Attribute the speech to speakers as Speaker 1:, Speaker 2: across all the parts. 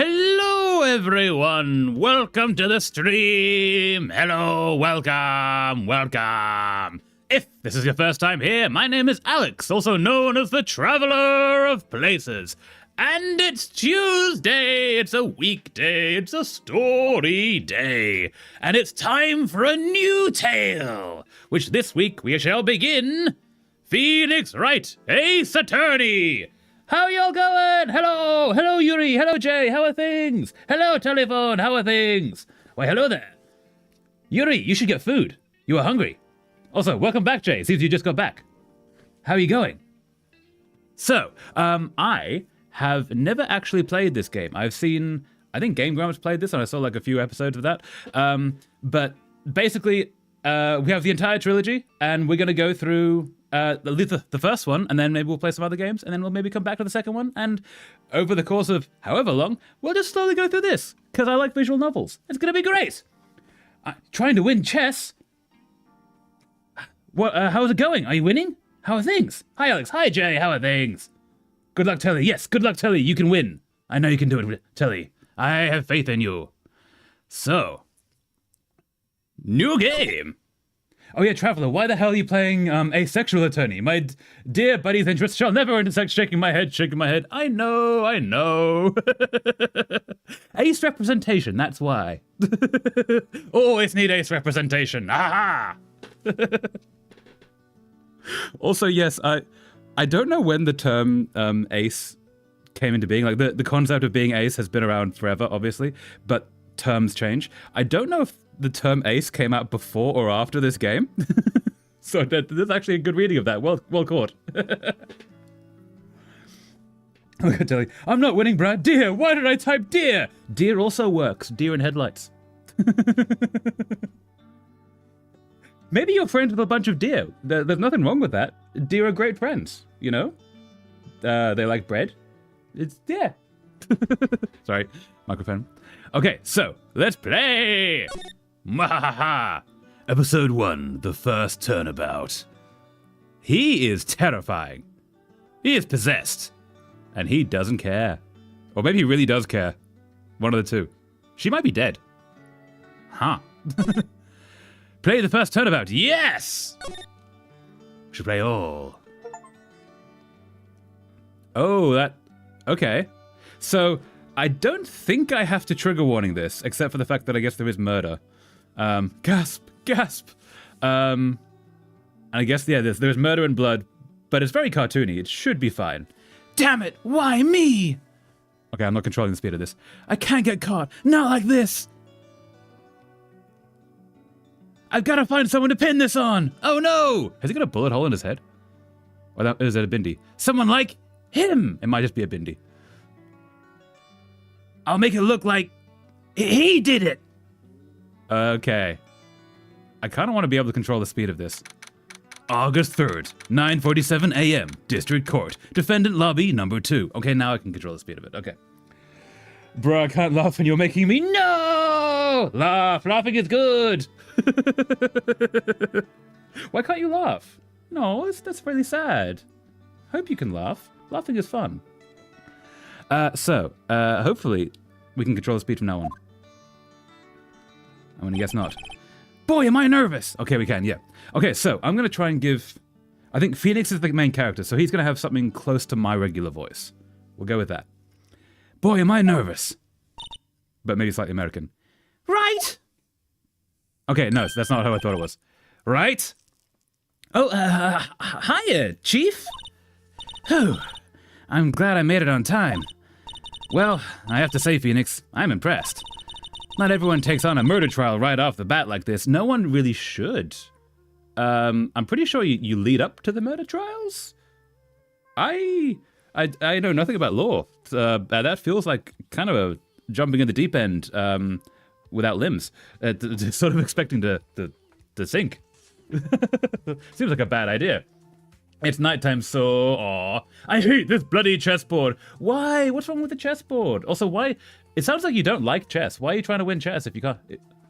Speaker 1: Hello, everyone. Welcome to the stream. Hello, welcome. If this is your first time here, my name is Alex, also known as the Traveler of Places. And it's Tuesday, it's a weekday, it's a story day. And it's time for a new tale, which this week we shall begin. Phoenix Wright, Ace Attorney. How y'all going? Hello Yuri, hello Jay, how are things? Hello telephone, how are things? Why, hello there. Yuri, you should get food. You are hungry. Also, welcome back, Jay. Seems you just got back. How are you going? So, I have never actually played this game. I've seen, I think Game Grumps played this, and I saw like a few episodes of that. But basically, we have the entire trilogy, and we're going to go through the first one, and then maybe we'll play some other games, and then we'll maybe come back to the second one, and over the course of however long, we'll just slowly go through this, because I like visual novels. It's going to be great. Trying to win chess? What? How's it going? Are you winning? How are things? Hi, Alex. Hi, Jay. How are things? Good luck, Telly. Yes, good luck, Telly. You can win. I know you can do it, Telly. I have faith in you. So, new game. Oh yeah, Traveler, why the hell are you playing Asexual Attorney? My dear buddy's interests shall never intersect. Shaking my head. I know. Ace representation, that's why. Always need ace representation. Aha! Also, yes, I don't know when the term ace came into being. Like, the concept of being ace has been around forever, obviously, but terms change. I don't know if the term ace came out before or after this game. So there's actually a good reading of that. Well caught. I'm gonna tell you, I'm not winning, Brad. Deer, why did I type deer? Deer also works. Deer in headlights. Maybe you're friends with a bunch of deer. There's nothing wrong with that. Deer are great friends, you know? They like bread. It's deer. Sorry, microphone. Okay, so let's play. Mwahaha! Episode 1, the first turnabout. He is terrifying. He is possessed. And he doesn't care. Or maybe he really does care. One of the two. She might be dead. Huh. Play the first turnabout. Yes! Should play all. Oh, that... Okay. So, I don't think I have to trigger warning this, except for the fact that I guess there is murder. Gasp! And I guess, yeah, there's murder and blood, but it's very cartoony. It should be fine. Damn it! Why me? Okay, I'm not controlling the speed of this. I can't get caught. Not like this! I've got to find someone to pin this on! Oh no! Has he got a bullet hole in his head? Or is that a bindi? Someone like him! It might just be a bindi. I'll make it look like he did it! Okay. I kind of want to be able to control the speed of this. August 3rd, 9:47 a.m., District Court. Defendant Lobby number 2. Okay, now I can control the speed of it. Okay. Bro, I can't laugh and you're making me... No! Laugh! Laughing is good! Why can't you laugh? No, that's really sad. Hope you can laugh. Laughing is fun. Hopefully we can control the speed from now on. I'm gonna guess not. Boy, am I nervous! Okay, we can, yeah. Okay, so I'm gonna try and give... I think Phoenix is the main character, so he's gonna have something close to my regular voice. We'll go with that. Boy, am I nervous! But maybe slightly American. Right! Okay, no, that's not how I thought it was. Right? Oh, hiya, Chief! Whew. I'm glad I made it on time. Well, I have to say, Phoenix, I'm impressed. Not everyone takes on a murder trial right off the bat like this. No one really should. I'm pretty sure you lead up to the murder trials? I know nothing about law. That feels like kind of a jumping in the deep end without limbs. Sort of expecting to sink. Seems like a bad idea. It's nighttime, so... Aw. I hate this bloody chessboard. Why? What's wrong with the chessboard? Also, why... It sounds like you don't like chess. Why are you trying to win chess if you can't...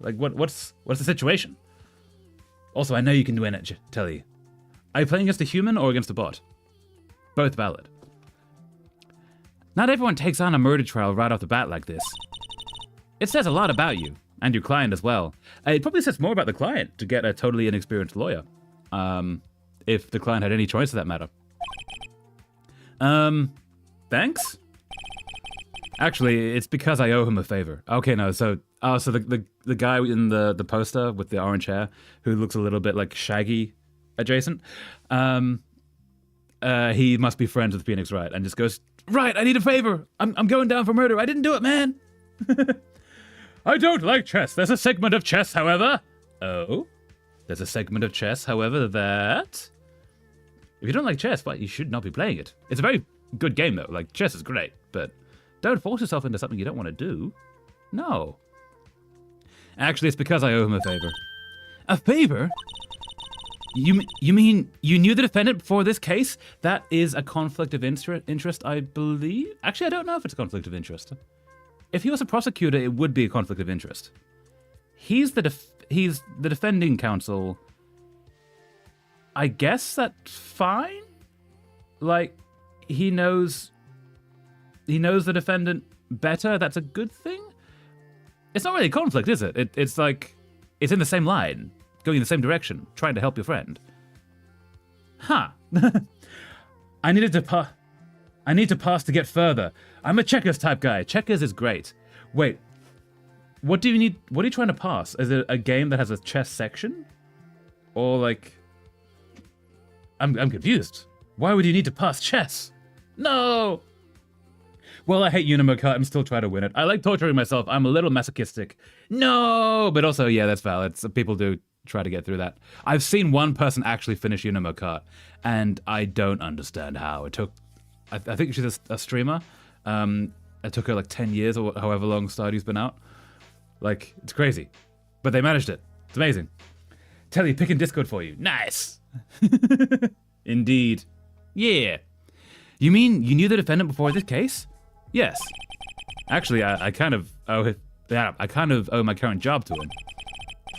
Speaker 1: Like, what's the situation? Also, I know you can win it, Telly. Are you playing against a human or against a bot? Both valid. Not everyone takes on a murder trial right off the bat like this. It says a lot about you, and your client as well. It probably says more about the client to get a totally inexperienced lawyer. If the client had any choice for that matter. Thanks? Actually, it's because I owe him a favor. Okay, no, so the guy in the poster with the orange hair, who looks a little bit like Shaggy adjacent, he must be friends with Phoenix Wright, and just goes, Right, I need a favor. I'm going down for murder. I didn't do it, man. I don't like chess. There's a segment of chess, however. Oh? There's a segment of chess, however, that... If you don't like chess, well, you should not be playing it. It's a very good game, though. Like, chess is great, but don't force yourself into something you don't want to do. No. Actually, it's because I owe him a favor. A favor? You mean you knew the defendant before this case? That is a conflict of interest, I believe. Actually, I don't know if it's a conflict of interest. If he was a prosecutor, it would be a conflict of interest. He's the defending counsel. I guess that's fine. Like, he knows the defendant better. That's a good thing. It's not really a conflict, is it? It's like it's in the same line, going in the same direction, trying to help your friend. Huh. I need to pass to get further. I'm a checkers type guy. Checkers is great. Wait. What do you need? What are you trying to pass? Is it a game that has a chess section? Or like... I'm confused. Why would you need to pass chess? No! Well, I hate Unimo Kart. I'm still trying to win it. I like torturing myself. I'm a little masochistic. No! But also, yeah, that's valid. People do try to get through that. I've seen one person actually finish Unimo Kart, and I don't understand how. It took... I think she's a streamer. It took her like 10 years or however long Stardew's been out. Like, it's crazy. But they managed it. It's amazing. Telly, picking Discord for you. Nice! Indeed. Yeah. You mean you knew the defendant before this case? Yes. Actually, I kind of owe my current job to him.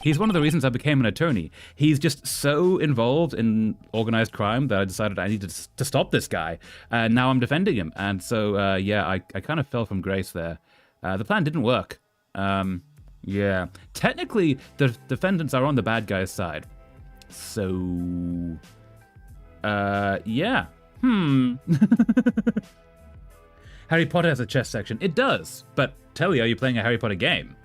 Speaker 1: He's one of the reasons I became an attorney. He's just so involved in organized crime that I decided I needed to stop this guy. And now I'm defending him. And so, yeah, I kind of fell from grace there. The plan didn't work. Yeah. Technically, the defendants are on the bad guy's side. So... yeah. Harry Potter has a chess section. It does. But Telly, are you playing a Harry Potter game?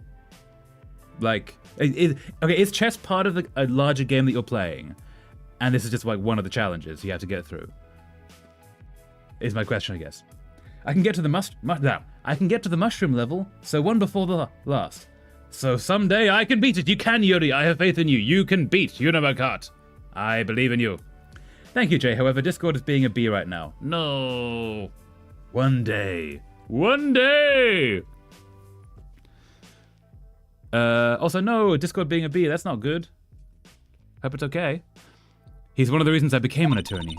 Speaker 1: Like... okay, is chess part of a larger game that you're playing? And this is just like one of the challenges you have to get through. Is my question, I guess. I can get to the mushroom level, so one before the last. So someday I can beat it. You can, Yuri. I have faith in you. You can beat Unimo Kart. I believe in you. Thank you, Jay. However, Discord is being a bee right now. No. One day. One day! Also, no, Discord being a bee, that's not good. Hope it's okay. He's one of the reasons I became an attorney.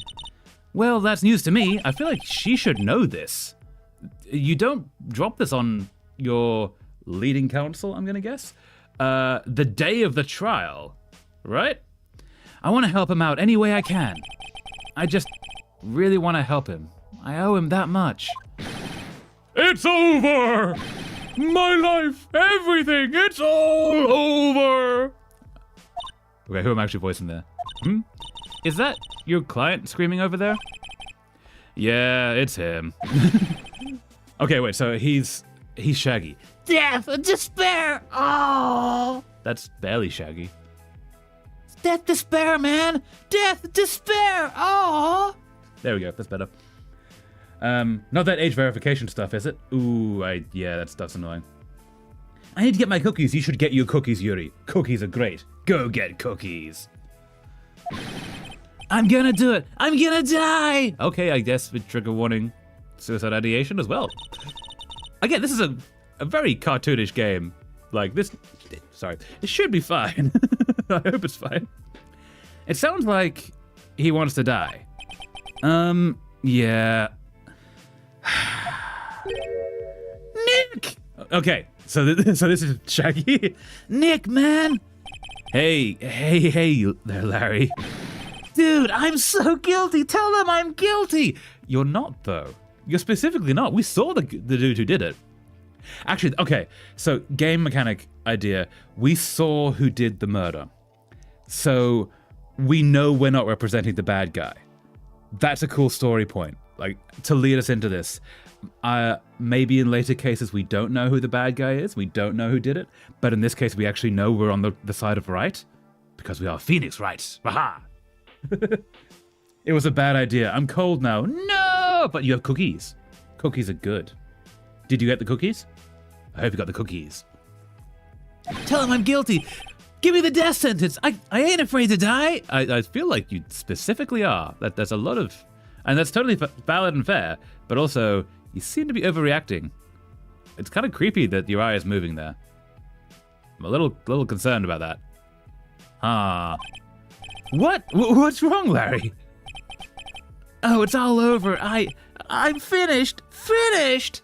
Speaker 1: Well, that's news to me. I feel like she should know this. You don't drop this on your leading counsel, I'm gonna guess? The day of the trial, right? I want to help him out any way I can. I just really want to help him. I owe him that much. It's over! My life, everything, it's all over! Okay, who am I actually voicing there? Is that your client screaming over there? Yeah, it's him. Okay, wait, so he's Shaggy. Death, despair, oh! That's barely Shaggy. Death, despair, man! Death, despair, oh! There we go, that's better. Not that age verification stuff, is it? Ooh, yeah, that stuff's annoying. I need to get my cookies. You should get your cookies, Yuri. Cookies are great. Go get cookies. I'm gonna do it. I'm gonna die. Okay, I guess with trigger warning, suicide ideation as well. Again, this is a very cartoonish game. Like this, sorry, it should be fine. I hope it's fine. It sounds like he wants to die. Yeah. Nick! Okay, so this is Shaggy. Nick, man! Hey there, Larry. Dude, I'm so guilty. Tell them I'm guilty. You're not, though. You're specifically not. We saw the dude who did it. Actually, okay, so game mechanic idea. We saw who did the murder. So we know we're not representing the bad guy. That's a cool story point, like, to lead us into this. Maybe in later cases we don't know who the bad guy is, we don't know who did it, but in this case we actually know we're on the side of Wright, because we are Phoenix Wright. Aha! It was a bad idea. I'm cold now. No! But you have cookies. Cookies are good. Did you get the cookies? I hope you got the cookies. Tell him I'm guilty. Give me the death sentence. I ain't afraid to die. I feel like you specifically are. There's a lot of... And that's totally valid and fair, but also, you seem to be overreacting. It's kind of creepy that your eye is moving there. I'm a little concerned about that. Ah. What's wrong, Larry? Oh, it's all over. I'm finished. Finished!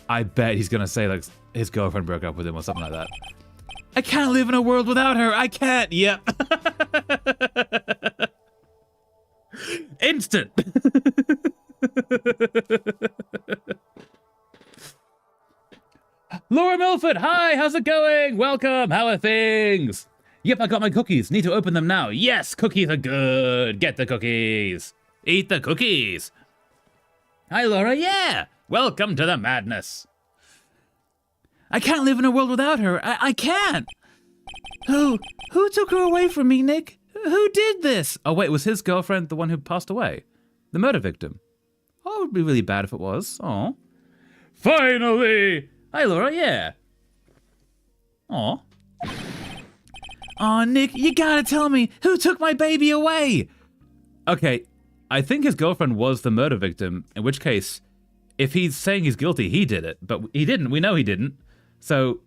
Speaker 1: I bet he's gonna say, like, his girlfriend broke up with him or something like that. I can't live in a world without her. I can't. Yep. Instant. Laura Milford, hi, how's it going? Welcome, how are things? Yep, I got my cookies. Need to open them now. Yes, cookies are good. Get the cookies. Eat the cookies. Hi, Laura, yeah. Welcome to the madness. I can't live in a world without her. I can't. Who took her away from me, Nick? Who did this? Oh, wait, was his girlfriend the one who passed away? The murder victim? Oh, it would be really bad if it was. Oh. Finally! Hi, Laura, yeah. Aw. Aw, Nick, you gotta tell me, who took my baby away? Okay, I think his girlfriend was the murder victim, in which case, if he's saying he's guilty, he did it. But he didn't, we know he didn't. So,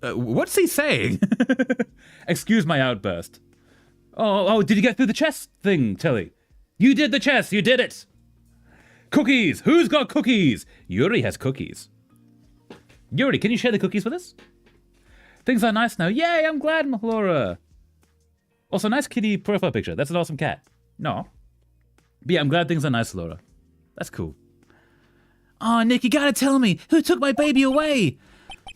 Speaker 1: what's he saying? Excuse my outburst. Oh, did you get through the chess thing, Tilly? You did the chess, you did it! Cookies! Who's got cookies? Yuri has cookies. Yuri, can you share the cookies with us? Things are nice now. Yay, I'm glad, Laura. Also, nice kitty profile picture. That's an awesome cat. No. But yeah, I'm glad things are nice, Laura. That's cool. Aw, Nick, you gotta tell me, who took my baby away?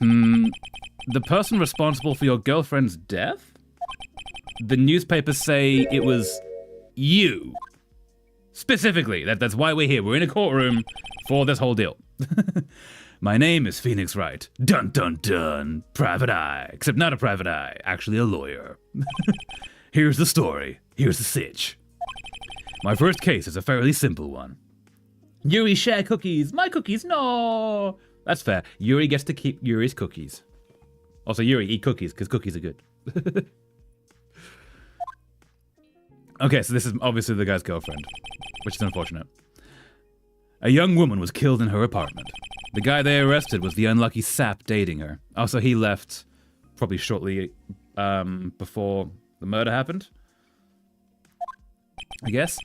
Speaker 1: The person responsible for your girlfriend's death? The newspapers say it was you. Specifically, that's why we're here. We're in a courtroom for this whole deal. My name is Phoenix Wright. Dun dun dun. Private eye. Except not a private eye, actually a lawyer. Here's the story. Here's the sitch. My first case is a fairly simple one. Yuri share cookies. My cookies, no. That's fair. Yuri gets to keep Yuri's cookies. Also, Yuri, eat cookies, because cookies are good. Okay, so this is obviously the guy's girlfriend, which is unfortunate. A young woman was killed in her apartment. The guy they arrested was the unlucky sap dating her. Also, he left probably shortly before the murder happened. I guess.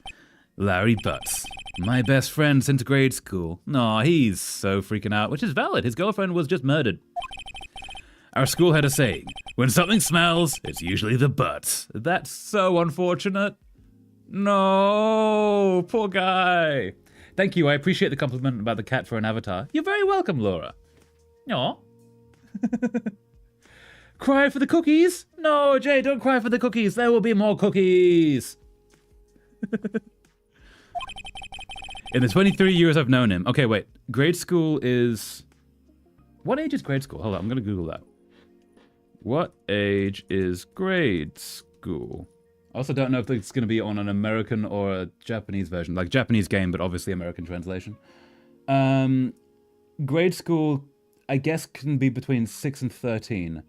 Speaker 1: Larry Butts. My best friend since grade school. Aw, he's so freaking out, which is valid. His girlfriend was just murdered. Our school had a saying, when something smells, it's usually the butt. That's so unfortunate. No, poor guy. Thank you, I appreciate the compliment about the cat for an avatar. You're very welcome, Laura. Aw. Cry for the cookies? No, Jay, don't cry for the cookies. There will be more cookies. In the 23 years I've known him. Okay, wait. Grade school is... What age is grade school? Hold on, I'm going to Google that. What age is grade school? I also don't know if it's going to be on an American or a Japanese version. Like Japanese game, but obviously American translation. Grade school, I guess, can be between 6 and 13.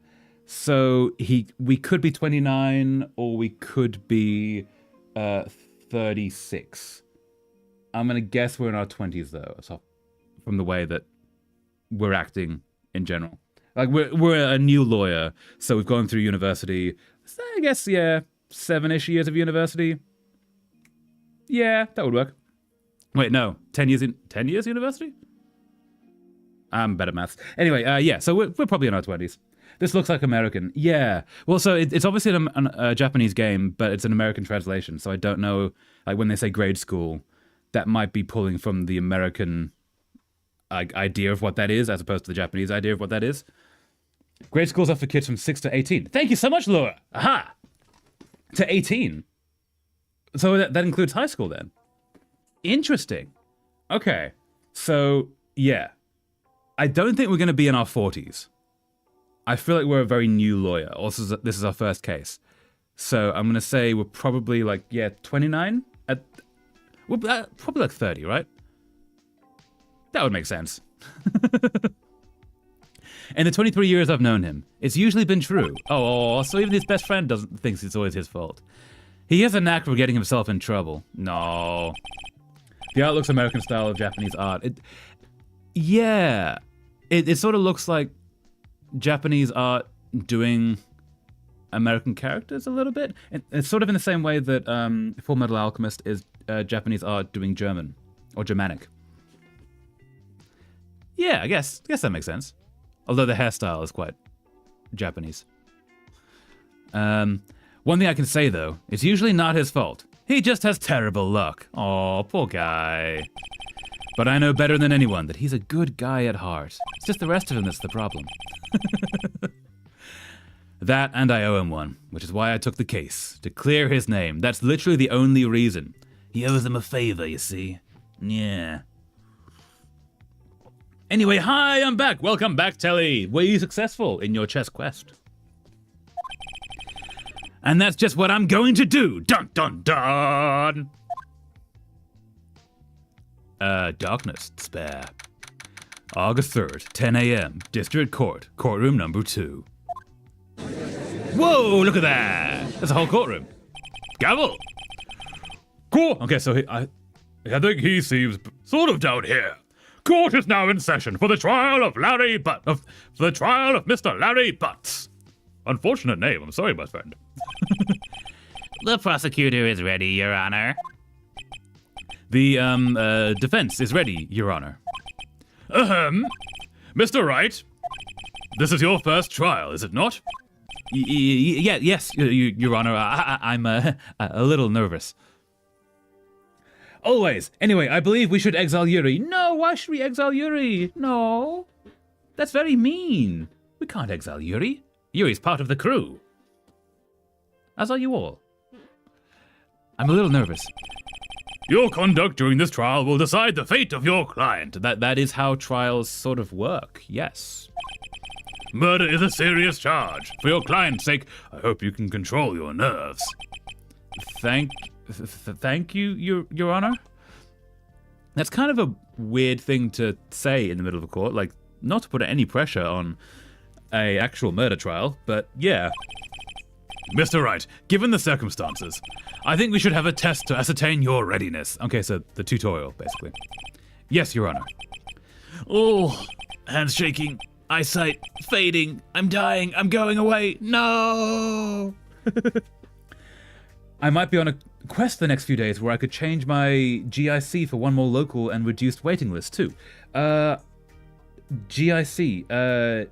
Speaker 1: So we could be 29 or we could be 36. I'm going to guess we're in our 20s, though, so from the way that we're acting in general. Like, we're a new lawyer, so we've gone through university. So I guess, yeah, 7-ish years of university. Yeah, that would work. Wait, no, 10 years university? I'm bad at maths. Anyway, yeah, so we're probably in our 20s. This looks like American. Yeah. Well, so it's obviously a Japanese game, but it's an American translation, so I don't know, like, when they say grade school, that might be pulling from the American idea of what that is, as opposed to the Japanese idea of what that is. Grade schools are for kids from 6 to 18. Thank you so much, Laura. Aha! To 18. So that includes high school then. Interesting. Okay. So, yeah. I don't think we're going to be in our 40s. I feel like we're a very new lawyer. Also, this is our first case. So I'm going to say we're probably like, 29? Probably like 30, right? That would make sense. In the 23 years I've known him, it's usually been true. Oh, so even his best friend thinks it's always his fault. He has a knack for getting himself in trouble. No. The art looks American style of Japanese art. It sort of looks like Japanese art doing American characters a little bit. It's sort of in the same way that Full Metal Alchemist is Japanese art doing German or Germanic. Yeah, I guess that makes sense. Although the hairstyle is quite Japanese. One thing I can say, though, it's usually not his fault. He just has terrible luck. Aw, poor guy. But I know better than anyone that he's a good guy at heart. It's just the rest of him that's the problem. That, and I owe him one, which is why I took the case. To clear his name. That's literally the only reason. He owes him a favor, you see. Yeah. Anyway, hi, I'm back. Welcome back, Telly. Were you successful in your chess quest? And that's just what I'm going to do. Dun, dun, dun. Darkness, spare. August 3rd, 10 a.m., District Court, courtroom number 2. Whoa, look at that. That's a whole courtroom. Gavel. Cool. Okay, so I think he seems sort of down here. Court is now in session for the trial of Mr. Larry Butts. Unfortunate name. I'm sorry, my friend.
Speaker 2: The prosecutor is ready, Your Honor.
Speaker 1: The defense is ready, Your Honor.
Speaker 3: Mr. Wright, this is your first trial, is it not?
Speaker 1: Yes, Your Honor. I'm a little nervous. Always. Anyway, I believe we should exile Yuri. No, why should we exile Yuri? No. That's very mean. We can't exile Yuri. Yuri's part of the crew. As are you all. I'm a little nervous.
Speaker 3: Your conduct during this trial will decide the fate of your client.
Speaker 1: That is how trials sort of work, yes.
Speaker 3: Murder is a serious charge. For your client's sake, I hope you can control your nerves.
Speaker 1: Thank you, Your Honor. That's kind of a weird thing to say in the middle of a court, like, not to put any pressure on a actual murder trial, but yeah.
Speaker 3: Mr. Wright, given the circumstances, I think we should have a test to ascertain your readiness.
Speaker 1: Okay, so the tutorial, basically. Yes, Your Honor.
Speaker 3: Oh, hands shaking, eyesight fading, I'm dying, I'm going away, no!
Speaker 1: I might be on a quest the next few days where I could change my GIC for one more local and reduced waiting list too. GIC,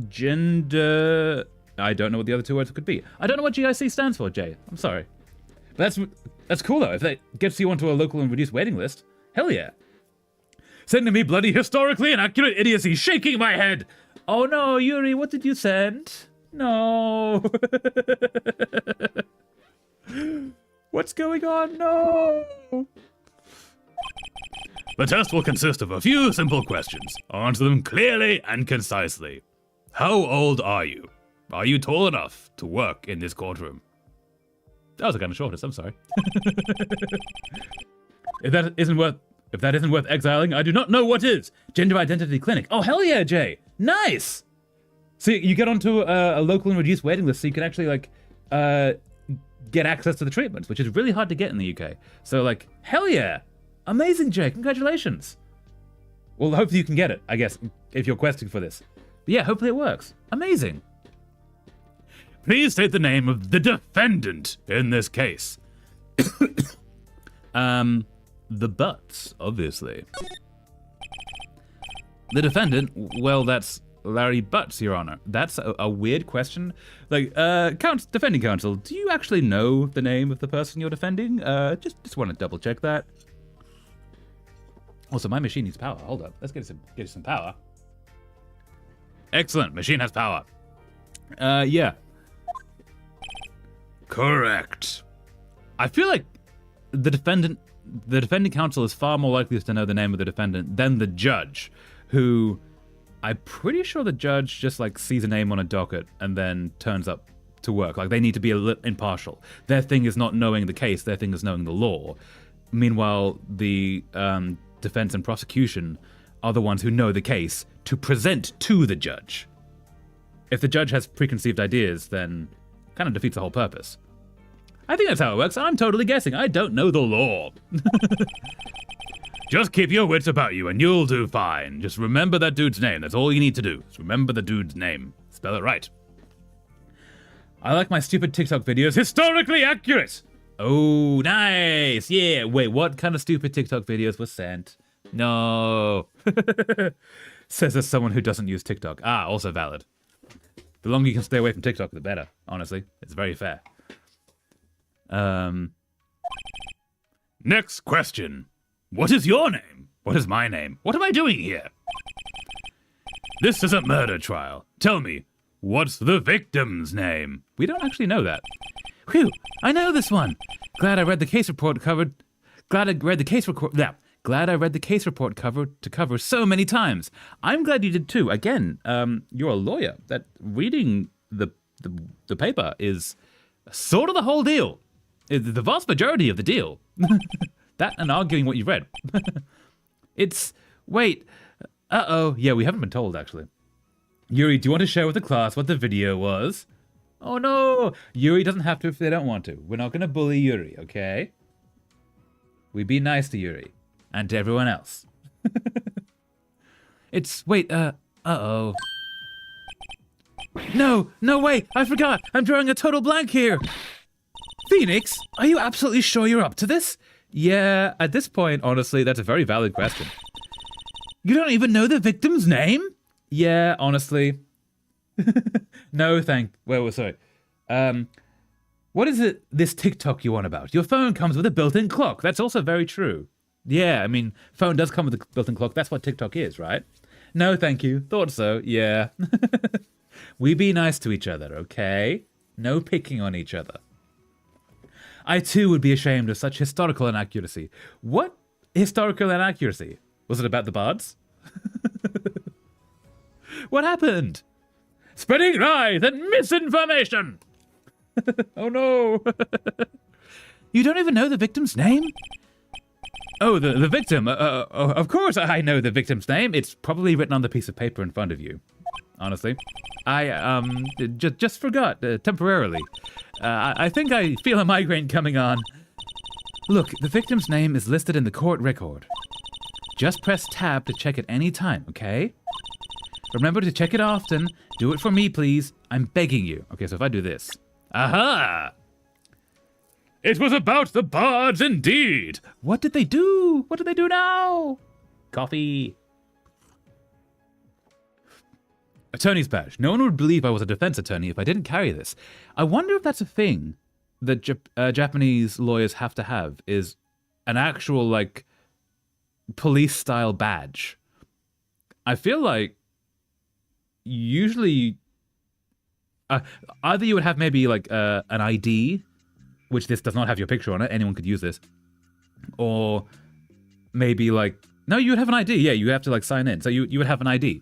Speaker 1: gender... I don't know what the other two words could be. I don't know what GIC stands for, Jay. I'm sorry. But that's cool though. If that gets you onto a local and reduced waiting list, hell yeah.
Speaker 3: Sending me bloody historically inaccurate idiocy, shaking my head!
Speaker 1: Oh no, Yuri, what did you send? No. What's going on? No!
Speaker 3: The test will consist of a few simple questions. Answer them clearly and concisely. How old are you? Are you tall enough to work in this courtroom?
Speaker 1: That was a kind of shortest, I'm sorry. If that isn't worth exiling, I do not know what is. Gender identity clinic. Oh, hell yeah, Jay. Nice! So you get onto a local and reduced waiting list so you can actually, like, get access to the treatments, which is really hard to get in the UK. So, like, hell yeah. Amazing, Jay. Congratulations. Well, hopefully you can get it, I guess, if you're questing for this. But yeah, hopefully it works. Amazing.
Speaker 3: Please state the name of the defendant in this case.
Speaker 1: The Butts, obviously. The defendant, well, that's Larry Butts, Your Honor. That's a weird question. Like, defending counsel, do you actually know the name of the person you're defending? Just want to double check that. Also, my machine needs power. Hold up. Let's get it some power.
Speaker 3: Excellent. Machine has power.
Speaker 1: Yeah.
Speaker 3: Correct.
Speaker 1: I feel like the defending counsel is far more likely to know the name of the defendant than the judge, who I'm pretty sure the judge just like sees a name on a docket and then turns up to work. Like they need to be a little impartial. Their thing is not knowing the case. Their thing is knowing the law. Meanwhile, the defense and prosecution are the ones who know the case to present to the judge. If the judge has preconceived ideas, then kind of defeats the whole purpose. I think that's how it works. I'm totally guessing. I don't know the law.
Speaker 3: Just keep your wits about you and you'll do fine. Just remember that dude's name. That's all you need to do. Just remember the dude's name. Spell it right.
Speaker 1: I like my stupid TikTok videos historically accurate. Oh, nice. Yeah. Wait, what kind of stupid TikTok videos were sent? No. Says as someone who doesn't use TikTok. Ah, also valid. The longer you can stay away from TikTok, the better. Honestly, it's very fair.
Speaker 3: Next question. What is your name? What is my name? What am I doing here? This is a murder trial. Tell me, what's the victim's name?
Speaker 1: We don't actually know that. Whew, I know this one. Glad I read the case report covered. Glad I read the case report. Yeah, glad I read the case report cover so many times. I'm glad you did too. Again, you're a lawyer. That reading the paper is sort of the whole deal. The vast majority of the deal. That and arguing what you read. Wait. Uh-oh. Yeah, we haven't been told, actually. Yuri, do you want to share with the class what the video was? Oh, no. Yuri doesn't have to if they don't want to. We're not going to bully Yuri, okay? We be nice to Yuri. And to everyone else. Wait, uh-oh. No, wait, I forgot. I'm drawing a total blank here. Phoenix, are you absolutely sure you're up to this? Yeah, at this point, honestly, that's a very valid question. You don't even know the victim's name? Yeah, honestly. No, sorry. What is it, this TikTok you on about? Your phone comes with a built-in clock. That's also very true. Yeah, I mean, phone does come with a built-in clock. That's what TikTok is, right? No, thank you. Thought so, yeah. We be nice to each other, okay? No picking on each other. I too would be ashamed of such historical inaccuracy. What historical inaccuracy? Was it about the bards? What happened? Spreading lies and misinformation! Oh no! You don't even know the victim's name? Oh, the victim. Of course I know the victim's name. It's probably written on the piece of paper in front of you. Honestly. I just forgot temporarily. I think I feel a migraine coming on. Look, the victim's name is listed in the court record. Just press tab to check it any time, okay? Remember to check it often. Do it for me, please. I'm begging you. Okay, so if I do this.
Speaker 3: Aha! It was about the bards indeed.
Speaker 1: What did they do? What did they do now? Coffee. Attorney's badge. No one would believe I was a defense attorney if I didn't carry this. I wonder if that's a thing that Japanese lawyers have to have, is an actual, like, police-style badge. I feel like usually either you would have maybe, like, an ID, which this does not have your picture on it. Anyone could use this. Or maybe, like... No, you would have an ID. Yeah, you have to, like, sign in. So you would have an ID.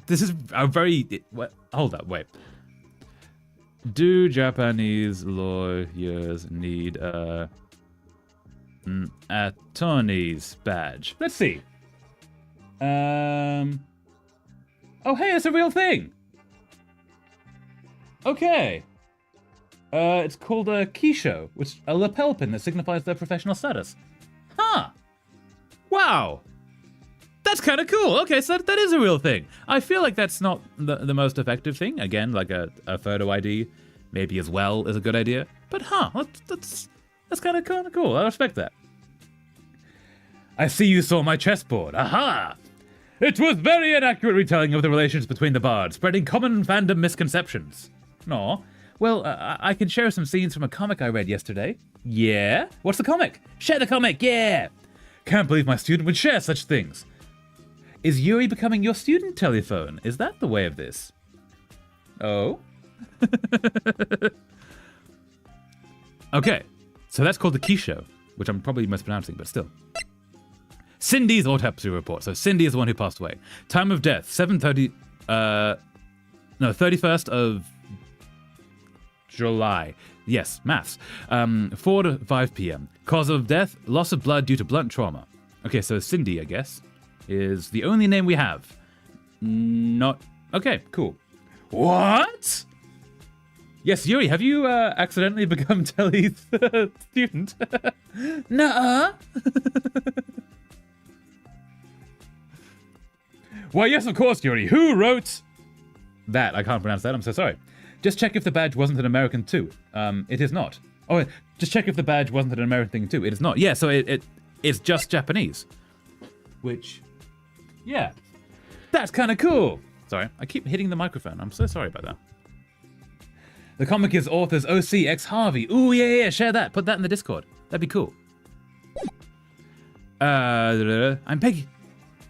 Speaker 1: This is a very... Hold up, wait. Do Japanese lawyers need an attorney's badge? Let's see. Oh, hey, it's a real thing. Okay. It's called a kisho, which a lapel pin that signifies their professional status. Huh. Wow. That's kind of cool. Okay, so that is a real thing. I feel like that's not the most effective thing. Again, like a photo ID maybe as well is a good idea. But that's kind of cool. I respect that. I see you saw my chessboard. Aha! It was very inaccurate retelling of the relations between the bards, spreading common fandom misconceptions. No. Well, I can share some scenes from a comic I read yesterday. Yeah? What's the comic? Share the comic, yeah! Can't believe my student would share such things. Is Yuri becoming your student telephone? Is that the way of this? Oh? Okay, so that's called the Kisho, which I'm probably mispronouncing, but still. Cindy's autopsy report. So Cindy is the one who passed away. Time of death, 31st of July. Yes, maths. 4 to 5 p.m. Cause of death, loss of blood due to blunt trauma. Okay, so Cindy, I guess, is the only name we have. Not... Okay, cool. What? Yes, Yuri, have you accidentally become Telly's student? Nuh-uh. Why, yes, of course, Yuri. Who wrote that? I can't pronounce that. I'm so sorry. Just check if the badge wasn't an American too. It is not. Oh, just check if the badge wasn't an American thing too. It is not. Yeah, so it's just Japanese. Which, yeah, that's kind of cool. Sorry, I keep hitting the microphone. I'm so sorry about that. The comic is authors OC X Harvey. Ooh, yeah, share that. Put that in the Discord. That'd be cool. I'm Peggy.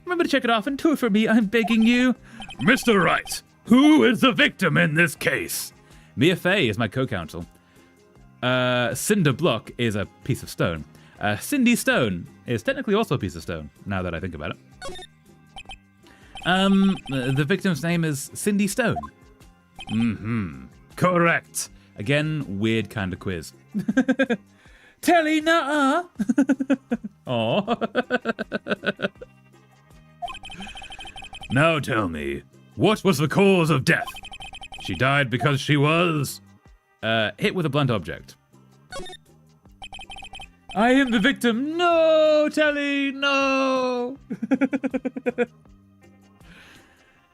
Speaker 1: Remember to check it off and tour for me. I'm begging you.
Speaker 3: Mr. Wright, who is the victim in this case?
Speaker 1: Mia Fey is my co-counsel. Cinder Block is a piece of stone. Cindy Stone is technically also a piece of stone, now that I think about it. The victim's name is Cindy Stone. Mm-hmm. Correct. Again, weird kind of quiz. Telly, nuh-uh. Aw.
Speaker 3: Now tell me, what was the cause of death? She died because she was...
Speaker 1: hit with a blunt object. I am the victim. No, Telly, no.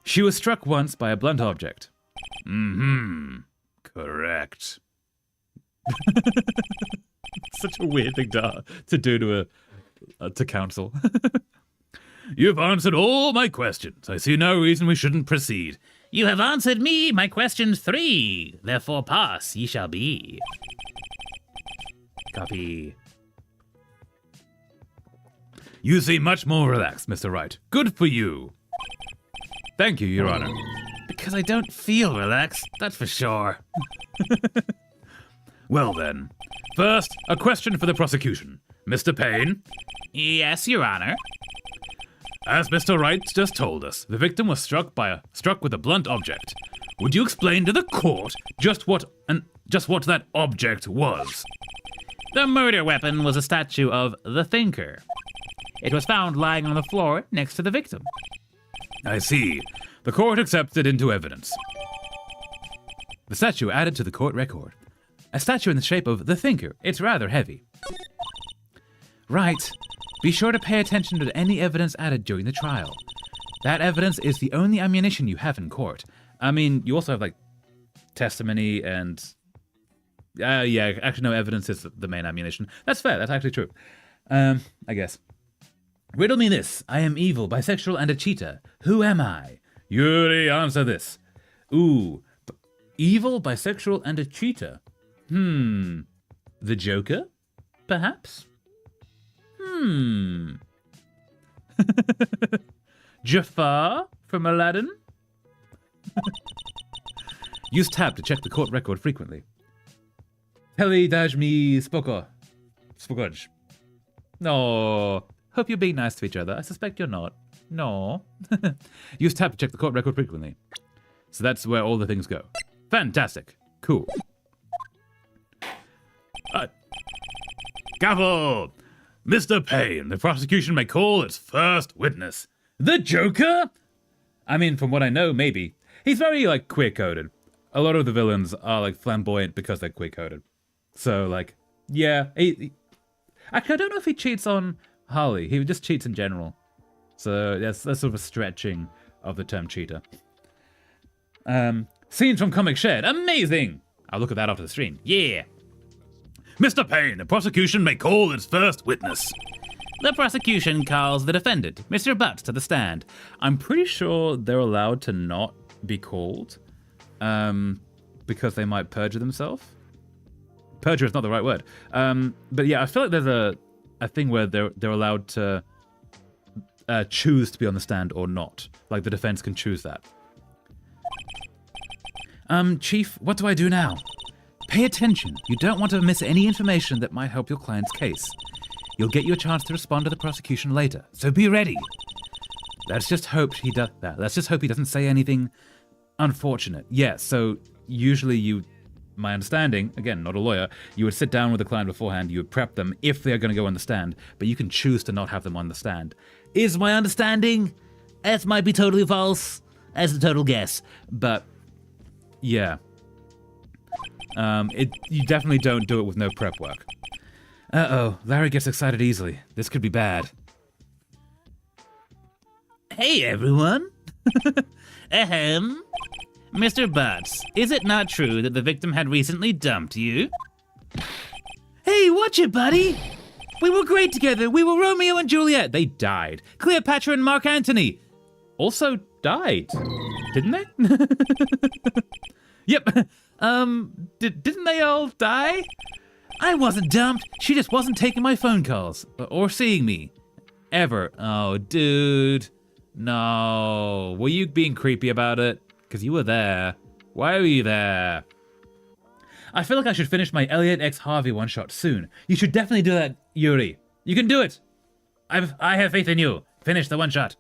Speaker 1: She was struck once by a blunt object.
Speaker 3: Mm-hmm. Correct.
Speaker 1: Such a weird thing to do to counsel.
Speaker 3: You've answered all my questions. I see no reason we shouldn't proceed.
Speaker 2: You have answered me my questions 3. Therefore pass ye shall be.
Speaker 1: Copy.
Speaker 3: You seem much more relaxed, Mr. Wright. Good for you.
Speaker 1: Thank you, Your Honor.
Speaker 2: Because I don't feel relaxed, that's for sure.
Speaker 3: Well then, first, a question for the prosecution. Mr. Payne?
Speaker 2: Yes, Your Honor.
Speaker 3: As Mr. Wright just told us, the victim was struck with a blunt object. Would you explain to the court just what that object was?
Speaker 2: The murder weapon was a statue of the Thinker. It was found lying on the floor next to the victim.
Speaker 3: I see. The court accepts it into evidence.
Speaker 1: The statue added to the court record. A statue in the shape of the Thinker. It's rather heavy. Right. Be sure to pay attention to any evidence added during the trial. That evidence is the only ammunition you have in court. I mean, you also have, like, testimony and... yeah, actually, no, evidence is the main ammunition. That's fair. That's actually true. I guess. Riddle me this. I am evil, bisexual, and a cheater. Who am I?
Speaker 3: Yuri, answer this.
Speaker 1: Ooh. Evil, bisexual, and a cheater. The Joker? Perhaps? Jafar from Aladdin? Use tab to check the court record frequently. Telly daj mi spokoj. No. Hope you're being nice to each other. I suspect you're not. No. Use tab to check the court record frequently. So that's where all the things go. Fantastic. Cool.
Speaker 3: Gavel! Mr. Payne, the prosecution may call its first witness.
Speaker 1: The Joker? I mean, from what I know, maybe. He's very, like, queer-coded. A lot of the villains are, like, flamboyant because they're queer-coded. So, like, yeah. Actually, I don't know if he cheats on Harley. He just cheats in general. So that's sort of a stretching of the term cheater. Scenes from Comic Shed. Amazing! I'll look at that after the stream. Yeah!
Speaker 3: Mr. Payne, the prosecution may call its first witness.
Speaker 2: The prosecution calls the defendant, Mr. Butts, to the stand.
Speaker 1: I'm pretty sure they're allowed to not be called, because they might perjure themselves. Perjure is not the right word. But yeah, I feel like there's a thing where they're allowed to choose to be on the stand or not. Like the defense can choose that. Chief, what do I do now? Pay attention. You don't want to miss any information that might help your client's case. You'll get your chance to respond to the prosecution later, so be ready. Let's just hope he does that. Let's just hope he doesn't say anything unfortunate. Yeah, so usually my understanding, again, not a lawyer, you would sit down with the client beforehand, you would prep them if they're going to go on the stand, but you can choose to not have them on the stand. Is my understanding? That might be totally false. As a total guess. But, yeah. You definitely don't do it with no prep work. Uh-oh, Larry gets excited easily. This could be bad.
Speaker 2: Hey, everyone. Ahem. Mr. Butts, is it not true that the victim had recently dumped you?
Speaker 1: Hey, watch it, buddy! We were great together. We were Romeo and Juliet. They died. Cleopatra and Mark Antony also died, didn't they? Yep. Didn't they all die? I wasn't dumped. She just wasn't taking my phone calls or seeing me. Ever. Oh, dude. No. Were you being creepy about it? Because you were there. Why were you there? I feel like I should finish my Elliot X Harvey one-shot soon. You should definitely do that, Yuri. You can do it. I have faith in you. Finish the one-shot.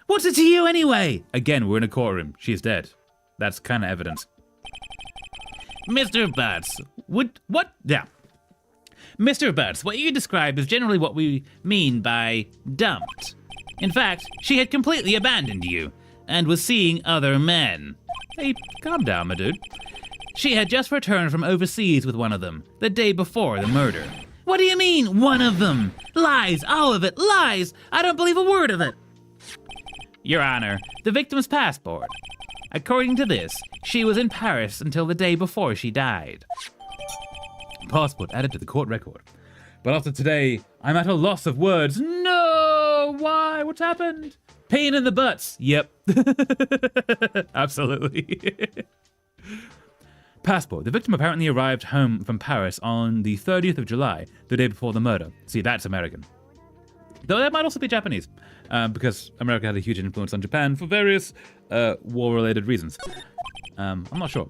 Speaker 1: What's it to you anyway? Again, we're in a courtroom. She's dead. That's kind of evident.
Speaker 2: Mr. Butts, what? Yeah. Mr. Butts, what you described is generally what we mean by dumped. In fact, she had completely abandoned you and was seeing other men.
Speaker 1: Hey, calm down, my dude.
Speaker 2: She had just returned from overseas with one of them, the day before the murder. What do you mean, one of them? Lies, all of it, lies! I don't believe a word of it! Your Honor, the victim's passport. According to this, she was in Paris until the day before she died.
Speaker 1: Passport added to the court record. But after today, I'm at a loss of words. No! Why? What's happened? Pain in the butts. Yep. Absolutely. Passport. The victim apparently arrived home from Paris on the 30th of July, the day before the murder. See, that's American. Though that might also be Japanese, because America had a huge influence on Japan for various war-related reasons. I'm not sure.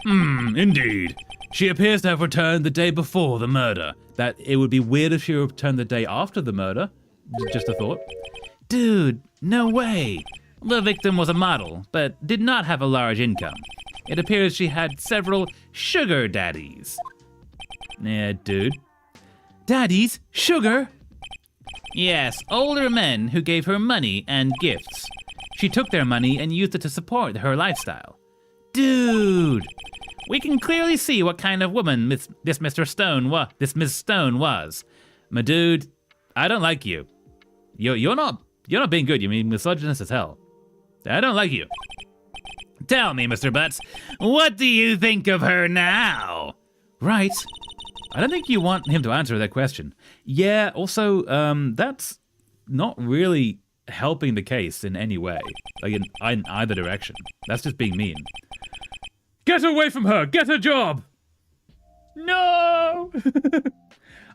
Speaker 3: Indeed.
Speaker 1: She appears to have returned the day before the murder. That it would be weird if she returned the day after the murder. Just a thought.
Speaker 2: Dude, no way. The victim was a model, but did not have a large income. It appears she had several sugar daddies.
Speaker 1: Yeah, dude. Daddies? Sugar?
Speaker 2: Yes, older men who gave her money and gifts. She took their money and used it to support her lifestyle. Dude! We can clearly see what kind of woman this Miss Stone was. My dude, I don't like you. You're not being good. You mean misogynist as hell. I don't like you. Tell me, Mr. Butts, what do you think of her now?
Speaker 1: Right. I don't think you want him to answer that question. Yeah, also, that's not really helping the case in any way. Like in either direction. That's just being mean.
Speaker 3: Get away from her! Get a job!
Speaker 1: No!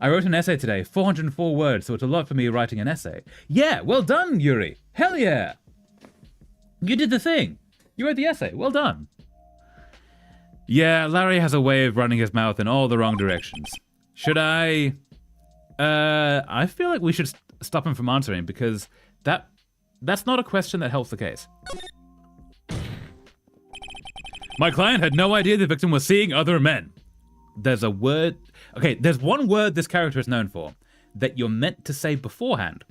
Speaker 1: I wrote an essay today, 404 words, so it's a lot for me writing an essay. Yeah, well done, Yuri. Hell yeah. You did the thing. You wrote the essay. Well done. Yeah, Larry has a way of running his mouth in all the wrong directions. Should I... I feel like we should stop him from answering because that's not a question that helps the case.
Speaker 3: My client had no idea the victim was seeing other men.
Speaker 1: There's a word... Okay, there's one word this character is known for that you're meant to say beforehand.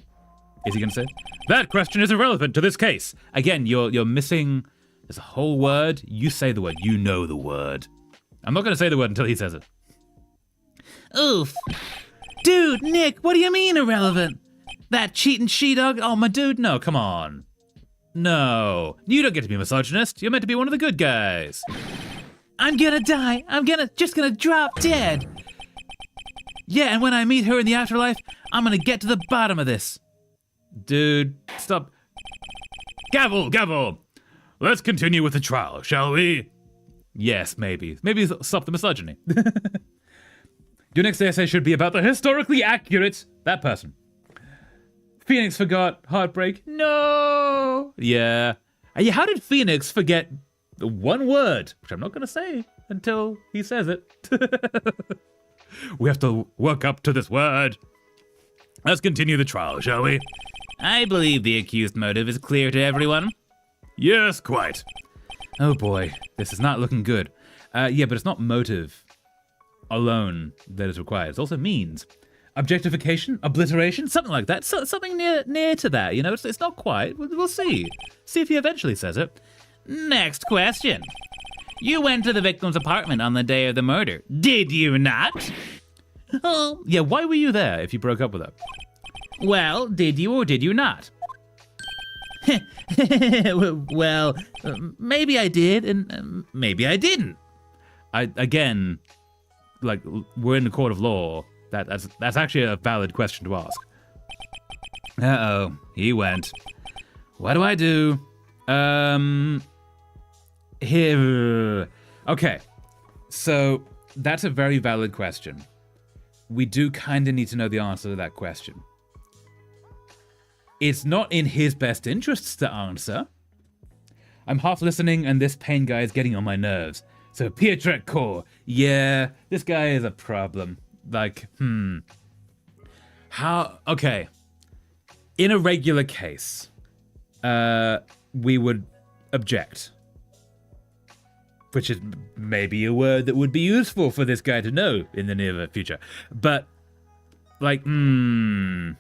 Speaker 1: Is he going to say?
Speaker 3: That question is irrelevant to this case.
Speaker 1: Again, you're missing... There's a whole word. You say the word. You know the word. I'm not going to say the word until he says it.
Speaker 2: Oof. Dude, Nick, what do you mean irrelevant? That cheating she-dog? Oh, my dude, no, come on.
Speaker 1: No, you don't get to be misogynist. You're meant to be one of the good guys.
Speaker 2: I'm gonna die. I'm just gonna drop dead. Yeah, and when I meet her in the afterlife, I'm gonna get to the bottom of this.
Speaker 1: Dude, stop.
Speaker 3: Gavel, gavel. Let's continue with the trial, shall we?
Speaker 1: Yes, maybe. Maybe stop the misogyny. Your next essay should be about the historically accurate... That person. Phoenix forgot heartbreak. No! Yeah. How did Phoenix forget the one word, which I'm not going to say until he says it.
Speaker 3: We have to work up to this word. Let's continue the trial, shall we?
Speaker 2: I believe the accused motive is clear to everyone.
Speaker 3: Yes, quite.
Speaker 1: Oh boy, this is not looking good. Yeah, but it's not motive alone that is required. It's also means. Objectification, obliteration, something like that. Something near to that, you know? It's not quite. We'll see. See if he eventually says it.
Speaker 2: Next question. You went to the victim's apartment on the day of the murder, did you not?
Speaker 1: Oh, yeah, why were you there if you broke up with her?
Speaker 2: Well, did you or did you not? Well, maybe I did and maybe I didn't.
Speaker 1: Again, like, we're in the court of law. That's actually a valid question to ask. Uh-oh, he went. What do I do? Here. Okay, so that's a very valid question. We do kind of need to know the answer to that question. It's not in his best interests to answer. I'm half listening and this pain guy is getting on my nerves. So Pietrek Core, yeah, this guy is a problem. Like, how, okay. In a regular case, we would object. Which is maybe a word that would be useful for this guy to know in the near future. But, like, I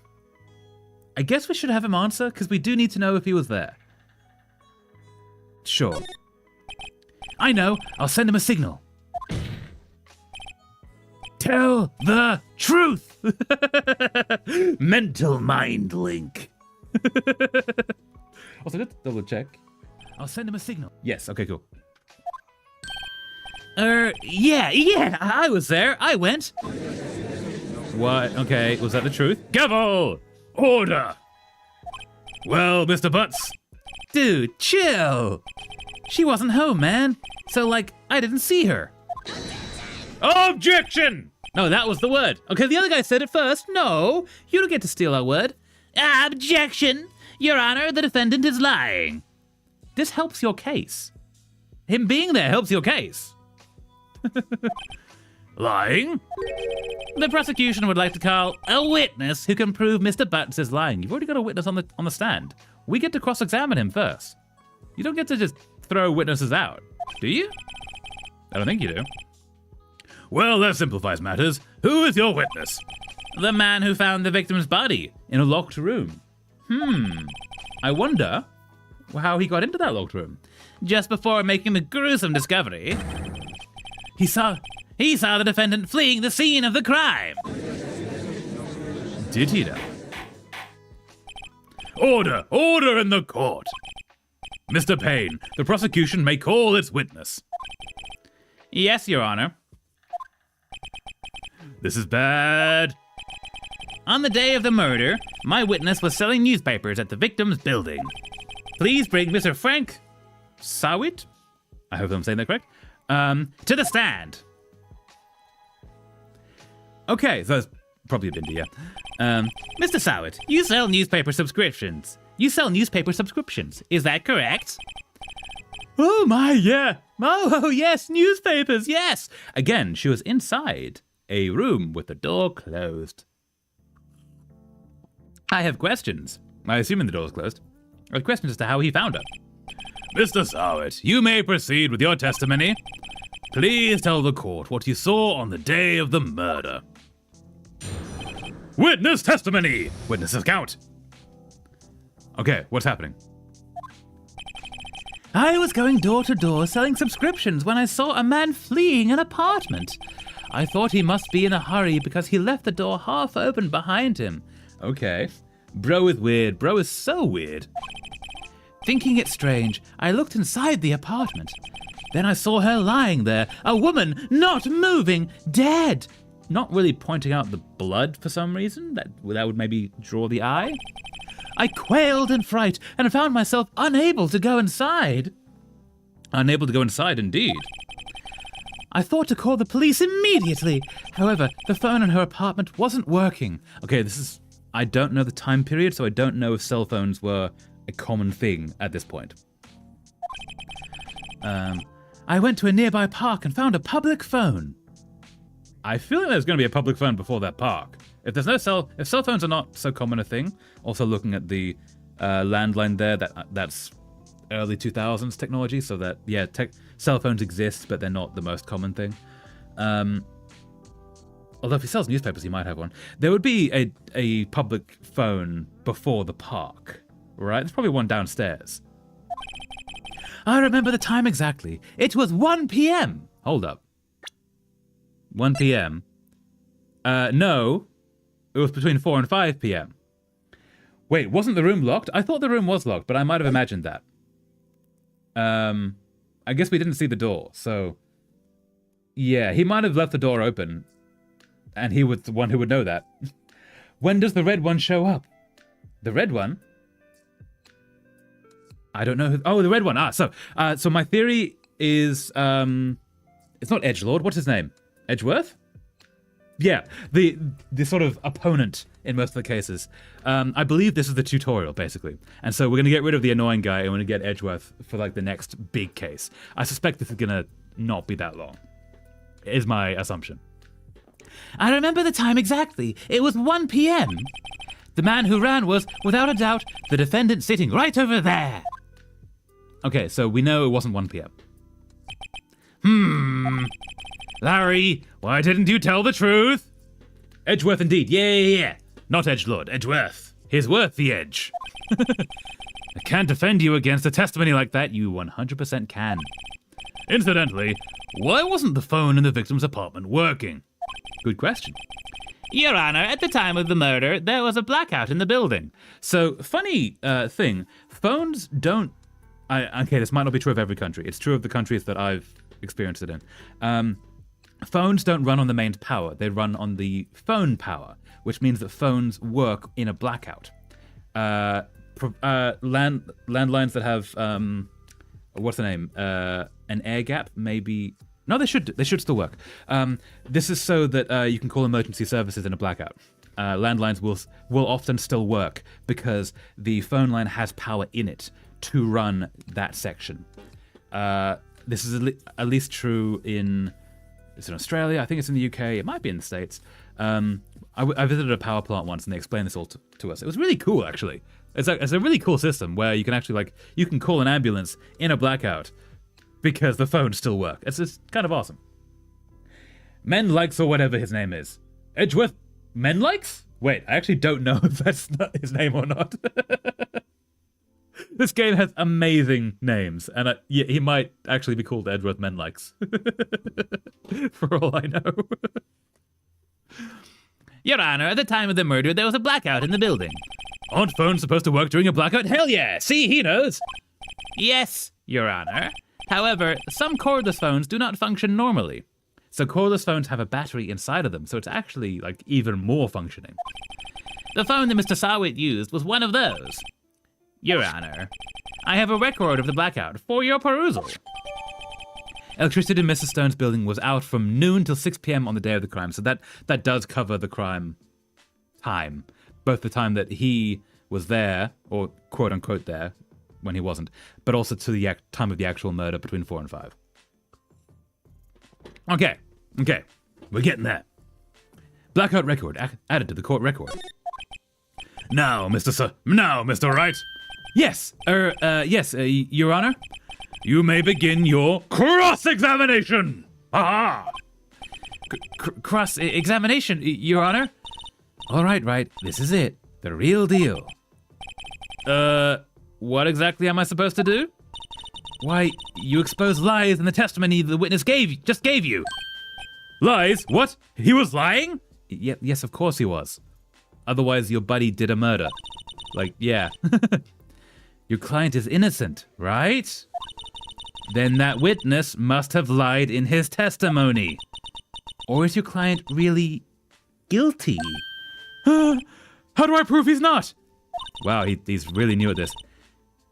Speaker 1: guess we should have him answer, because we do need to know if he was there. Sure. I know, I'll send him a signal. Tell the truth! Mental mind link. Also, let's double check. I'll send him a signal. Yes, okay, cool.
Speaker 2: Yeah, I was there. I went.
Speaker 1: What? Okay, was that the truth?
Speaker 3: Gavel! Order! Well, Mr. Butts.
Speaker 2: Dude, chill. She wasn't home, man. So, like, I didn't see her.
Speaker 3: Objection!
Speaker 2: No, that was the word. Okay, the other guy said it first. No, you don't get to steal our word. Objection! Your Honor, the defendant is lying.
Speaker 1: This helps your case. Him being there helps your case.
Speaker 3: Lying?
Speaker 2: The prosecution would like to call a witness who can prove Mr. Butts is lying.
Speaker 1: You've already got a witness on the stand. We get to cross-examine him first. You don't get to just throw witnesses out, do you? I don't think you do.
Speaker 3: Well, that simplifies matters. Who is your witness?
Speaker 2: The man who found the victim's body.
Speaker 1: In a locked room. I wonder how he got into that locked room.
Speaker 2: Just before making the gruesome discovery,
Speaker 1: He saw
Speaker 2: the defendant fleeing the scene of the crime.
Speaker 1: Did he though?
Speaker 3: Order! Order in the court! Mr. Payne, the prosecution may call its witness.
Speaker 2: Yes, Your Honor.
Speaker 3: This is bad.
Speaker 2: On the day of the murder, my witness was selling newspapers at the victim's building. Please bring Mr. Frank
Speaker 1: Sawit? I hope I'm saying that correct.
Speaker 2: to the stand.
Speaker 1: Okay, so that's probably been yeah.
Speaker 2: Mr. Sawit, you sell newspaper subscriptions. Is that correct?
Speaker 1: Oh my, yeah. Oh yes, newspapers, yes. Again, she was inside a room with the door closed. I have questions. I assume the door's closed. I have questions as to how he found her.
Speaker 3: Mr. Sawit, you may proceed with your testimony. Please tell the court what you saw on the day of the murder. Witness testimony! Witnesses count.
Speaker 1: Okay, what's happening?
Speaker 2: I was going door to door selling subscriptions when I saw a man fleeing an apartment. I thought he must be in a hurry because he left the door half open behind him.
Speaker 1: Okay. Bro is weird. Bro is so weird.
Speaker 2: Thinking it strange, I looked inside the apartment. Then I saw her lying there, a woman not moving, dead.
Speaker 1: Not really pointing out the blood for some reason. That would maybe draw the eye.
Speaker 2: I quailed in fright and found myself unable to go inside.
Speaker 1: Unable to go inside, indeed.
Speaker 2: I thought to call the police immediately. However, the phone in her apartment wasn't working.
Speaker 1: Okay, I don't know the time period, so I don't know if cell phones were a common thing at this point.
Speaker 2: I went to a nearby park and found a public phone.
Speaker 1: I feel like there's going to be a public phone before that park. If cell phones are not so common a thing, also looking at the landline there, that's early 2000s technology, so that, yeah, cell phones exist, but they're not the most common thing. Although if he sells newspapers, he might have one. There would be a public phone before the park, right? There's probably one downstairs.
Speaker 2: I remember the time exactly. It was 1 p.m.
Speaker 1: Hold up. 1 p.m.? No. It was between 4 and 5 p.m. Wait, wasn't the room locked? I thought the room was locked, but I might have imagined that. I guess we didn't see the door, so... Yeah, he might have left the door open, and he was the one who would know that. When does the red one show up? The red one? I don't know who... Oh, the red one. So my theory is... It's not Edgelord. What's his name? Edgeworth? Yeah, the sort of opponent in most of the cases. I believe this is the tutorial, basically. And so we're going to get rid of the annoying guy and we're going to get Edgeworth for, like, the next big case. I suspect this is going to not be that long, is my assumption.
Speaker 2: I remember the time exactly. It was 1 p.m. The man who ran was, without a doubt, the defendant sitting right over there.
Speaker 1: Okay, so we know it wasn't 1 p.m.
Speaker 3: Larry, why didn't you tell the truth?
Speaker 1: Edgeworth indeed. Yeah.
Speaker 3: Not Edgelord, Edgeworth. He's worth the edge. I can't defend you against a testimony like that.
Speaker 1: You 100% can.
Speaker 3: Incidentally, why wasn't the phone in the victim's apartment working?
Speaker 1: Good question.
Speaker 2: Your Honor, at the time of the murder, there was a blackout in the building.
Speaker 1: So, funny thing, phones don't... Okay, this might not be true of every country. It's true of the countries that I've experienced it in. Phones don't run on the mains power. They run on the phone power, which means that phones work in a blackout. Landlines that have... what's the name? An air gap, maybe... No, they should still work. This is so that you can call emergency services in a blackout. Landlines will often still work because the phone line has power in it to run that section. This is at least true it's in Australia. I think it's in the UK. It might be in the States. I visited a power plant once and they explained this all to us. It was really cool, actually. It's a really cool system where you can actually you can call an ambulance in a blackout because the phones still work. It's kind of awesome. Menlikes or whatever his name is. Edgeworth Menlikes? Wait, I actually don't know if that's not his name or not. This game has amazing names, and he might actually be called Edgeworth Menlikes. For all I know.
Speaker 2: Your Honor, at the time of the murder, there was a blackout in the building.
Speaker 3: Aren't phones supposed to work during a blackout? Hell yeah! See, he knows!
Speaker 2: Yes, Your Honor. However, some cordless phones do not function normally.
Speaker 1: So cordless phones have a battery inside of them, so it's actually, even more functioning.
Speaker 2: The phone that Mr. Sawit used was one of those. Your Honor, I have a record of the blackout for your perusal.
Speaker 1: Electricity in Mrs. Stone's building was out from noon till 6 p.m. on the day of the crime, so that does cover the crime time. Both the time that he was there, or quote-unquote there, when he wasn't, but also to the time of the actual murder between 4 and 5.
Speaker 3: Okay, we're getting there.
Speaker 1: Blackout record added to the court record.
Speaker 3: Now, Mr. Wright.
Speaker 1: Yes, Your Honor.
Speaker 3: You may begin your cross-examination. Aha!
Speaker 2: Cross-examination, Your Honor?
Speaker 1: All right, Wright, this is it. The real deal.
Speaker 2: What exactly am I supposed to do?
Speaker 1: Why, you expose lies in the testimony the witness just gave you.
Speaker 3: Lies? What? He was lying?
Speaker 1: Yes, of course he was. Otherwise, your buddy did a murder. Yeah. Your client is innocent, right? Then that witness must have lied in his testimony. Or is your client really guilty?
Speaker 3: How do I prove he's not?
Speaker 1: Wow, he's really new at this.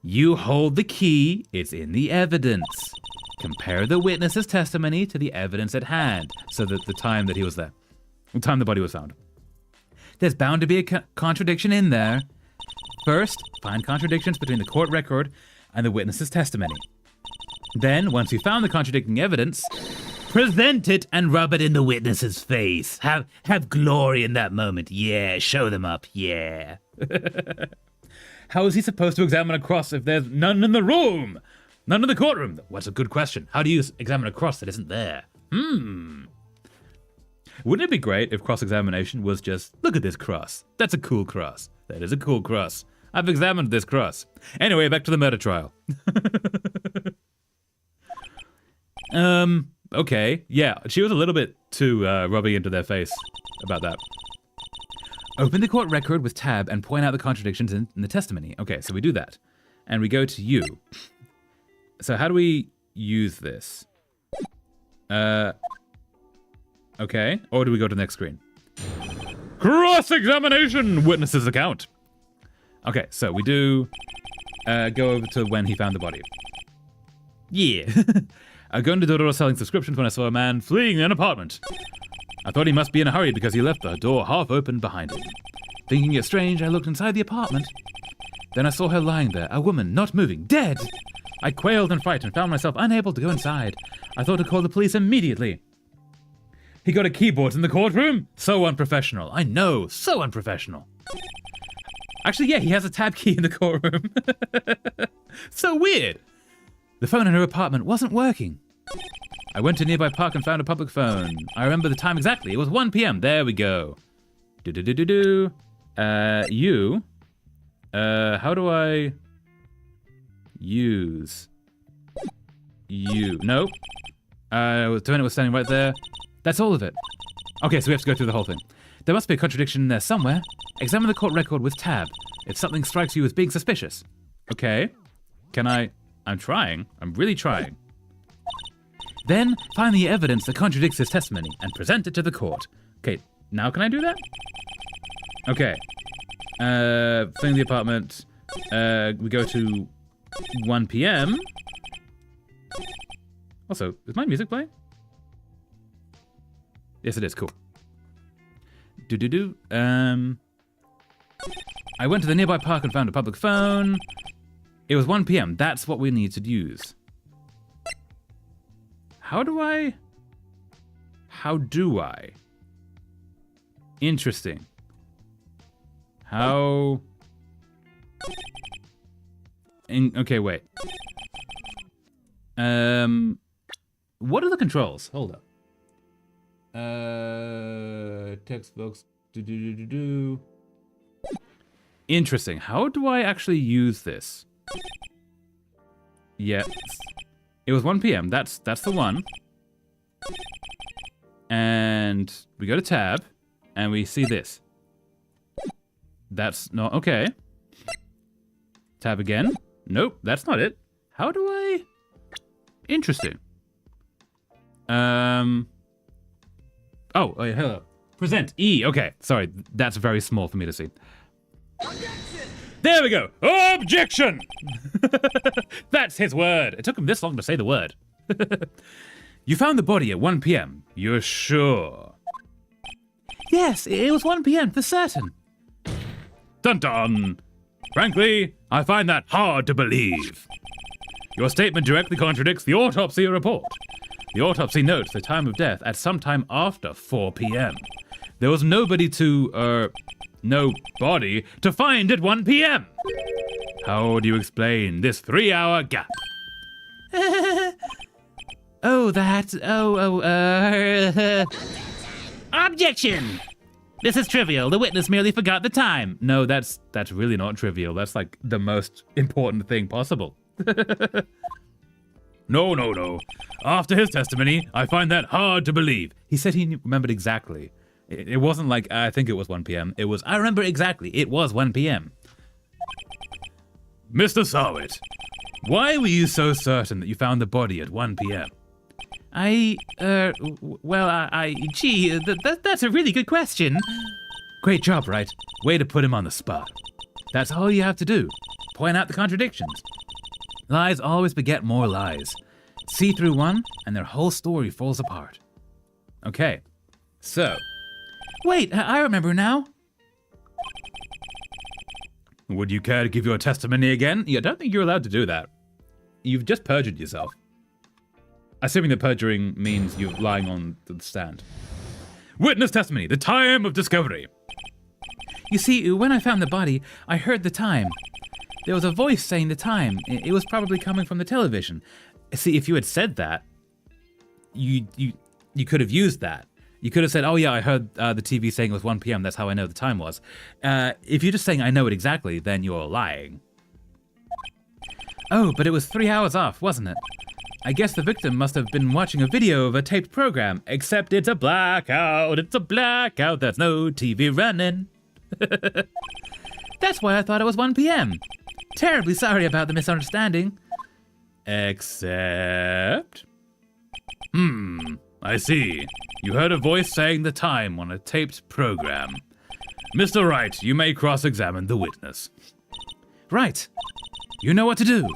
Speaker 1: You hold the key. It's in the evidence. Compare the witness's testimony to the evidence at hand. So that the time that he was there. The time the body was found. There's bound to be a contradiction in there. First, find contradictions between the court record and the witness's testimony. Then, once you found the contradicting evidence, present it and rub it in the witness's face. Have glory in that moment. Yeah, show them up. Yeah. How is he supposed to examine a cross if there's none in the room? None in the courtroom? What's a good question? How do you examine a cross that isn't there? Wouldn't it be great if cross-examination was just, look at this cross. That's a cool cross. That is a cool cross. I've examined this cross. Anyway, back to the murder trial. Okay. Yeah, she was a little bit too rubbing into their face about that. Open the court record with tab and point out the contradictions in the testimony. Okay, so we do that. And we go to you. So how do we use this? Okay, or do we go to the next screen? Cross-examination! Witness's account. Okay, so we do go over to when he found the body. Yeah. I go into the door selling subscriptions when I saw a man fleeing an apartment. I thought he must be in a hurry because he left the door half open behind him. Thinking it strange, I looked inside the apartment. Then I saw her lying there, a woman, not moving, dead! I quailed in fright and found myself unable to go inside. I thought to call the police immediately. He got a keyboard in the courtroom? So unprofessional. I know, so unprofessional. Actually, yeah, he has a tab key in the courtroom. So weird. The phone in her apartment wasn't working. I went to a nearby park and found a public phone. I remember the time exactly. It was 1 p.m. There we go. Do-do-do-do-do. You. How do I use you? Nope. The minute was standing right there. That's all of it. Okay, so we have to go through the whole thing. There must be a contradiction in there somewhere. Examine the court record with tab. If something strikes you as being suspicious. Okay. Can I? I'm trying. I'm really trying. Then find the evidence that contradicts his testimony and present it to the court. Okay, now can I do that? Okay. Fleeing the apartment. We go to 1 p.m. Also, is my music playing? Yes, it is. Cool. I went to the nearby park and found a public phone. It was 1 p.m. That's what we need to use. How do I? Interesting. How? Okay, wait. What are the controls? Hold up. Textbooks. Interesting. How do I actually use this? Yes. It was 1 p.m. That's the one. And we go to tab, and we see this. That's not okay. Tab again. Nope, that's not it. How do I? Interesting. Oh, hello. Present E. Okay, sorry, that's very small for me to see. Objection! There we go. Objection! That's his word. It took him this long to say the word. You found the body at 1 p.m. You're sure? Yes, it was 1 p.m. for certain. Dun dun. Frankly, I find that hard to believe. Your statement directly contradicts the autopsy report. The autopsy notes the time of death at some time after 4 p.m. There was nobody to, no body to find at 1 p.m. How do you explain this 3-hour gap?
Speaker 2: Objection! This is trivial. The witness merely forgot the time.
Speaker 1: No, that's really not trivial. That's like the most important thing possible. No. After his testimony, I find that hard to believe. He said he remembered exactly. It wasn't like, I think it was 1 p.m. It was, I remember exactly. It was 1 p.m. Mr. Sarwit, why were you so certain that you found the body at 1 p.m.?
Speaker 2: Gee, that's a really good question.
Speaker 1: Great job, Wright. Way to put him on the spot. That's all you have to do. Point out the contradictions. Lies always beget more lies. See through one, and their whole story falls apart. Okay, so...
Speaker 2: Wait, I remember now.
Speaker 1: Would you care to give your testimony again? Yeah, I don't think you're allowed to do that. You've just perjured yourself. Assuming that perjuring means you're lying on the stand. Witness testimony, the time of discovery.
Speaker 2: You see, when I found the body, I heard the time. There was a voice saying the time. It was probably coming from the television.
Speaker 1: See, if you had said that, you could have used that. You could have said, oh yeah, I heard the TV saying it was 1 p.m. That's how I know the time was. If you're just saying I know it exactly, then you're lying.
Speaker 2: Oh, but it was 3 hours off, wasn't it? I guess the victim must have been watching a video of a taped program.
Speaker 1: Except it's a blackout. It's a blackout. There's no TV running.
Speaker 2: That's why I thought it was 1 p.m. Terribly sorry about the misunderstanding.
Speaker 1: Except... I see. You heard a voice saying the time on a taped program. Mr. Wright, you may cross-examine the witness.
Speaker 2: Right. You know what to do.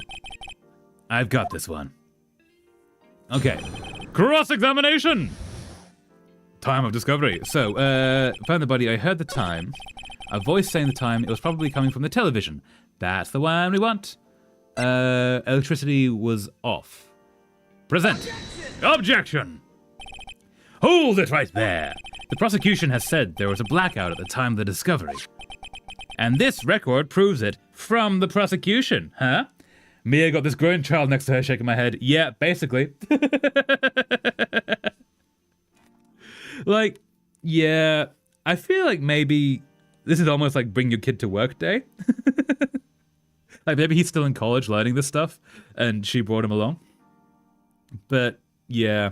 Speaker 1: I've got this one. Okay. Cross-examination! Time of discovery. So, found the body, I heard the time. A voice saying the time, it was probably coming from the television. That's the one we want. Electricity was off. Present. Objection! Hold it right there. The prosecution has said there was a blackout at the time of the discovery. And this record proves it from the prosecution, huh? Mia got this grown child next to her shaking my head. Yeah, basically. Like, yeah, I feel like maybe this is almost like bring your kid to work day. Like maybe he's still in college learning this stuff and she brought him along. But yeah.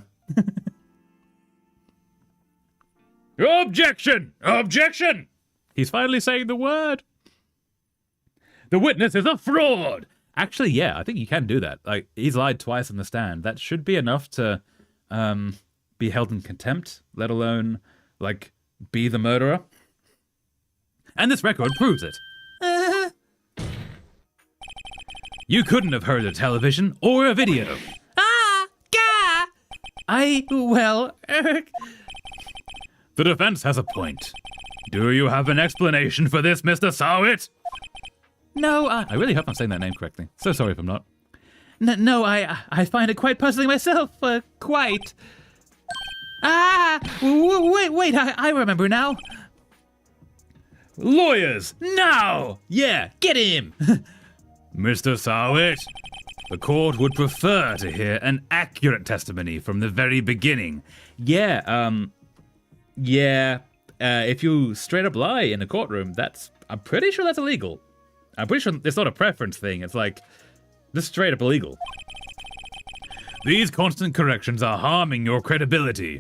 Speaker 1: Objection! Objection! He's finally saying the word. The witness is a fraud. Actually, yeah, I think you can do that. Like, he's lied twice on the stand. That should be enough to be held in contempt, let alone, like, be the murderer. And this record proves it. You couldn't have heard a television or a video. The defense has a point. Do you have an explanation for this, Mr. Sowit?
Speaker 2: No,
Speaker 1: I really hope I'm saying that name correctly. So sorry if I'm not.
Speaker 2: No, I find it quite puzzling myself. Quite. Wait, I remember now.
Speaker 1: Lawyers, now! Yeah, get him! Mr. Sowit, the court would prefer to hear an accurate testimony from the very beginning. Yeah, if you straight up lie in a courtroom, I'm pretty sure that's illegal. I'm pretty sure it's not a preference thing. It's like, just straight up illegal. These constant corrections are harming your credibility.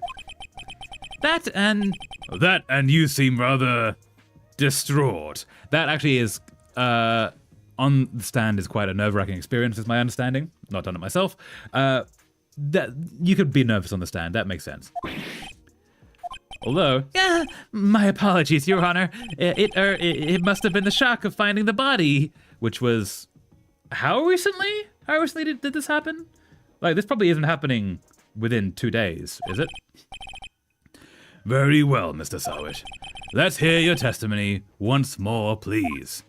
Speaker 2: That and
Speaker 1: you seem rather distraught. That actually is, on the stand is quite a nerve-wracking experience, is my understanding. Not done it myself. That you could be nervous on the stand. That makes sense. Although,
Speaker 2: my apologies, Your Honor. It must have been the shock of finding the body,
Speaker 1: which was how recently? How recently did this happen? Like, this probably isn't happening within 2 days, is it? Very well, Mr. Sowit. Let's hear your testimony once more, please.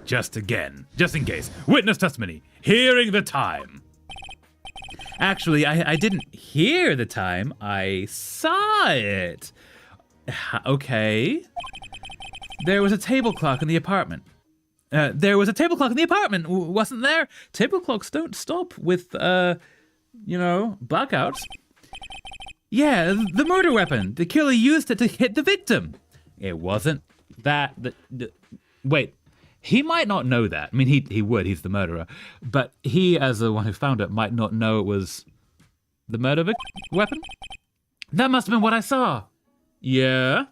Speaker 1: Just in case. Witness testimony. Hearing the time.
Speaker 2: Actually, I didn't hear the time. I saw it. Okay. There was a table clock in the apartment. Wasn't there? Table clocks don't stop with, blackouts. Yeah, the murder weapon. The killer used it to hit the victim.
Speaker 1: It wasn't that. Wait. He might not know that. I mean, he would. He's the murderer. But he, as the one who found it, might not know it was the murder weapon?
Speaker 2: That must have been what I saw.
Speaker 1: Yeah?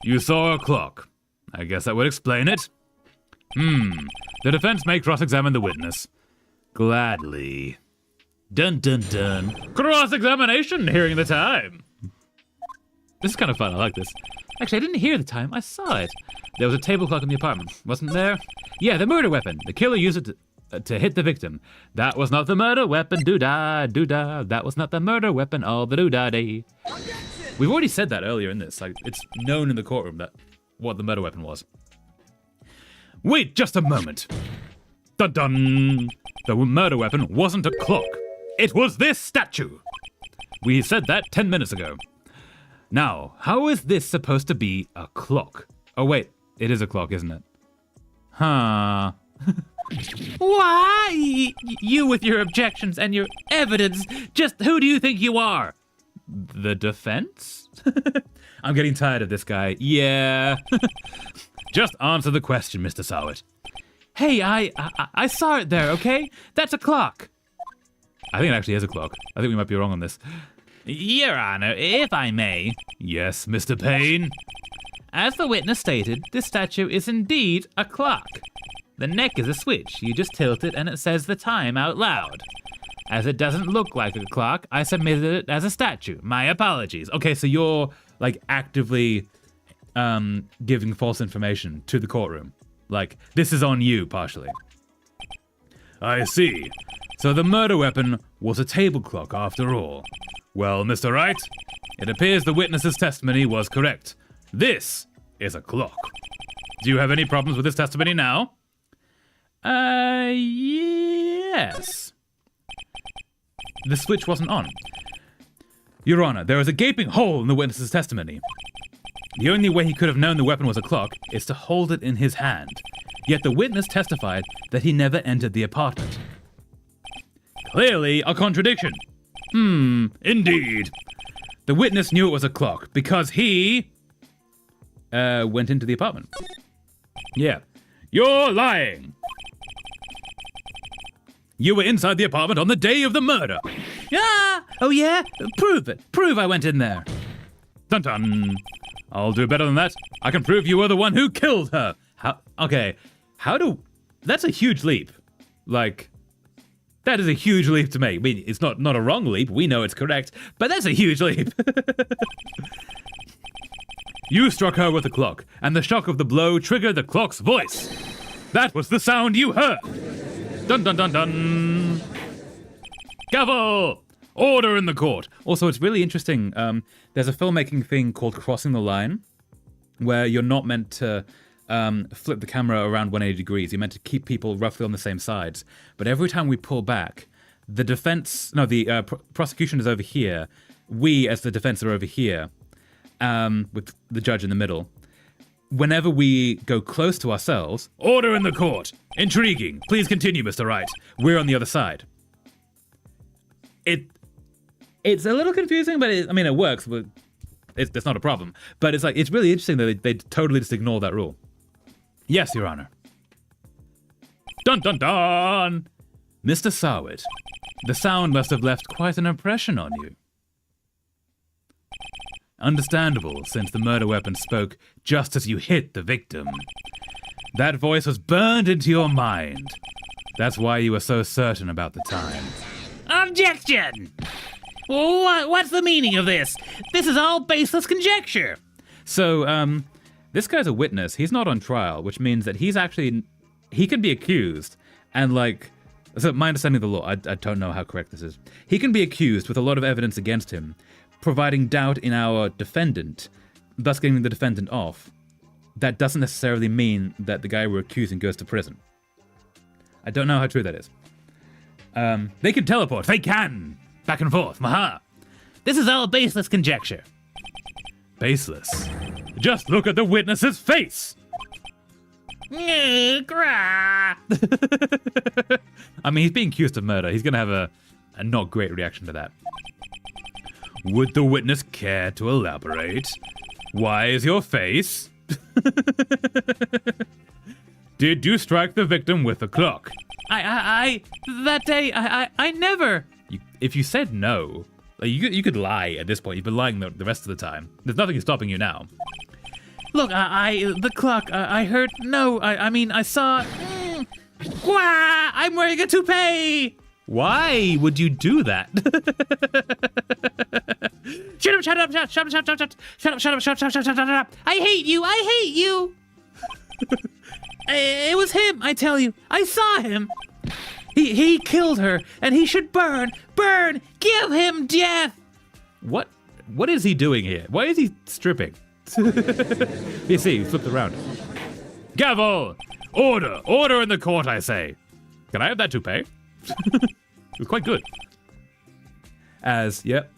Speaker 1: You saw a clock. I guess that would explain it. The defense may cross-examine the witness. Gladly. Dun dun dun. Cross-examination, hearing the time. This is kind of fun. I like this.
Speaker 2: Actually, I didn't hear the time. I saw it.
Speaker 1: There was a table clock in the apartment, wasn't there? Yeah, the murder weapon. The killer used it to... to hit the victim. That was not the murder weapon, doo-dah, doo-dah. That was not the murder weapon, all the doo-dah-day. We've already said that earlier in this. Like, it's known in the courtroom that what the murder weapon was. Wait just a moment. Dun-dun. The murder weapon wasn't a clock. It was this statue. We said that 10 minutes ago. Now, how is this supposed to be a clock? Oh, wait. It is a clock, isn't it? Huh.
Speaker 2: Why? You with your objections and your evidence. Just who do you think you are?
Speaker 1: The defense? I'm getting tired of this guy. Yeah. Just answer the question, Mr. Sowett.
Speaker 2: Hey, I saw it there, okay? That's a clock.
Speaker 1: I think it actually is a clock. I think we might be wrong on this.
Speaker 2: Your Honor, if I may.
Speaker 1: Yes, Mr. Payne?
Speaker 2: As the witness stated, this statue is indeed a clock. The neck is a switch. You just tilt it and it says the time out loud. As it doesn't look like a clock, I submitted it as a statue. My apologies.
Speaker 1: Okay, so you're, like, actively giving false information to the courtroom. Like, this is on you, partially. I see. So the murder weapon was a table clock, after all. Well, Mr. Wright, it appears the witness's testimony was correct. This is a clock. Do you have any problems with this testimony now?
Speaker 2: Yes.
Speaker 1: The switch wasn't on. Your Honor, there is a gaping hole in the witness's testimony. The only way he could have known the weapon was a clock is to hold it in his hand. Yet the witness testified that he never entered the apartment. Clearly a contradiction. Indeed. The witness knew it was a clock because he went into the apartment. Yeah. You're lying. You were inside the apartment on the day of the murder.
Speaker 2: Ah! Oh yeah? Prove it. Prove I went in there.
Speaker 1: Dun dun. I'll do better than that. I can prove you were the one who killed her. That's a huge leap. Like, that is a huge leap to make. I mean, it's not a wrong leap. We know it's correct, but that's a huge leap. You struck her with a clock, and the shock of the blow triggered the clock's voice. That was the sound you heard. Dun dun dun dun. Gavel! Order in the court. Also, it's really interesting. There's a filmmaking thing called crossing the line, where you're not meant to flip the camera around 180 degrees. You're meant to keep people roughly on the same sides. But every time we pull back, the prosecution is over here. We, as the defense, are over here, with the judge in the middle. Whenever we go close to ourselves, order in the court. Intriguing. Please continue, Mr. Wright. We're on the other side. It's a little confusing, but it works. But it's not a problem. But it's really interesting that they totally just ignore that rule. Yes, Your Honor. Dun dun dun! Mr. Sowett, the sound must have left quite an impression on you. Understandable, since the murder weapon spoke just as you hit the victim. That voice was burned into your mind. That's why you were so certain about the time.
Speaker 2: Objection! What's the meaning of this? This is all baseless conjecture.
Speaker 1: So, this guy's a witness. He's not on trial, which means that he can be accused, and so my understanding of the law, I don't know how correct this is. He can be accused with a lot of evidence against him, providing doubt in our defendant, thus getting the defendant off. That doesn't necessarily mean that the guy we're accusing goes to prison. I don't know how true that is. They can teleport. They can! Back and forth. Maha!
Speaker 2: This is all baseless conjecture.
Speaker 1: Baseless? Just look at the witness's face!
Speaker 2: Grah.
Speaker 1: I mean, he's being accused of murder. He's going to have a not great reaction to that. Would the witness care to elaborate? Why is your face? Did you strike the victim with a clock?
Speaker 2: That day, I never.
Speaker 1: If you said no, you could lie at this point. You've been lying the rest of the time. There's nothing stopping you now.
Speaker 2: Look, the clock, I heard, no, I saw. Wah, I'm wearing a toupee.
Speaker 1: Why would you do that?
Speaker 2: Shut up. I hate you. It was him, I tell you. I saw him. He killed her, and he should burn! Burn! Give him death!
Speaker 1: What is he doing here? Why is he stripping? You see, he flipped around.
Speaker 3: Gavel! Order! Order in the court, I say.
Speaker 1: Can I have that toupee? It was quite good. Yep.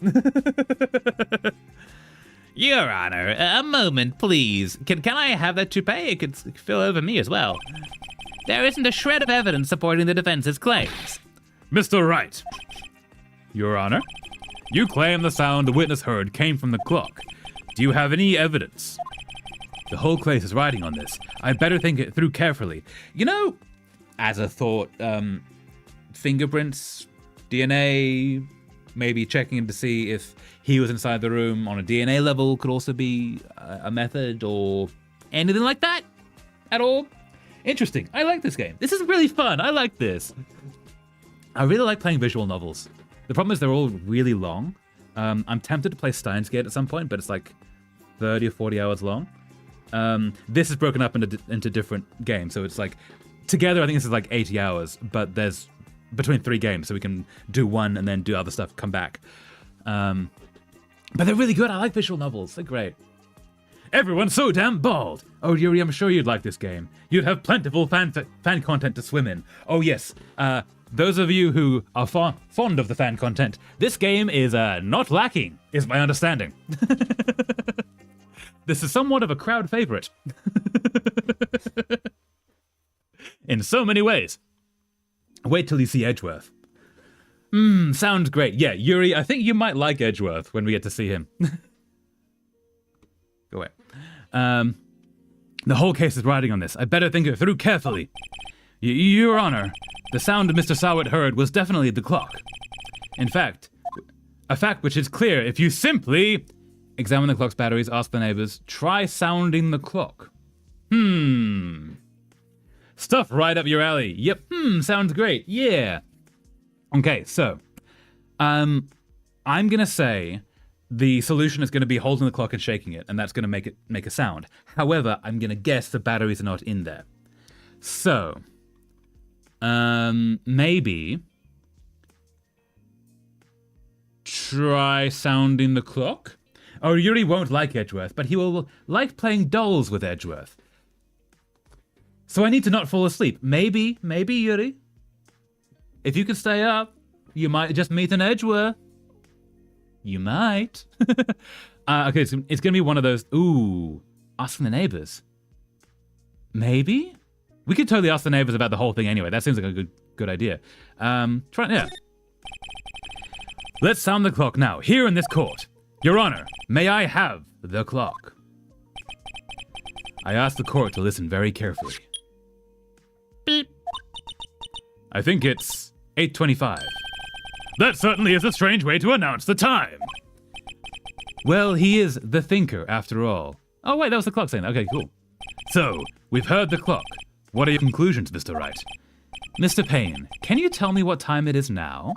Speaker 2: Your Honor, a moment, please. Can I have that toupee? It could fill over me as well. There isn't a shred of evidence supporting the defense's claims.
Speaker 3: Mr. Wright,
Speaker 1: Your Honor?
Speaker 3: you claim the sound the witness heard came from the clock. Do you have any evidence?
Speaker 1: The whole case is riding on this. I'd better think it through carefully. You know, as a thought, fingerprints, DNA, maybe checking to see if he was inside the room on a DNA level could also be a method, or anything like that at all. Interesting. I like this game. This is really fun. I like this. I really like playing visual novels. The problem is they're all really long. I'm tempted to play Steins Gate at some point, but it's like 30 or 40 hours long. This is broken up into different games, so it's like together I think this is like 80 hours, but there's between 3 games, so we can do one and then do other stuff, come back. But they're really good. I like visual novels. They're great.
Speaker 3: Everyone's so damn bald.
Speaker 1: Oh, Yuri, I'm sure you'd like this game.
Speaker 3: You'd have plentiful fan content to swim in.
Speaker 1: Oh, yes. Those of you who are fond of the fan content, this game is not lacking, is my understanding. This is somewhat of a crowd favorite.
Speaker 3: In so many ways.
Speaker 1: Wait till you see Edgeworth. Sounds great. Yeah, Yuri, I think you might like Edgeworth when we get to see him. Go away. The whole case is riding on this. I better think it through carefully. Your Honor, the sound Mr. Sowett heard was definitely the clock. In fact, a fact which is clear if you simply examine the clock's batteries, ask the neighbors, try sounding the clock. Stuff right up your alley. Yep, sounds great. Yeah. Okay, so, I'm gonna say the solution is gonna be holding the clock and shaking it, and that's gonna make a sound. However, I'm gonna guess the batteries are not in there. So, maybe try sounding the clock? Oh, Yuri won't like Edgeworth, but he will like playing dolls with Edgeworth. So I need to not fall asleep. Maybe, Yuri. If you can stay up, you might just meet an Edgeworth. You might. Okay, so it's going to be one of those, asking the neighbors. Maybe? We could totally ask the neighbors about the whole thing anyway. That seems like a good idea. Yeah. Let's sound the clock now, here in this court. Your Honor, may I have the clock? I ask the court to listen very carefully.
Speaker 2: Beep.
Speaker 3: I think it's
Speaker 1: 8:25.
Speaker 3: That certainly is a strange way to announce the time.
Speaker 1: Well, he is the thinker, after all. Oh, wait, that was the clock saying that. Okay, cool. So, we've heard the clock. What are your conclusions, Mr. Wright? Mr. Payne, can you tell me what time it is now?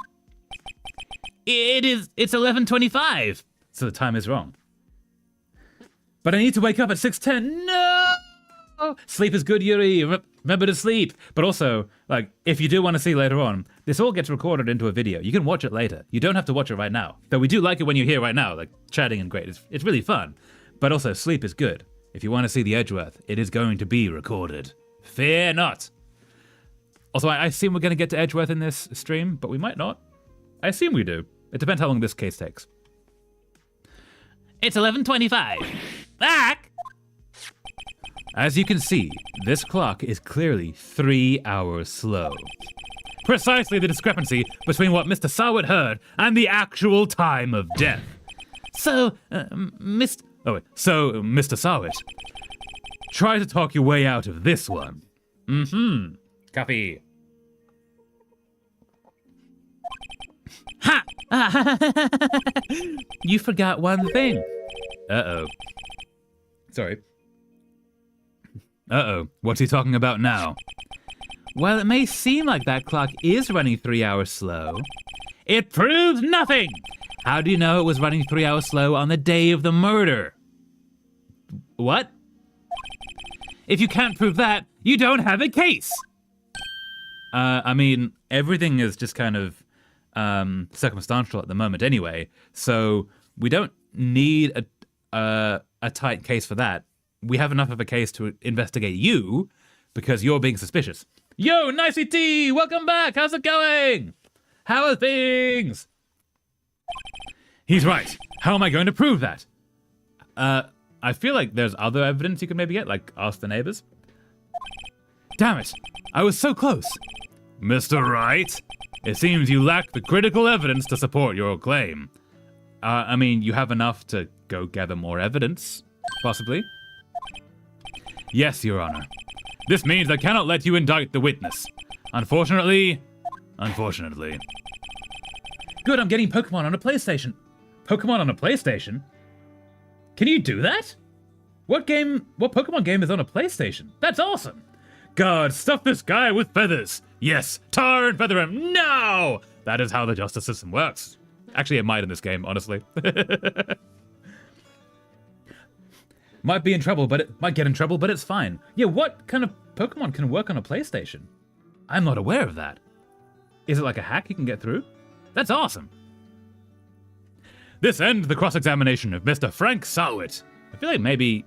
Speaker 2: It's 11:25.
Speaker 1: So the time is wrong. But I need to wake up at 6:10. No! Sleep is good, Yuri. Remember to sleep. But also, like, if you do want to see later on, this all gets recorded into a video. You can watch it later. You don't have to watch it right now. Though we do like it when you're here right now, like chatting and great. It's really fun. But also, sleep is good. If you want to see the Edgeworth, it is going to be recorded. Fear not. Also, I assume we're going to get to Edgeworth in this stream, but we might not. I assume we do. It depends how long this case takes.
Speaker 2: It's 11:25. Back!
Speaker 1: As you can see, this clock is clearly 3 hours slow.
Speaker 3: Precisely the discrepancy between what Mr. Sowett heard and the actual time of death.
Speaker 2: So,
Speaker 1: Mr. Sowett, try to talk your way out of this one. Copy.
Speaker 2: Ha!
Speaker 1: You forgot one thing. Uh-oh. Sorry. Uh-oh. What's he talking about now? While it may seem like that clock is running 3 hours slow, it proves nothing! How do you know it was running 3 hours slow on the day of the murder? What? If you can't prove that, you don't have a case! I mean, everything is just kind of circumstantial at the moment anyway. So we don't need a tight case for that. We have enough of a case to investigate you because you're being suspicious. Yo, Nicey T, welcome back. How's it going? How are things? He's right. How am I going to prove that? I feel like there's other evidence you could maybe get, like ask the neighbors. Damn it, I was so close.
Speaker 3: Mr. Wright, it seems you lack the critical evidence to support your claim.
Speaker 1: I mean, you have enough to go gather more evidence, possibly.
Speaker 3: Yes, Your Honor. This means I cannot let you indict the witness. Unfortunately.
Speaker 1: Good, I'm getting Pokemon on a PlayStation. Pokemon on a PlayStation? Can you do that? What Pokemon game is on a PlayStation? That's awesome.
Speaker 3: God, stuff this guy with feathers. Yes, tar and feather him now! That is how the justice system works. Actually, it might in this game, honestly.
Speaker 1: Might be in trouble, but it might get in trouble, but it's fine. Yeah, what kind of Pokemon can work on a PlayStation? I'm not aware of that. Is it like a hack you can get through? That's awesome.
Speaker 3: This ends the cross-examination of Mr. Frank Sowit.
Speaker 1: I feel like maybe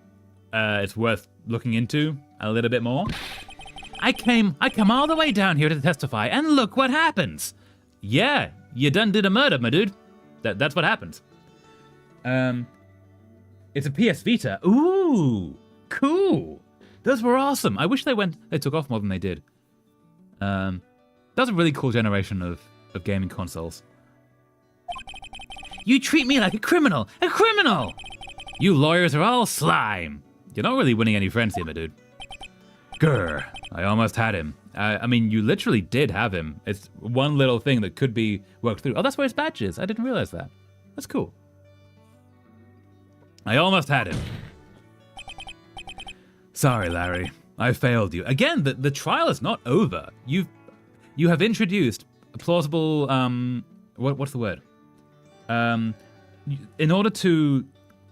Speaker 1: it's worth looking into a little bit more. I come all the way down here to testify, and look what happens. Yeah, you done did a murder, my dude. That's what happens. It's a PS Vita. Ooh, cool. Those were awesome. I wish they took off more than they did. That's a really cool generation of gaming consoles. You treat me like a criminal! A criminal! You lawyers are all slime. You're not really winning any friends here, my dude. Grr, I almost had him. I mean, you literally did have him. It's one little thing that could be worked through. Oh, that's where his badge is. I didn't realize that. That's cool. I almost had him. Sorry, Larry. I failed you. Again, the trial is not over. You have introduced a plausible, what's the word? In order to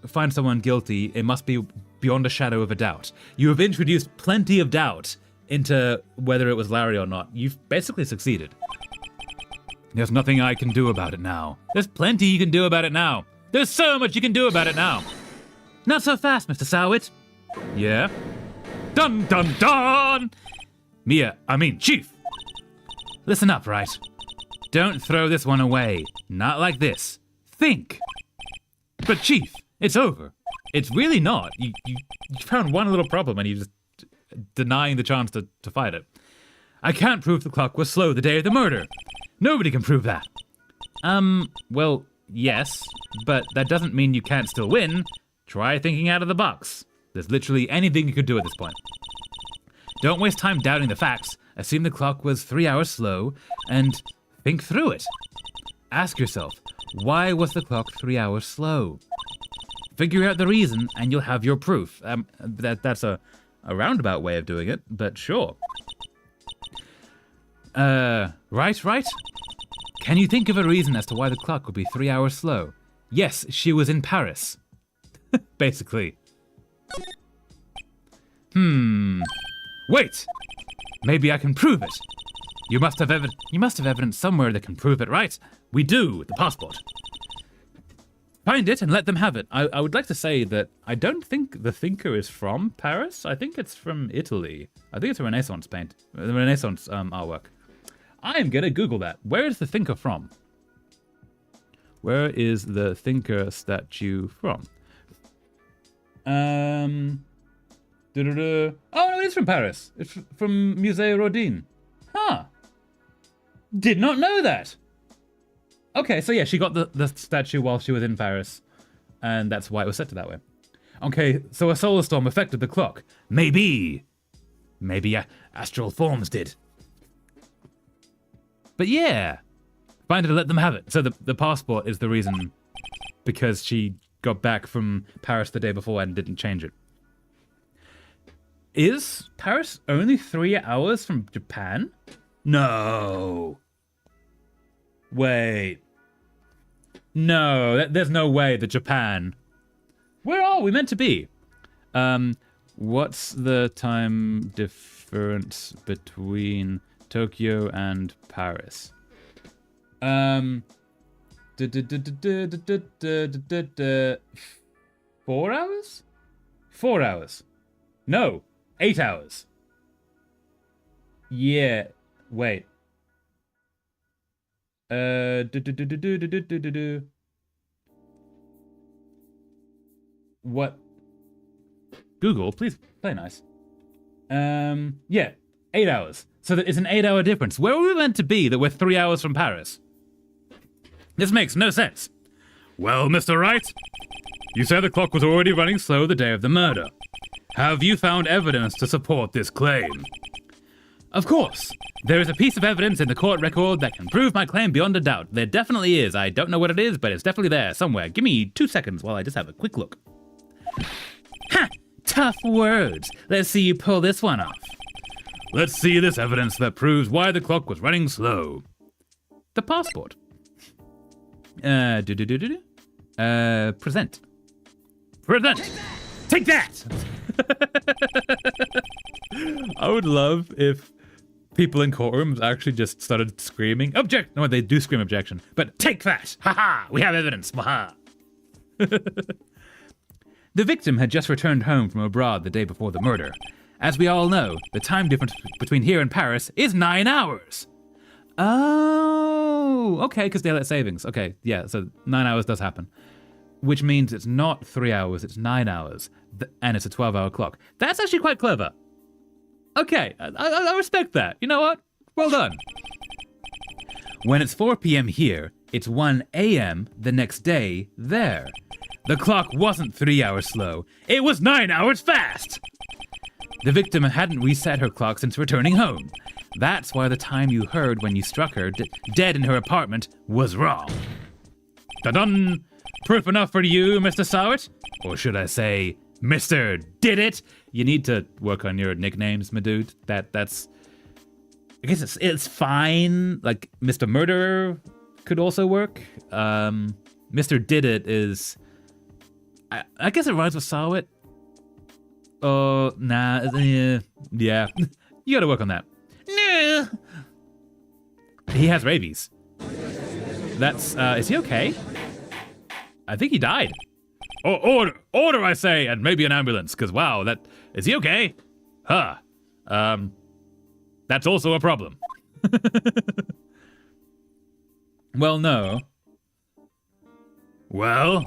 Speaker 1: find someone guilty, it must be beyond a shadow of a doubt. You have introduced plenty of doubt into whether it was Larry or not. You've basically succeeded. There's nothing I can do about it now. There's plenty you can do about it now. There's so much you can do about it now. Not so fast, Mr. Sowit. Yeah? Dun dun dun! Chief. Listen up, Wright. Don't throw this one away. Not like this. Think. But Chief, it's over. It's really not. You found one little problem and you're just denying the chance to fight it. I can't prove the clock was slow the day of the murder. Nobody can prove that. Well, yes, but that doesn't mean you can't still win. Try thinking out of the box. There's literally anything you could do at this point. Don't waste time doubting the facts. Assume the clock was 3 hours slow, and think through it. Ask yourself, why was the clock 3 hours slow? Figure out the reason, and you'll have your proof. That's a roundabout way of doing it, but sure. Right? Can you think of a reason as to why the clock would be 3 hours slow? Yes, she was in Paris. Basically. Wait! Maybe I can prove it. You must have evidence somewhere that can prove it, right? We do, the passport. Find it and let them have it. I would like to say that I don't think the thinker is from Paris. I think it's from Italy. I think it's a Renaissance artwork. I am gonna Google that. Where is the thinker from? Where is the thinker statue from? Oh no, it is from Paris. It's from Musée Rodin. Huh. Did not know that. Okay, so yeah, she got the statue while she was in Paris, and that's why it was set to that way. Okay, so a solar storm affected the clock. Maybe astral forms did. But yeah, find it and let them have it. So the passport is the reason, because she got back from Paris the day before and didn't change it. Is Paris only 3 hours from Japan? No. Wait. No, there's no way that Japan... Where are we meant to be? What's the time difference between Tokyo and Paris. 4 hours? 4 hours. No, 8 hours. Yeah, wait. What? Google, please play nice. Yeah, 8 hours. So that it's an 8-hour difference. Where were we meant to be that we're 3 hours from Paris? This makes no sense.
Speaker 3: Well, Mr. Wright, you said the clock was already running slow the day of the murder. Have you found evidence to support this claim?
Speaker 1: Of course. There is a piece of evidence in the court record that can prove my claim beyond a doubt. There definitely is. I don't know what it is, but it's definitely there somewhere. Give me 2 seconds while I just have a quick look. Ha! Tough words. Let's see you pull this one off.
Speaker 3: Let's see this evidence that proves why the clock was running slow.
Speaker 1: The passport. Present.
Speaker 3: Present!
Speaker 1: Take that! I would love if people in courtrooms actually just started screaming, object! No, they do scream objection, but take that! Ha-ha! We have evidence! Ha-ha! The victim had just returned home from abroad the day before the murder. As we all know, the time difference between here and Paris is 9 hours. Oh, okay, because daylight savings. Okay, yeah, so 9 hours does happen. Which means it's not 3 hours, it's 9 hours. And it's a 12-hour clock. That's actually quite clever. Okay, I respect that. You know what? Well done. When it's 4 p.m. here, it's 1 a.m. the next day there. The clock wasn't 3 hours slow. It was 9 hours fast. The victim hadn't reset her clock since returning home. That's why the time you heard when you struck her dead in her apartment was wrong. Dun-dun! Proof enough for you, Mr. Sowett? Or should I say, Mr. Did It? You need to work on your nicknames, my dude. That's... I guess it's fine. Like, Mr. Murderer could also work. Mr. Did It is... I guess it rhymes with Sowett. Oh, nah, yeah. You gotta work on that. No. He has rabies. That's, is he okay? I think he died.
Speaker 3: Oh, order, I say, and maybe an ambulance, because wow, is he okay? Huh. That's also a problem.
Speaker 1: Well, no.
Speaker 3: Well?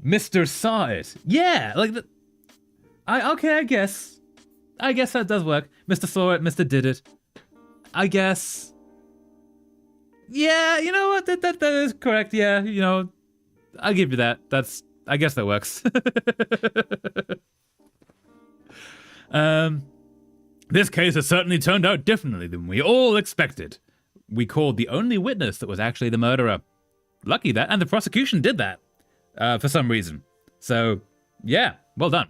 Speaker 1: Mr. Saw It. Yeah, like okay, I guess that does work. Mr. Saw It, Mr. Did It. I guess. Yeah, you know what? That is correct. Yeah, you know, I'll give you that. I guess that works.
Speaker 3: This case has certainly turned out differently than we all expected.
Speaker 1: We called the only witness that was actually the murderer. Lucky that, and the prosecution did that. For some reason. So, yeah, well done.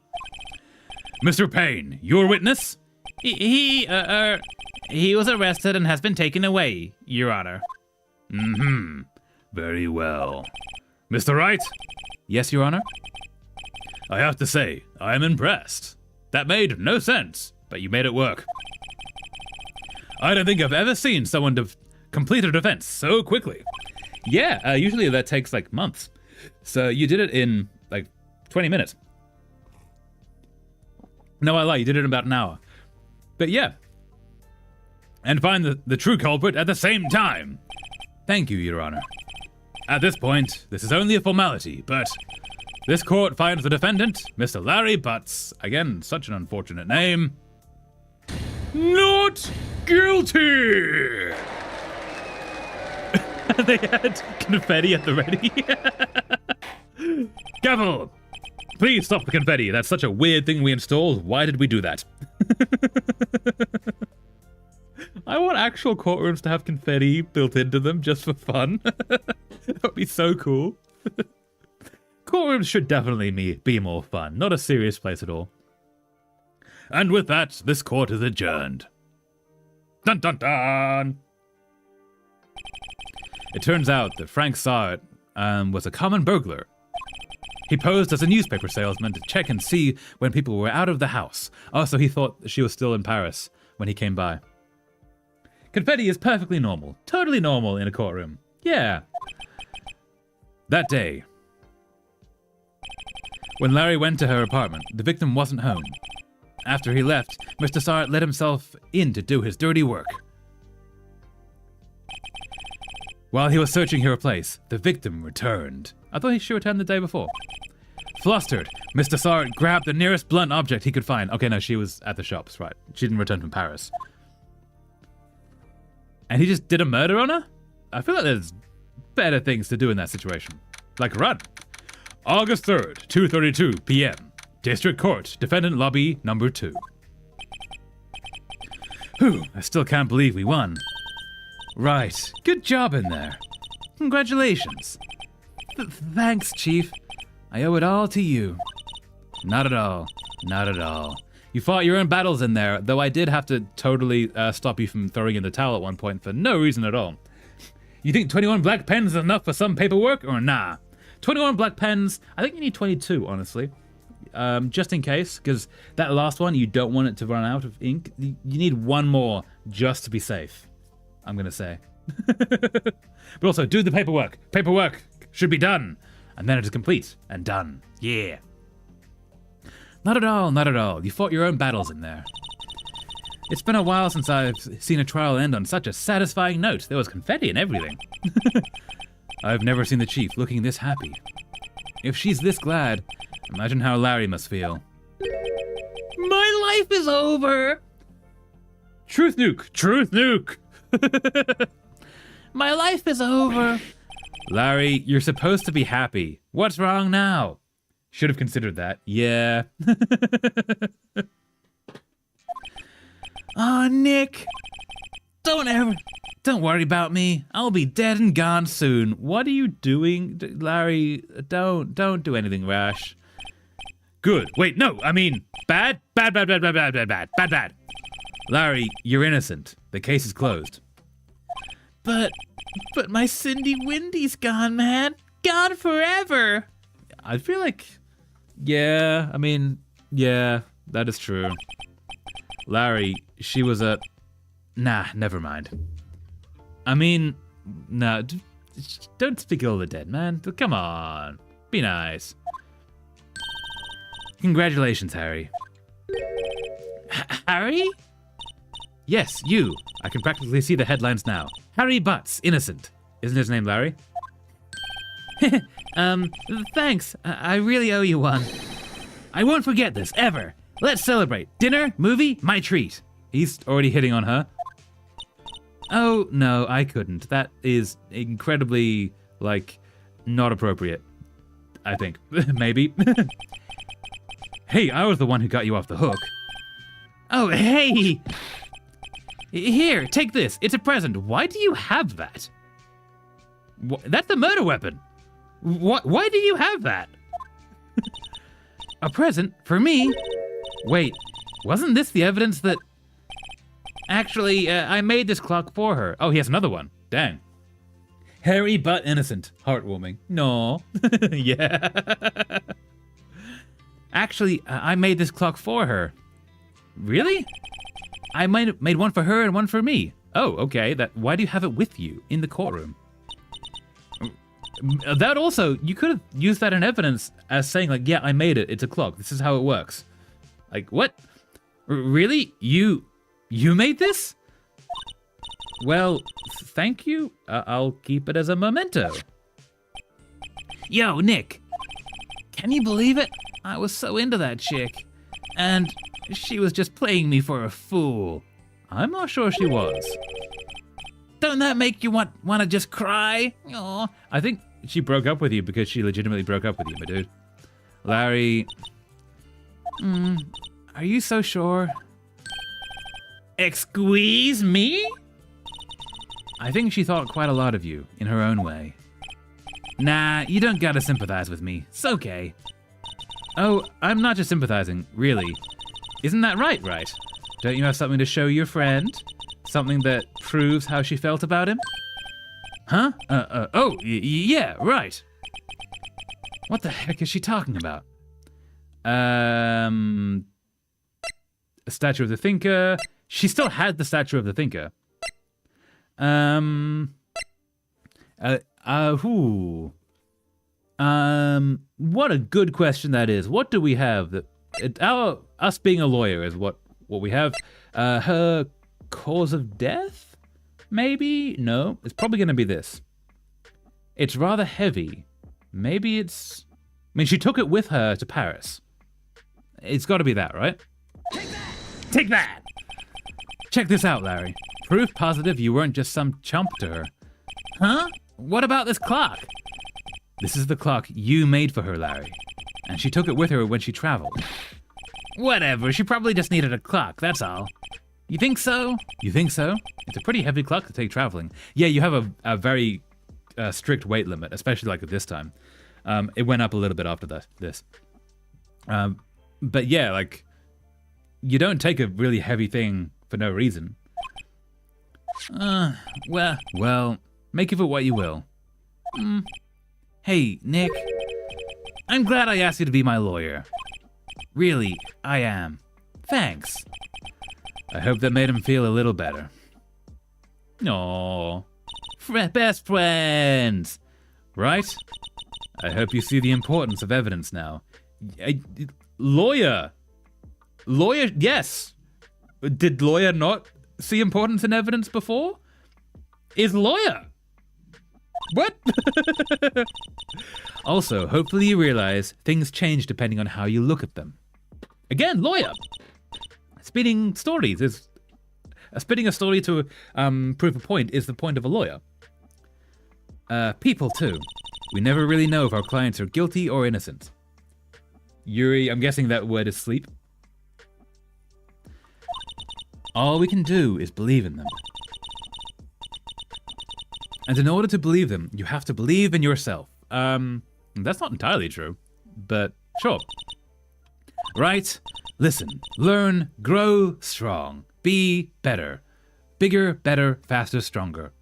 Speaker 3: Mr. Payne, your witness?
Speaker 2: He was arrested and has been taken away, Your Honor.
Speaker 3: Mm-hmm. Very well. Mr. Wright?
Speaker 1: Yes, Your Honor?
Speaker 3: I have to say, I am impressed. That made no sense, but you made it work. I don't think I've ever seen someone complete a defense so quickly.
Speaker 1: Yeah, usually that takes like months. So you did it in like 20 minutes. No, I lie, you did it in about an hour. But yeah.
Speaker 3: And find the true culprit at the same time.
Speaker 1: Thank you, Your Honor.
Speaker 3: At this point, this is only a formality, but this court finds the defendant, Mr. Larry Butts, again, such an unfortunate name, not guilty!
Speaker 1: They had confetti at the ready.
Speaker 3: Gavel, please stop the confetti. That's such a weird thing we installed. Why did we do that?
Speaker 1: I want actual courtrooms to have confetti built into them just for fun. That would be so cool. Courtrooms should definitely be more fun, not a serious place at all.
Speaker 3: And with that, this court is adjourned. Dun dun dun!
Speaker 1: It turns out that Frank Sowett was a common burglar. He posed as a newspaper salesman to check and see when people were out of the house. Also, he thought she was still in Paris when he came by. Confetti is perfectly normal. Totally normal in a courtroom. Yeah. That day, when Larry went to her apartment, the victim wasn't home. After he left, Mr. Sarrett let himself in to do his dirty work. While he was searching her place, the victim returned. I thought she returned the day before. Flustered, Mr. Sarrett grabbed the nearest blunt object he could find. Okay, no, she was at the shops, right. She didn't return from Paris. And he just did a murder on her? I feel like there's better things to do in that situation. Like run. August 3rd, 2:32 p.m. District Court, Defendant Lobby number 2. Whew, I still can't believe we won. Right, good job in there. Congratulations. Thanks, Chief. I owe it all to you. Not at all. Not at all. You fought your own battles in there, though I did have to totally stop you from throwing in the towel at one point for no reason at all. You think 21 black pens is enough for some paperwork, or nah? 21 black pens, I think you need 22, honestly. Just in case, because that last one, you don't want it to run out of ink. You need one more just to be safe, I'm going to say. But also, do the paperwork. Paperwork should be done. And then it is complete and done. Yeah. Not at all, not at all. You fought your own battles in there. It's been a while since I've seen a trial end on such a satisfying note. There was confetti and everything. I've never seen the chief looking this happy. If she's this glad, imagine how Larry must feel. My life is over! Truth nuke! Truth nuke! My life is over! Larry, you're supposed to be happy. What's wrong now? Should have considered that. Yeah. Aw, Nick. Don't worry about me. I'll be dead and gone soon. What are you doing? Larry, don't do anything rash. Good. Wait, no, I mean, bad. Larry, you're innocent. The case is closed. But my Cindy Windy's gone, man. Gone forever. I feel like, yeah, I mean, yeah, that is true. Larry, she was a... Nah, never mind. I mean, no, don't speak ill of the dead, man. Come on, be nice. Congratulations, Harry. Harry? Yes, you. I can practically see the headlines now. Harry Butts, innocent. Isn't his name Larry? Thanks. I really owe you one. I won't forget this, ever. Let's celebrate. Dinner, movie, my treat. He's already hitting on her. Oh, no, I couldn't. That is incredibly, like, not appropriate. I think. Maybe. Hey, I was the one who got you off the hook. Oh, hey! Here, take this. It's a present. Why do you have that? That's a murder weapon. Why do you have that? A present for me? Wait, wasn't this the evidence that... Actually, I made this clock for her. Oh, he has another one. Dang. Harry but innocent. Heartwarming. No. Yeah. Actually, I made this clock for her. Really? I made one for her and one for me. Oh, okay. Why do you have it with you in the courtroom? That also, you could have used that in evidence as saying, like, yeah, I made it. It's a clock. This is how it works. Like, what? Really? You made this? Well, thank you. I'll keep it as a memento. Yo, Nick. Can you believe it? I was so into that chick. And she was just playing me for a fool. I'm not sure she was. Don't that make you want to just cry? Aww. I think she broke up with you because she legitimately broke up with you, my dude. Larry... are you so sure? Excuse me? I think she thought quite a lot of you, in her own way. Nah, you don't gotta sympathize with me. It's okay. Oh, I'm not just sympathizing, really. Isn't that right, Wright? Don't you have something to show your friend? Something that proves how she felt about him? Huh? Yeah, right. What the heck is she talking about? A statue of the thinker. She still had the stature of the thinker. What a good question that is. What do we have? Us being a lawyer is what we have. Her cause of death? Maybe? No, it's probably going to be this. It's rather heavy. Maybe it's... I mean, she took it with her to Paris. It's got to be that, right? Take that! Take that! Check this out, Larry. Proof positive you weren't just some chump to her.
Speaker 2: Huh? What about this clock?
Speaker 1: This is the clock you made for her, Larry. And she took it with her when she traveled.
Speaker 2: Whatever, she probably just needed a clock, that's all. You think so?
Speaker 1: You think so? It's a pretty heavy clock to take traveling. Yeah, you have a very strict weight limit, especially like at this time. It went up a little bit after this. But yeah, like, you don't take a really heavy thing for no reason. Well, make of it what you will.
Speaker 2: Hey, Nick. I'm glad I asked you to be my lawyer. Really, I am. Thanks.
Speaker 1: I hope that made him feel a little better.
Speaker 2: Aww. Best friends.
Speaker 1: Right? I hope you see the importance of evidence now. Lawyer, yes. Did lawyer not see importance in evidence before? Is lawyer. What? Also, hopefully you realize things change depending on how you look at them. Again, lawyer. Spinning stories is... spinning a story to prove a point is the point of a lawyer. People, too. We never really know if our clients are guilty or innocent. Yuri, I'm guessing that word is sleep. All we can do is believe in them. And in order to believe them, you have to believe in yourself. That's not entirely true, but sure. Right? Listen, learn, grow strong, be better. Bigger, better, faster, stronger.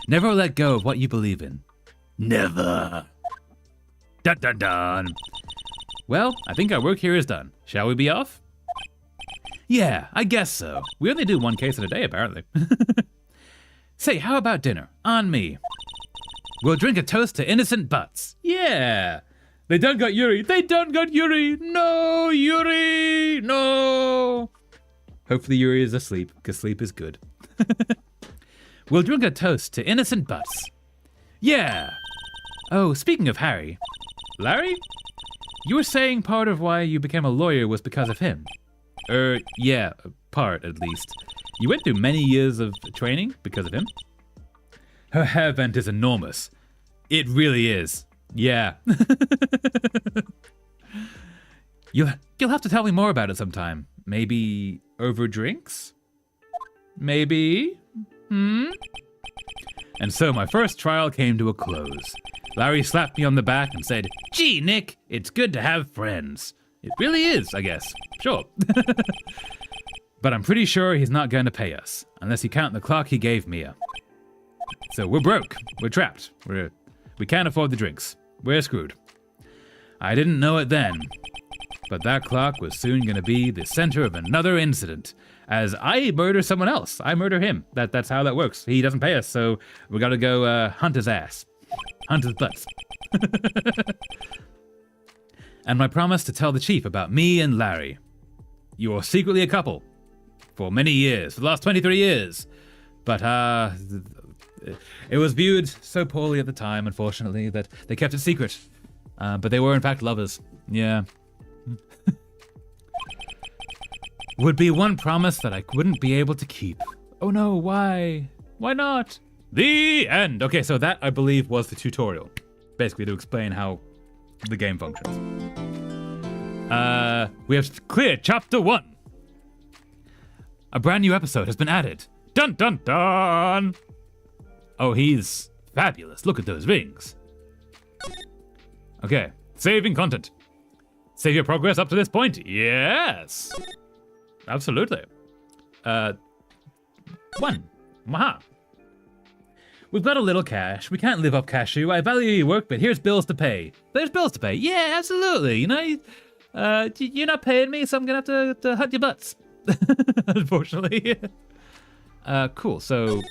Speaker 1: Never let go of what you believe in. Never. Dun dun dun. Well, I think our work here is done. Shall we be off? Yeah, I guess so. We only do one case in a day, apparently. Say, how about dinner? On me. We'll drink a toast to innocent butts. Yeah. They done got Yuri. They done got Yuri. No, Yuri. No. Hopefully Yuri is asleep, because sleep is good. We'll drink a toast to innocent butts. Yeah. Oh, speaking of Harry. Larry? You were saying part of why you became a lawyer was because of him. Yeah, part at least. You went through many years of training because of him? Her hair vent is enormous. It really is. Yeah. You'll have to tell me more about it sometime. Maybe over drinks? Maybe? And so my first trial came to a close. Larry slapped me on the back and said, "Gee, Nick, it's good to have friends." It really is, I guess. Sure. But I'm pretty sure he's not going to pay us, unless you count the clock he gave Mia. So we're broke. We're trapped. We can't afford the drinks. We're screwed. I didn't know it then, but that clock was soon going to be the center of another incident, as I murder someone else. I murder him. That's how that works. He doesn't pay us, so we got to go hunt his ass. Hunt his butts. And my promise to tell the chief about me and Larry. You are secretly a couple. For many years. For the last 23 years. But, it was viewed so poorly at the time, unfortunately, that they kept it secret. But they were, in fact, lovers. Yeah. Would be one promise that I wouldn't be able to keep. Oh no, why? Why not? The end! Okay, so that, I believe, was the tutorial. Basically, to explain how the game functions. We have cleared Chapter 1. A brand new episode has been added. Dun dun dun! Oh, he's fabulous. Look at those rings. Okay, saving content. Save your progress up to this point? Yes! Absolutely. 1. Maha. We've got a little cash. We can't live off cashew. I value your work, but here's bills to pay. There's bills to pay. Yeah, absolutely. You know, you're not paying me, so I'm gonna have to hunt your butts.
Speaker 2: unfortunately. Cool. So,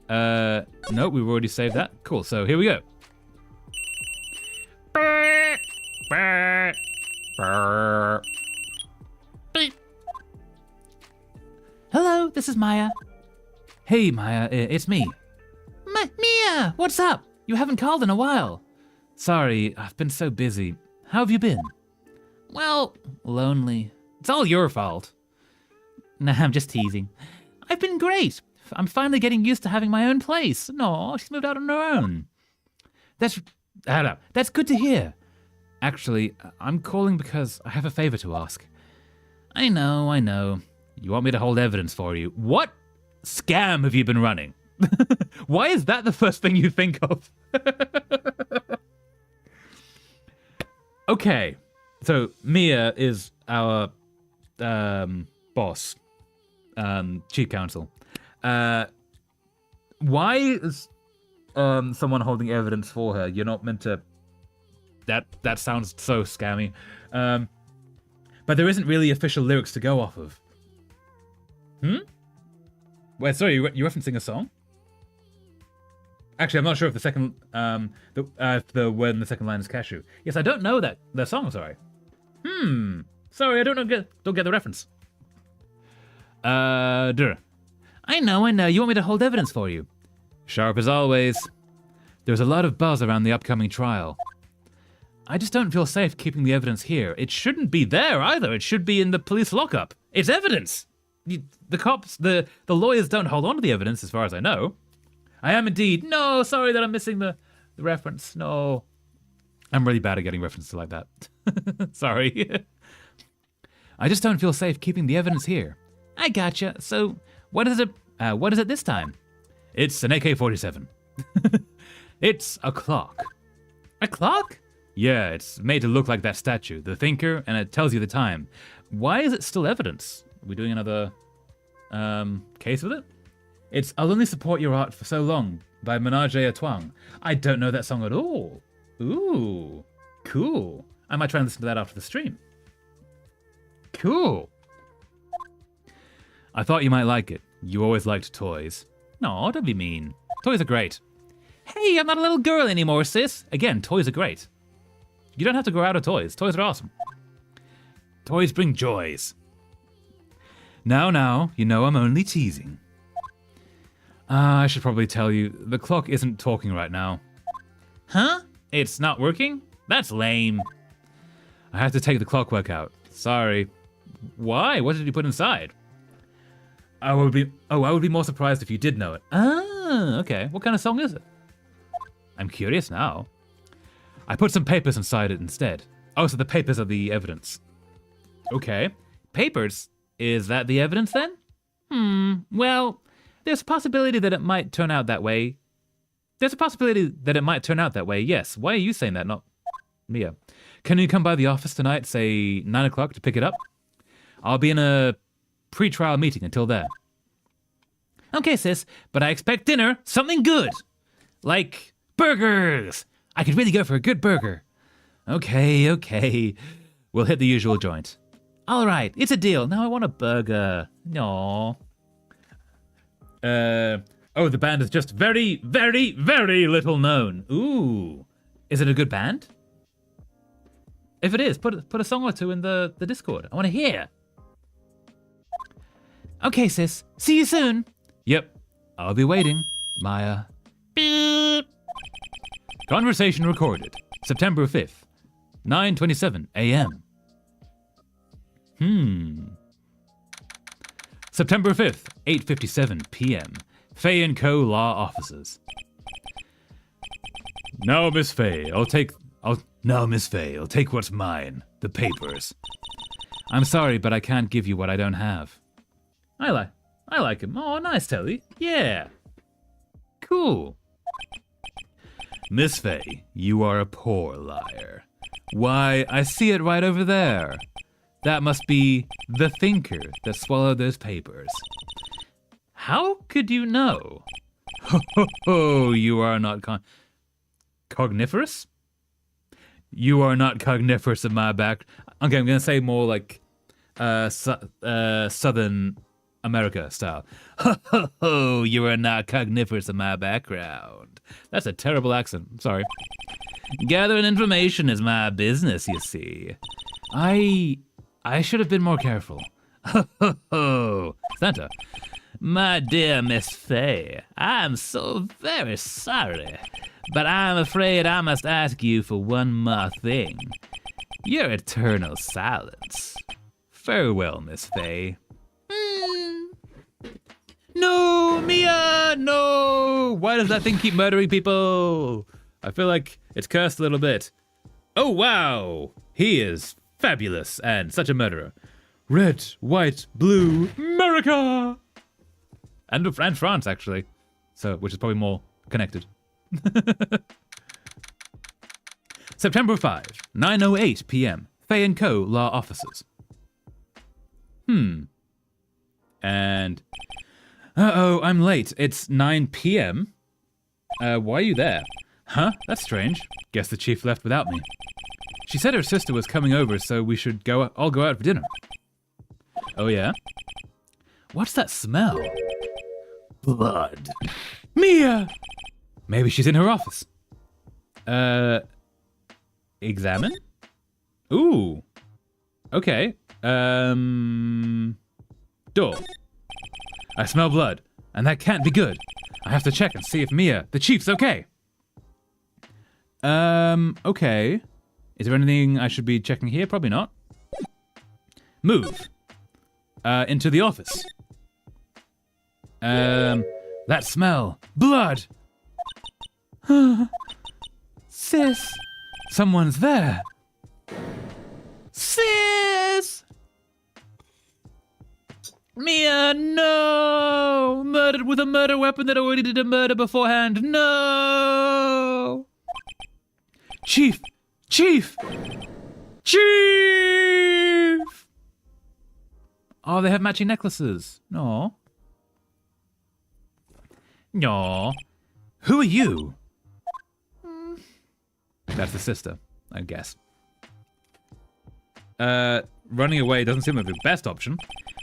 Speaker 2: no, we've already saved that. Cool. So here we go. Hello, this is Maya. Hey, Maya, it's me. Mia, what's up? You haven't called in a while. Sorry, I've been so busy. How have you been? Well, lonely. It's all your fault. Nah, I'm just teasing. I've been great. I'm finally getting used to having my own place. No, she's moved out on her own. That's good to hear. Actually, I'm calling because I have a favor to ask. I know. You want me to hold evidence for you. What scam have you been running? Why is that the first thing you think of? Okay, so Mia is our boss, chief counsel. Why is someone holding evidence for her? You're not meant to... That sounds so scammy. But there isn't really official lyrics to go off of. Wait, sorry, you're referencing a song? Actually, I'm not sure if the second, the word in the second line is cashew. Yes, I don't know the song. Sorry. Sorry, I don't get the reference. I know. You want me to hold evidence for you? Sharp as always. There's a lot of buzz around the upcoming trial. I just don't feel safe keeping the evidence here. It shouldn't be there either. It should be in the police lockup. It's evidence. The cops, the lawyers don't hold on to the evidence, as far as I know. I am indeed. No, sorry that I'm missing the reference. No. I'm really bad at getting references like that. Sorry. I just don't feel safe keeping the evidence here. I gotcha. So, what is it this time? It's an AK-47. It's a clock. A clock? Yeah, it's made to look like that statue, the thinker, and it tells you the time. Why is it still evidence? Are we doing another case with it? It's I'll Only Support Your Art for So Long by Menage a Twang. I don't know that song at all. Ooh, cool. I might try and listen to that after the stream. Cool. I thought you might like it. You always liked toys. No, don't be mean. Toys are great. Hey, I'm not a little girl anymore, sis. Again, toys are great. You don't have to grow out of toys. Toys are awesome. Toys bring joys. Now, you know I'm only teasing. I should probably tell you, the clock isn't talking right now. Huh? It's not working? That's lame. I have to take the clockwork out. Sorry. Why? What did you put inside? I would be more surprised if you did know it. Ah, okay. What kind of song is it? I'm curious now. I put some papers inside it instead. Oh, so the papers are the evidence. Okay. Papers? Is that the evidence then? Well, there's a possibility that it might turn out that way. Yes. Why are you saying that, not Mia? Can you come by the office tonight, say 9 o'clock, to pick it up? I'll be in a pre-trial meeting until then. Okay, sis, but I expect dinner, something good. Like burgers. I could really go for a good burger. Okay. We'll hit the usual joint. All right, it's a deal. Now I want a burger. No. The band is just very, very, very little known. Ooh. Is it a good band? If it is, put a song or two in the Discord. I want to hear. Okay, sis. See you soon. Yep. I'll be waiting. Maya. Beep. Conversation recorded. September 5th. 9:27 a.m. September 5th, 8:57 p.m. Faye & Co. Law Offices. Now, Miss Faye, I'll take what's mine, the papers. I'm sorry, but I can't give you what I don't have. I like him. Oh, nice, Telly. Yeah. Cool. Miss Faye, you are a poor liar. Why, I see it right over there. That must be the thinker that swallowed those papers. How could you know? Ho, you are not cogniferous? You are not cogniferous in my back. Okay, I'm going to say more like Southern America style. Ho ho ho! You are not cogniferous of my background. That's a terrible accent. I'm sorry. Gathering information is my business, you see. I should have been more careful. Ho ho ho! Santa. My dear Miss Fay, I'm so very sorry, but I'm afraid I must ask you for one more thing. Your eternal silence. Farewell, Miss Fay. No, Mia, no! Why does that thing keep murdering people? I feel like it's cursed a little bit. Oh, wow! He is fabulous and such a murderer. Red, white, blue, America! And France, actually. So, which is probably more connected. September 5, 9:08 p.m. Fay & Co. Law Offices. And... Uh-oh, I'm late. It's 9 p.m. Why are you there? Huh? That's strange. Guess the chief left without me. She said her sister was coming over, so we should all go out for dinner. Oh, yeah? What's that smell? Blood. Mia! Maybe she's in her office. Examine? Ooh. Okay. Door. I smell blood, and that can't be good. I have to check and see if Mia, the chief's okay. Okay. Is there anything I should be checking here? Probably not. Move. Into the office. That smell. Blood! Sis! Someone's there! Sis! Mia, no! Murdered with a murder weapon that already did a murder beforehand. No! Chief! Chief! Chief! Oh, they have matching necklaces. No. No. Who are you? That's the sister, I guess. Running away doesn't seem like the best option.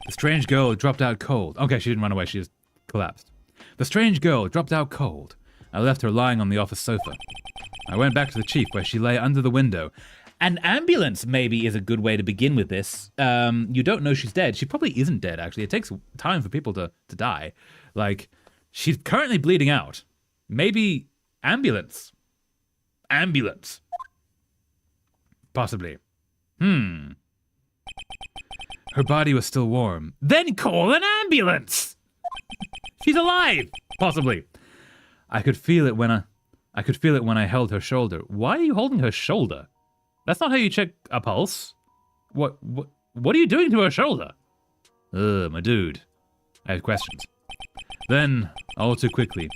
Speaker 2: The strange girl dropped out cold. Okay, she didn't run away, she just collapsed. The strange girl dropped out cold. I left her lying on the office sofa. I went back to the chief where she lay under the window. An ambulance maybe is a good way to begin with this. You don't know she's dead. She probably isn't dead, actually. It takes time for people to die. Like, she's currently bleeding out. Maybe ambulance. Ambulance. Possibly. Her body was still warm. Then call an ambulance! She's alive! Possibly. I could feel it when I held her shoulder. Why are you holding her shoulder? That's not how you check a pulse. What are you doing to her shoulder? Ugh, my dude. I had questions. Then, all too quickly,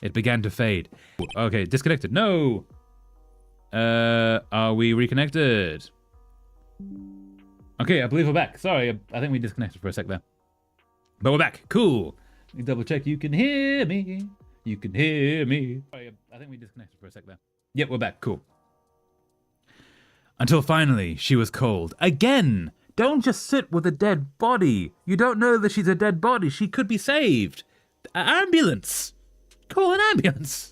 Speaker 2: it began to fade. Okay, disconnected. No! Are we reconnected? Okay, I believe we're back. Sorry, I think we disconnected for a sec there. But we're back. Cool. Let me double check. You can hear me. You can hear me. Sorry, I think we disconnected for a sec there. Yep, we're back. Cool. Until finally, she was cold. Again! Don't just sit with a dead body. You don't know that she's a dead body. She could be saved. Ambulance! Call an ambulance!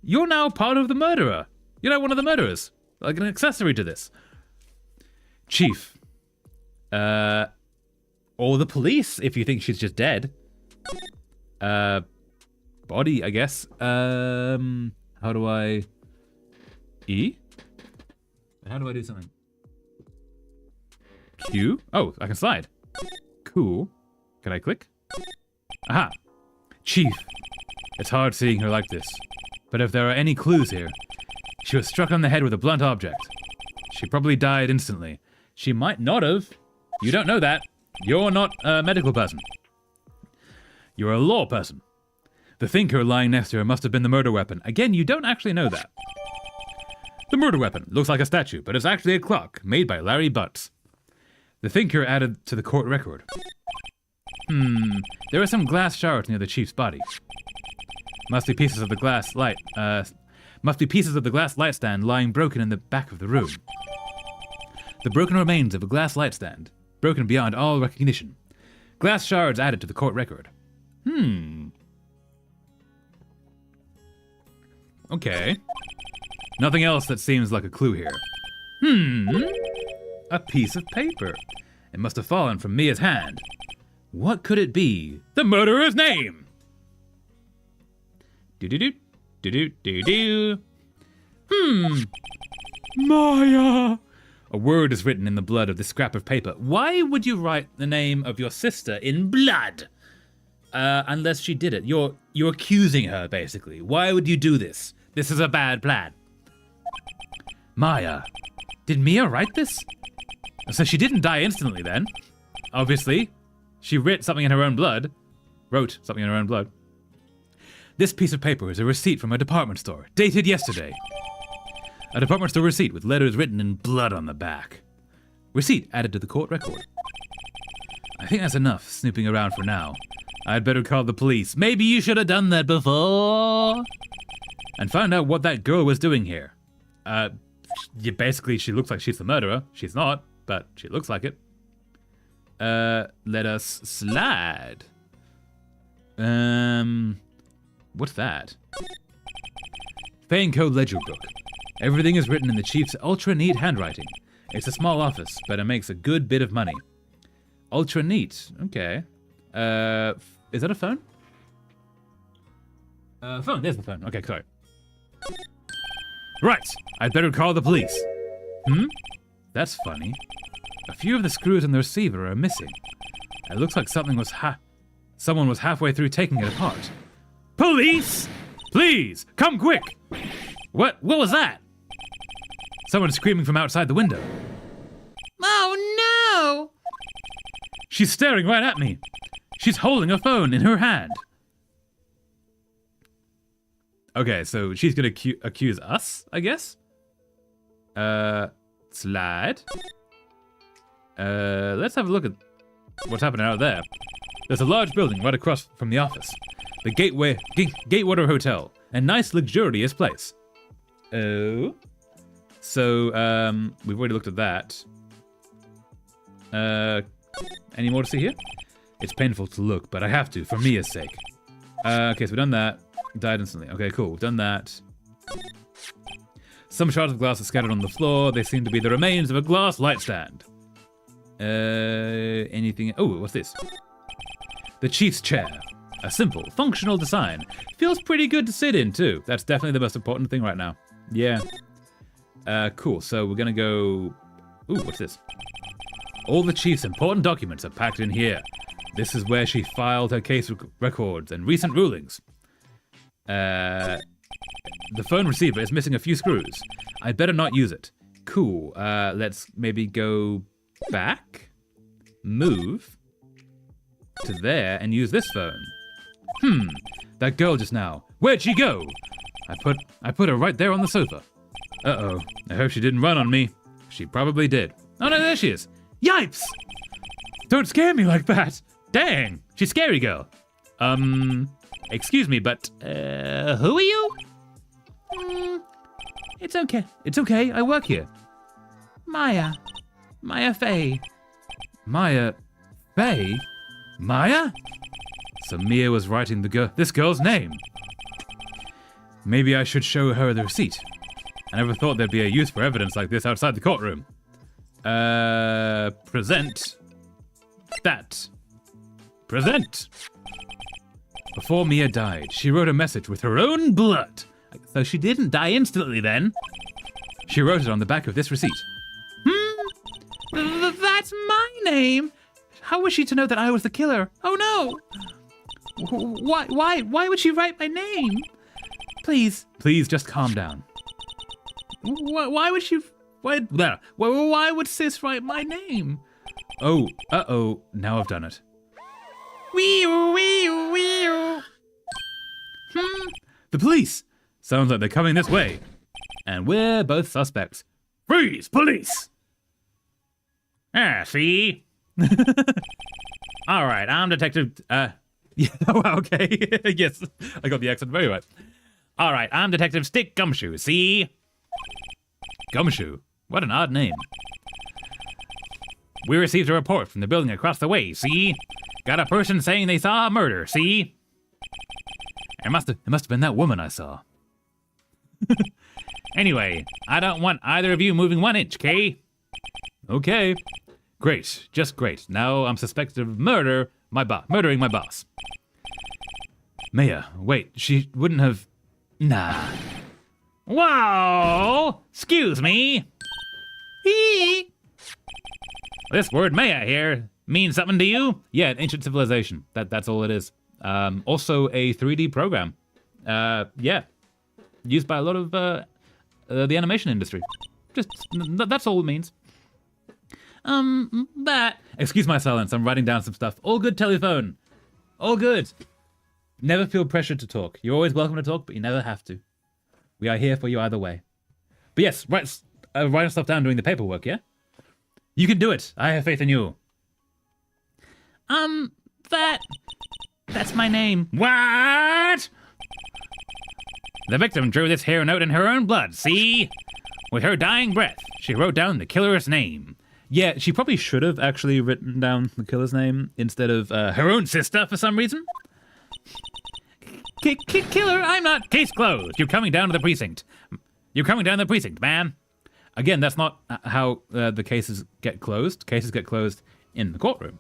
Speaker 2: You're now part of the murderer. You're now one of the murderers. Like an accessory to this. Chief. Or the police, if you think she's just dead. Body, I guess. How do I... E? How do I do something? Q? Oh, I can slide. Cool. Can I click? Aha! Chief. It's hard seeing her like this. But if there are any clues here, she was struck on the head with a blunt object. She probably died instantly. She might not have. You don't know that. You're not a medical person. You're a law person. The thinker lying next to her must have been the murder weapon. Again, you don't actually know that. The murder weapon looks like a statue, but it's actually a clock made by Larry Butts. The thinker added to the court record. There are some glass shards near the chief's body. Must be pieces of the glass light stand lying broken in the back of the room.
Speaker 1: The broken remains of a glass light stand. Broken beyond all recognition. Glass shards added to the court record. Okay. Nothing else that seems like a clue here. A piece of paper. It must have fallen from Mia's hand. What could it be? The murderer's name! Do-do-do, do-do-do-do. Maya! A word is written in the blood of this scrap of paper. Why would you write the name of your sister in blood? Unless she did it. You're accusing her, basically. Why would you do this? This is a bad plan. Maya. Did Mia write this? So she didn't die instantly then. Obviously. She wrote something in her own blood. This piece of paper is a receipt from a department store, dated yesterday. A department store receipt with letters written in blood on the back. Receipt added to the court record. I think that's enough snooping around for now. I'd better call the police. Maybe you should have done that before. And find out what that girl was doing here. Basically, she looks like she's the murderer. She's not, but she looks like it. Let us slide. What's that? Paying code ledger book. Everything is written in the chief's ultra neat handwriting. It's a small office, but it makes a good bit of money. Ultra neat. Okay. Is that a phone? Phone. There's the phone. Okay, sorry. Right. I'd better call the police. That's funny. A few of the screws in the receiver are missing. It looks like someone was halfway through taking it apart. Police! Please, come quick! What was that? Someone screaming from outside the window.
Speaker 2: Oh no!
Speaker 1: She's staring right at me. She's holding a phone in her hand. Okay, so she's gonna accuse us, I guess? Slide. Let's have a look at what's happening out there. There's a large building right across from the office. The Gatewater Hotel. A nice, luxurious place. Oh. So, we've already looked at that. Any more to see here? It's painful to look, but I have to, for Mia's sake. Okay, so we've done that. Died instantly. Okay, cool. We've done that. Some shards of glass are scattered on the floor. They seem to be the remains of a glass light stand. Anything... Oh, what's this? The chief's chair. A simple, functional design. Feels pretty good to sit in, too. That's definitely the most important thing right now. Yeah. Cool. So we're gonna go... Ooh, what's this? All the chief's important documents are packed in here. This is where she filed her case records and recent rulings. The phone receiver is missing a few screws. I'd better not use it. Cool. Let's maybe go back. Move to there and use this phone. That girl just now. Where'd she go? I put her right there on the sofa. Uh-oh. I hope she didn't run on me. She probably did. Oh no, there she is. Yipes! Don't scare me like that. Dang, she's scary girl. Excuse me, but, who are you? It's okay. It's okay, I work here. Maya Fey. Maya Fey? Maya? So Mia was writing this girl's name. Maybe I should show her the receipt. I never thought there'd be a use for evidence like this outside the courtroom. Present. That. Present. Before Mia died, she wrote a message with her own blood. So she didn't die instantly then. She wrote it on the back of this receipt. That's my name. How was she to know that I was the killer? Oh no. Why would she write my name? Please just calm down. Why would she... Why would sis write my name? Oh, uh-oh, now I've done it. The police! Sounds like they're coming this way. And we're both suspects. Freeze, police!
Speaker 2: See? All right, I'm Detective...
Speaker 1: Yeah, okay. Yes, I got the accent very right.
Speaker 2: All right, I'm Detective Stick Gumshoe, see?
Speaker 1: Gumshoe? What an odd name.
Speaker 2: We received a report from the building across the way, see? Got a person saying they saw a murder, see? It must have been that woman I saw. Anyway, I don't want either of you moving 1 inch, Kay?
Speaker 1: Okay. Great. Just great. Now I'm suspected of murdering my boss. Maya, wait, she wouldn't have... Nah.
Speaker 2: Whoa! Excuse me. Hee. This word Maya here means something to you?
Speaker 1: Yeah, an ancient civilization. That's all it is. Also a 3D program. Yeah. Used by a lot of the animation industry. Just, that's all it means. Excuse my silence, I'm writing down some stuff. All good, telephone. All good. Never feel pressured to talk. You're always welcome to talk, but you never have to. We are here for you either way. But yes, writing stuff down, doing the paperwork, yeah? You can do it. I have faith in you.
Speaker 2: That's my name.
Speaker 1: What?
Speaker 2: The victim drew this here note in her own blood, see? With her dying breath, she wrote down the killer's name.
Speaker 1: Yeah, she probably should have actually written down the killer's name instead of
Speaker 2: her own sister for some reason. Killer, I'm not. Case closed. You're coming down to the precinct. You're coming down to the precinct, ma'am.
Speaker 1: Again, that's not how the cases get closed. Cases get closed in the courtroom.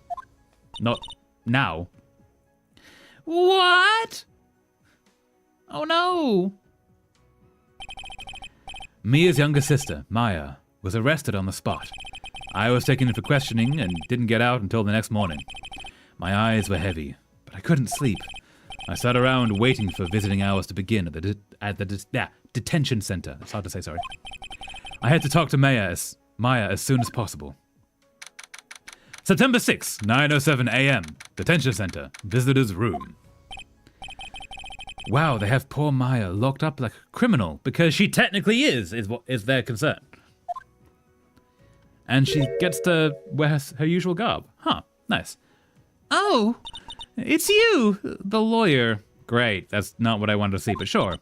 Speaker 1: Not now.
Speaker 2: What? Oh no.
Speaker 1: Mia's younger sister, Maya, was arrested on the spot. I was taken in for questioning and didn't get out until the next morning. My eyes were heavy, but I couldn't sleep. I sat around waiting for visiting hours to begin at the detention center. It's hard to say, sorry. I had to talk to Maya as soon as possible. September 6, 9:07 a.m. Detention center, visitor's room. Wow, they have poor Maya locked up like a criminal because she technically is their concern. And she gets to wear her usual garb. Huh, nice.
Speaker 2: Oh, it's you, the lawyer.
Speaker 1: Great, that's not what I wanted to see, but sure.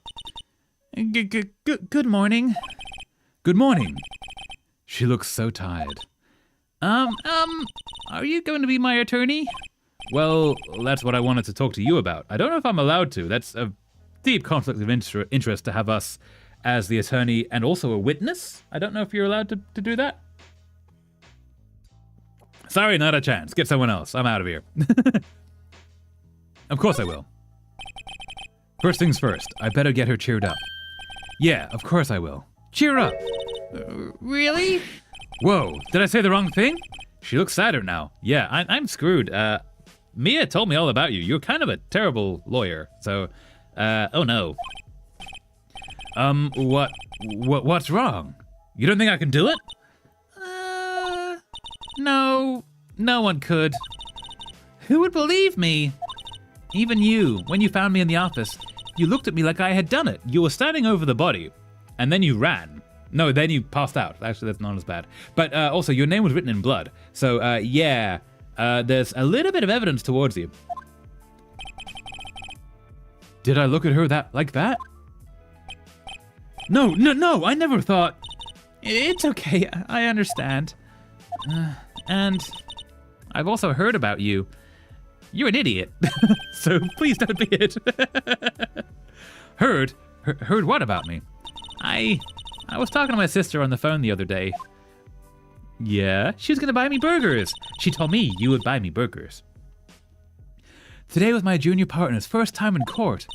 Speaker 2: Good morning.
Speaker 1: Good morning. She looks so tired.
Speaker 2: Are you going to be my attorney?
Speaker 1: Well, that's what I wanted to talk to you about. I don't know if I'm allowed to. That's a deep conflict of interest to have us as the attorney and also a witness. I don't know if you're allowed to do that. Sorry, not a chance. Get someone else. I'm out of here. Of course I will. First things first, I better get her cheered up. Yeah, of course I will. Cheer up.
Speaker 2: Really?
Speaker 1: Whoa, did I say the wrong thing? She looks sadder now. Yeah, I'm screwed. Mia told me all about you. You're kind of a terrible lawyer, so, oh no. What's wrong? You don't think I can do it?
Speaker 2: No one could. Who would believe me? Even you, when you found me in the office, you looked at me like I had done it.
Speaker 1: You were standing over the body, and then you ran. No, then you passed out. Actually, that's not as bad. But also, your name was written in blood. So, yeah, there's a little bit of evidence towards you. Did I look at her like that? No, I never thought...
Speaker 2: It's okay, I understand. And I've also heard about you. You're an idiot.
Speaker 1: So please don't be it. Heard what about me?
Speaker 2: I was talking to my sister on the phone the other day.
Speaker 1: Yeah?
Speaker 2: She was gonna buy me burgers. She told me you would buy me burgers.
Speaker 1: Today was my junior partner's first time in court.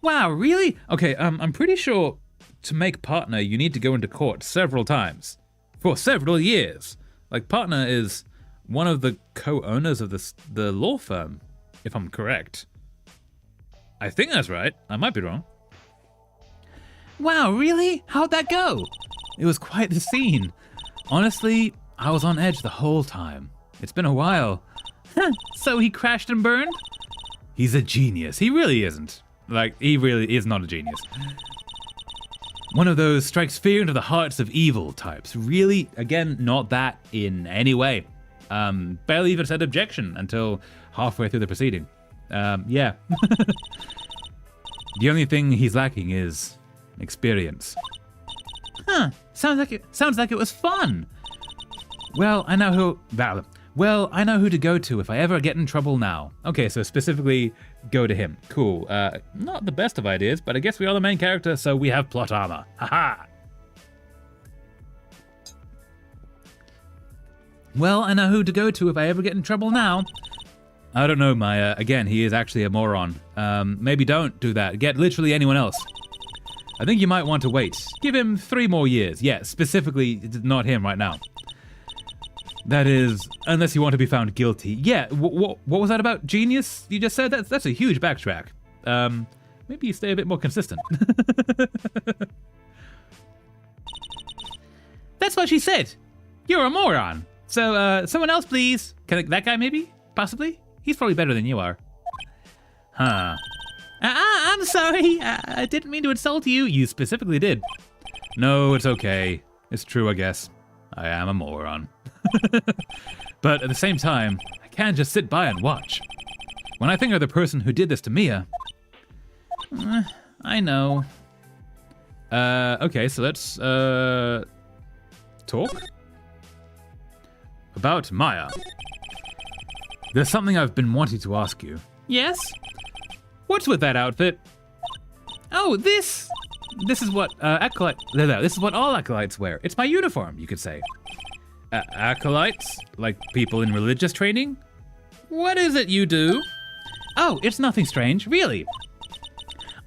Speaker 2: Wow, really?
Speaker 1: Okay, I'm pretty sure to make partner you need to go into court several times. For several years. Like, partner is one of the co-owners of the law firm, if I'm correct. I think that's right. I might be wrong.
Speaker 2: Wow, really? How'd that go?
Speaker 1: It was quite the scene. Honestly, I was on edge the whole time. It's been a while.
Speaker 2: So he crashed and burned?
Speaker 1: He's a genius. He really isn't. Like, he really is not a genius. One of those strikes fear into the hearts of evil types. Really, again, not that in any way. Barely even said objection until halfway through the proceeding. Yeah. The only thing he's lacking is experience.
Speaker 2: Huh. Sounds like it was fun.
Speaker 1: Well, I know who... Well, I know who to go to if I ever get in trouble now. Okay, so specifically go to him. Cool. Not the best of ideas, but I guess we are the main character, so we have plot armor. Haha! Well, I know who to go to if I ever get in trouble now. I don't know, Maya. Again, he is actually a moron. Maybe don't do that. Get literally anyone else. I think you might want to wait. Give him 3 more years. Yeah, specifically not him right now. That is, unless you want to be found guilty. Yeah, what was that about genius you just said? That's a huge backtrack. Maybe you stay a bit more consistent.
Speaker 2: That's what she said. You're a moron. So, someone else, please. That guy, maybe? Possibly? He's probably better than you are.
Speaker 1: Huh.
Speaker 2: I'm sorry. I didn't mean to insult you.
Speaker 1: You specifically did. No, it's okay. It's true, I guess. I am a moron. But at the same time, I can't just sit by and watch. When I think of the person who did this to Mia...
Speaker 2: I know.
Speaker 1: Okay, so let's, talk? About Maya. There's something I've been wanting to ask you.
Speaker 2: Yes?
Speaker 1: What's with that outfit?
Speaker 2: Oh, this is what
Speaker 1: This is what all acolytes wear. It's my uniform, you could say. Acolytes? Like people in religious training? What is it you do?
Speaker 2: Oh, it's nothing strange, really.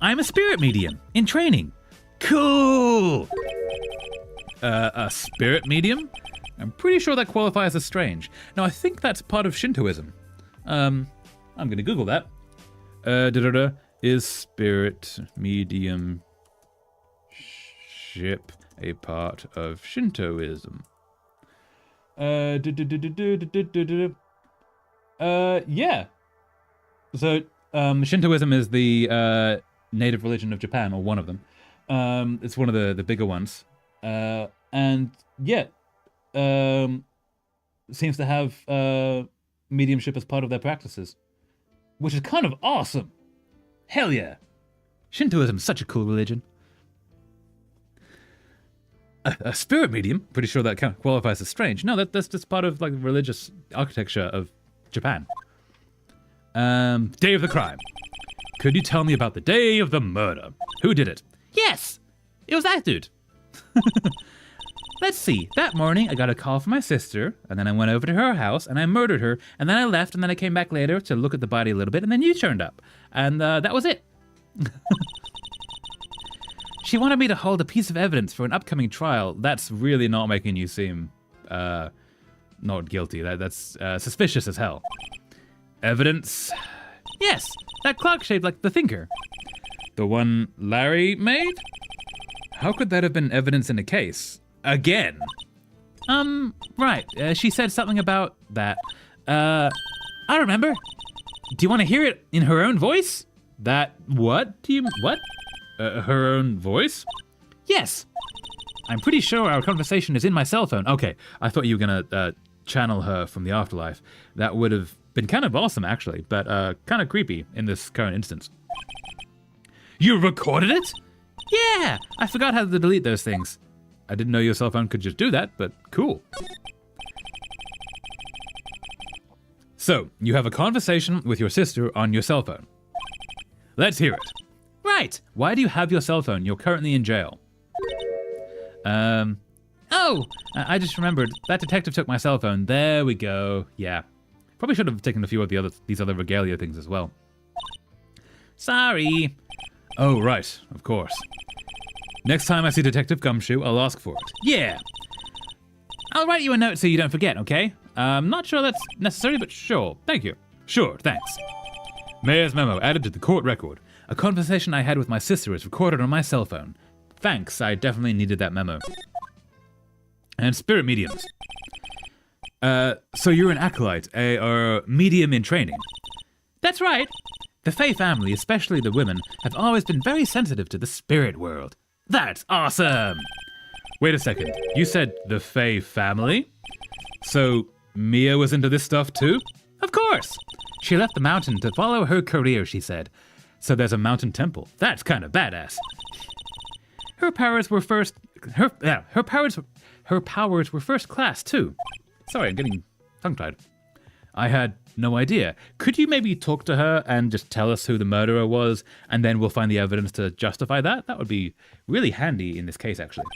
Speaker 1: I'm a spirit medium in training. Cool! A spirit medium? I'm pretty sure that qualifies as strange. Now, I think that's part of Shintoism. I'm gonna Google that. Is spirit mediumship a part of Shintoism? Yeah. So, Shintoism is the native religion of Japan, or one of them. It's one of the bigger ones. And yeah, seems to have mediumship as part of their practices, which is kind of awesome. Hell yeah. Shintoism is such a cool religion. A spirit medium? Pretty sure that kind of qualifies as strange. No, that's just part of like religious architecture of Japan. Day of the crime. Could you tell me about the day of the murder? Who did it?
Speaker 2: Yes, it was that dude. Let's see. That morning, I got a call from my sister, and then I went over to her house, and I murdered her, and then I left, and then I came back later to look at the body a little bit, and then you turned up. And that was it. She wanted me to hold a piece of evidence for an upcoming trial. That's really not making you seem not guilty. That's suspicious as hell. Evidence? Yes, that clock shaped like the thinker.
Speaker 1: The one Larry made? How could that have been evidence in a case? Again?
Speaker 2: Right. She said something about that. I remember. Do you want to hear it in her own voice?
Speaker 1: That what? What? Her own voice?
Speaker 2: Yes. I'm pretty sure our conversation is in my cell phone.
Speaker 1: Okay, I thought you were gonna channel her from the afterlife. That would have been kind of awesome, actually, but kind of creepy in this current instance. You recorded it?
Speaker 2: Yeah, I forgot how to delete those things.
Speaker 1: I didn't know your cell phone could just do that, but cool. So, you have a conversation with your sister on your cell phone. Let's hear it.
Speaker 2: Right.
Speaker 1: Why do you have your cell phone? You're currently in jail.
Speaker 2: Oh, I just remembered. That detective took my cell phone.
Speaker 1: There we go. Yeah. Probably should have taken a few of these other regalia things as well.
Speaker 2: Sorry.
Speaker 1: Oh, right. Of course. Next time I see Detective Gumshoe, I'll ask for it.
Speaker 2: Yeah. I'll write you a note so you don't forget, okay? Not sure that's necessary, but sure. Thank you.
Speaker 1: Sure, thanks. Mayor's memo added to the court record. A conversation I had with my sister is recorded on my cell phone. Thanks, I definitely needed that memo. And spirit mediums. So you're an acolyte, a medium in training.
Speaker 2: That's right. The Fae family, especially the women, have always been very sensitive to the spirit world.
Speaker 1: That's awesome! Wait a second, you said the Fae family? So Mia was into this stuff too?
Speaker 2: Of course! She left the mountain to follow her career, she said.
Speaker 1: So there's a mountain temple. That's kind of badass.
Speaker 2: Her powers were first class too.
Speaker 1: Sorry, I'm getting tongue-tied. I had no idea. Could you maybe talk to her and just tell us who the murderer was, and then we'll find the evidence to justify that? That would be really handy in this case, actually.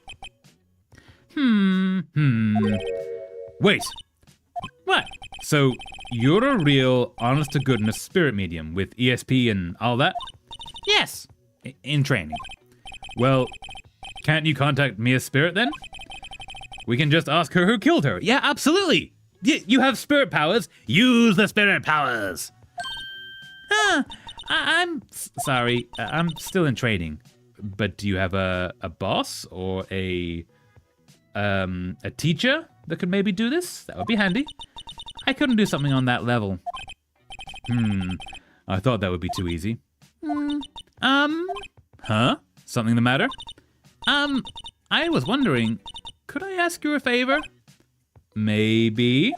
Speaker 1: Wait.
Speaker 2: What?
Speaker 1: So, you're a real, honest-to-goodness spirit medium with ESP and all that?
Speaker 2: Yes.
Speaker 1: In training. Well, can't you contact Mia's spirit then? We can just ask her who killed her. Yeah, absolutely. You have spirit powers. Use the spirit powers.
Speaker 2: I'm
Speaker 1: Sorry, I'm still in training. But do you have a boss or a teacher that could maybe do this? That would be handy.
Speaker 2: I couldn't do something on that level.
Speaker 1: I thought that would be too easy.
Speaker 2: Huh?
Speaker 1: Something the matter?
Speaker 2: I was wondering, could I ask you a favor?
Speaker 1: Maybe.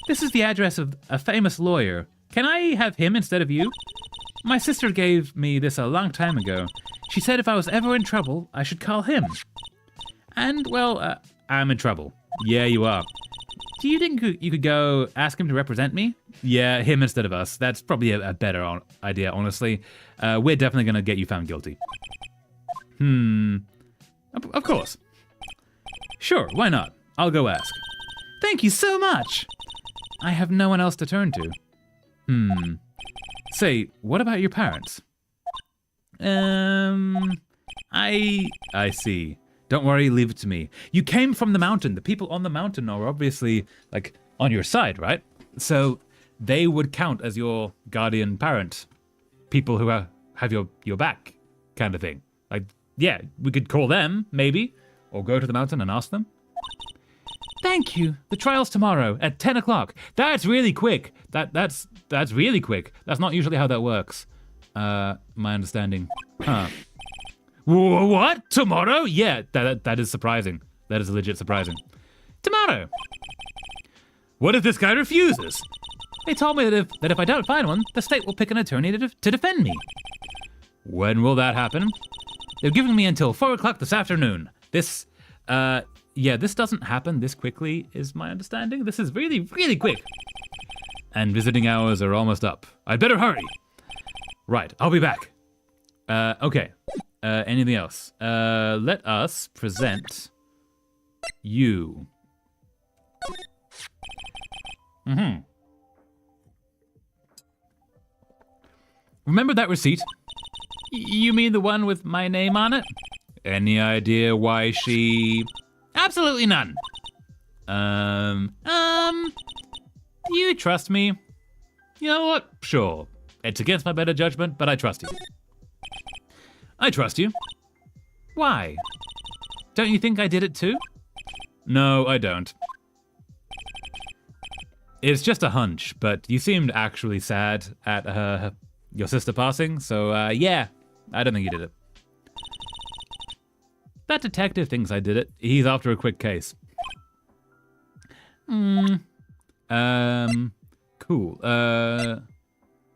Speaker 2: This is the address of a famous lawyer. Can I have him instead of you? My sister gave me this a long time ago. She said if I was ever in trouble, I should call him. And, well,
Speaker 1: I'm in trouble. Yeah, you are.
Speaker 2: do you think you could go ask him to represent me?
Speaker 1: Yeah, him instead of us. That's probably a better idea, honestly. We're definitely going to get you found guilty. Of course. Sure, why not? I'll go ask.
Speaker 2: Thank you so much. I have no one else to turn to.
Speaker 1: Say, what about your parents? I see. Don't worry, leave it to me. You came from the mountain. The people on the mountain are obviously, like, on your side, right? So they would count as your guardian parent. People who have your back, kind of thing. Like, yeah, we could call them, maybe, or go to the mountain and ask them.
Speaker 2: Thank you. The trial's tomorrow at 10 o'clock.
Speaker 1: That's really quick. That's really quick. That's not usually how that works. My understanding. Huh. What? Tomorrow? Yeah, that is surprising. That is legit surprising.
Speaker 2: Tomorrow.
Speaker 1: What if this guy refuses?
Speaker 2: They told me that if I don't find one, the state will pick an attorney to defend me.
Speaker 1: When will that happen?
Speaker 2: They're giving me until 4 o'clock this afternoon.
Speaker 1: This doesn't happen this quickly, is my understanding. This is really, really quick. And visiting hours are almost up. I'd better hurry. Right, I'll be back. Okay. Anything else? Let us present you. Remember that receipt?
Speaker 2: You mean the one with my name on it?
Speaker 1: Any idea why she...
Speaker 2: Absolutely none.
Speaker 1: Do you trust me? You know what? Sure. It's against my better judgment, but I trust you. I trust you.
Speaker 2: Why? Don't you think I did it too?
Speaker 1: No, I don't. It's just a hunch, but you seemed actually sad at your sister passing, so yeah, I don't think you did it. That detective thinks I did it. He's after a quick case. Cool.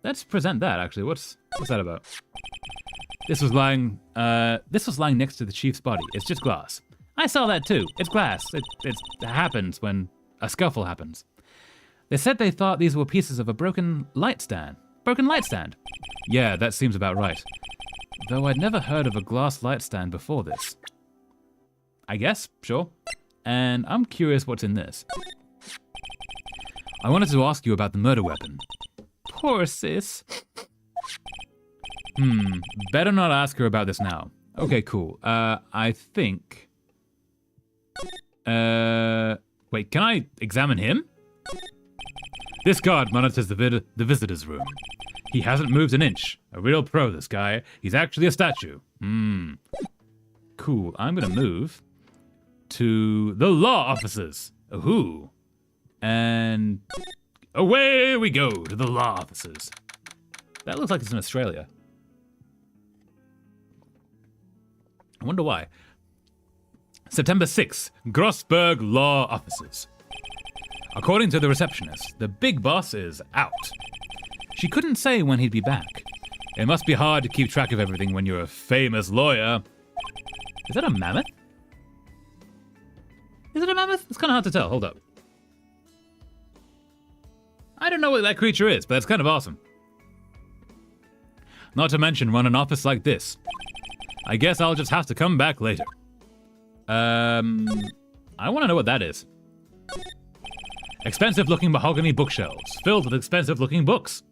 Speaker 1: Let's present that, actually. What's that about? This was lying next to the chief's body. It's just glass.
Speaker 2: I saw that too.
Speaker 1: It's glass. It happens when a scuffle happens. They said they thought these were pieces of a broken light stand. Yeah, that seems about right. Though I'd never heard of a glass light stand before this. I guess, sure. And I'm curious what's in this. I wanted to ask you about the murder weapon.
Speaker 2: Poor sis.
Speaker 1: Better not ask her about this now. Okay, cool. I think... Wait, can I examine him? This guard monitors the visitor's room. He hasn't moved an inch. A real pro, this guy. He's actually a statue. Cool. I'm gonna move to the law offices. Ooh. And away we go to the law offices. That looks like it's in Australia. I wonder why. September 6th, Grossberg Law Offices. According to the receptionist, the big boss is out. She couldn't say when he'd be back. It must be hard to keep track of everything when you're a famous lawyer. Is that a mammoth? Is it a mammoth? It's kind of hard to tell. Hold up.
Speaker 3: I don't know what that creature is, but that's kind of awesome. Not to mention run an office like this. I guess I'll just have to come back later. I want to know what that is. Expensive-looking mahogany bookshelves filled with expensive-looking books.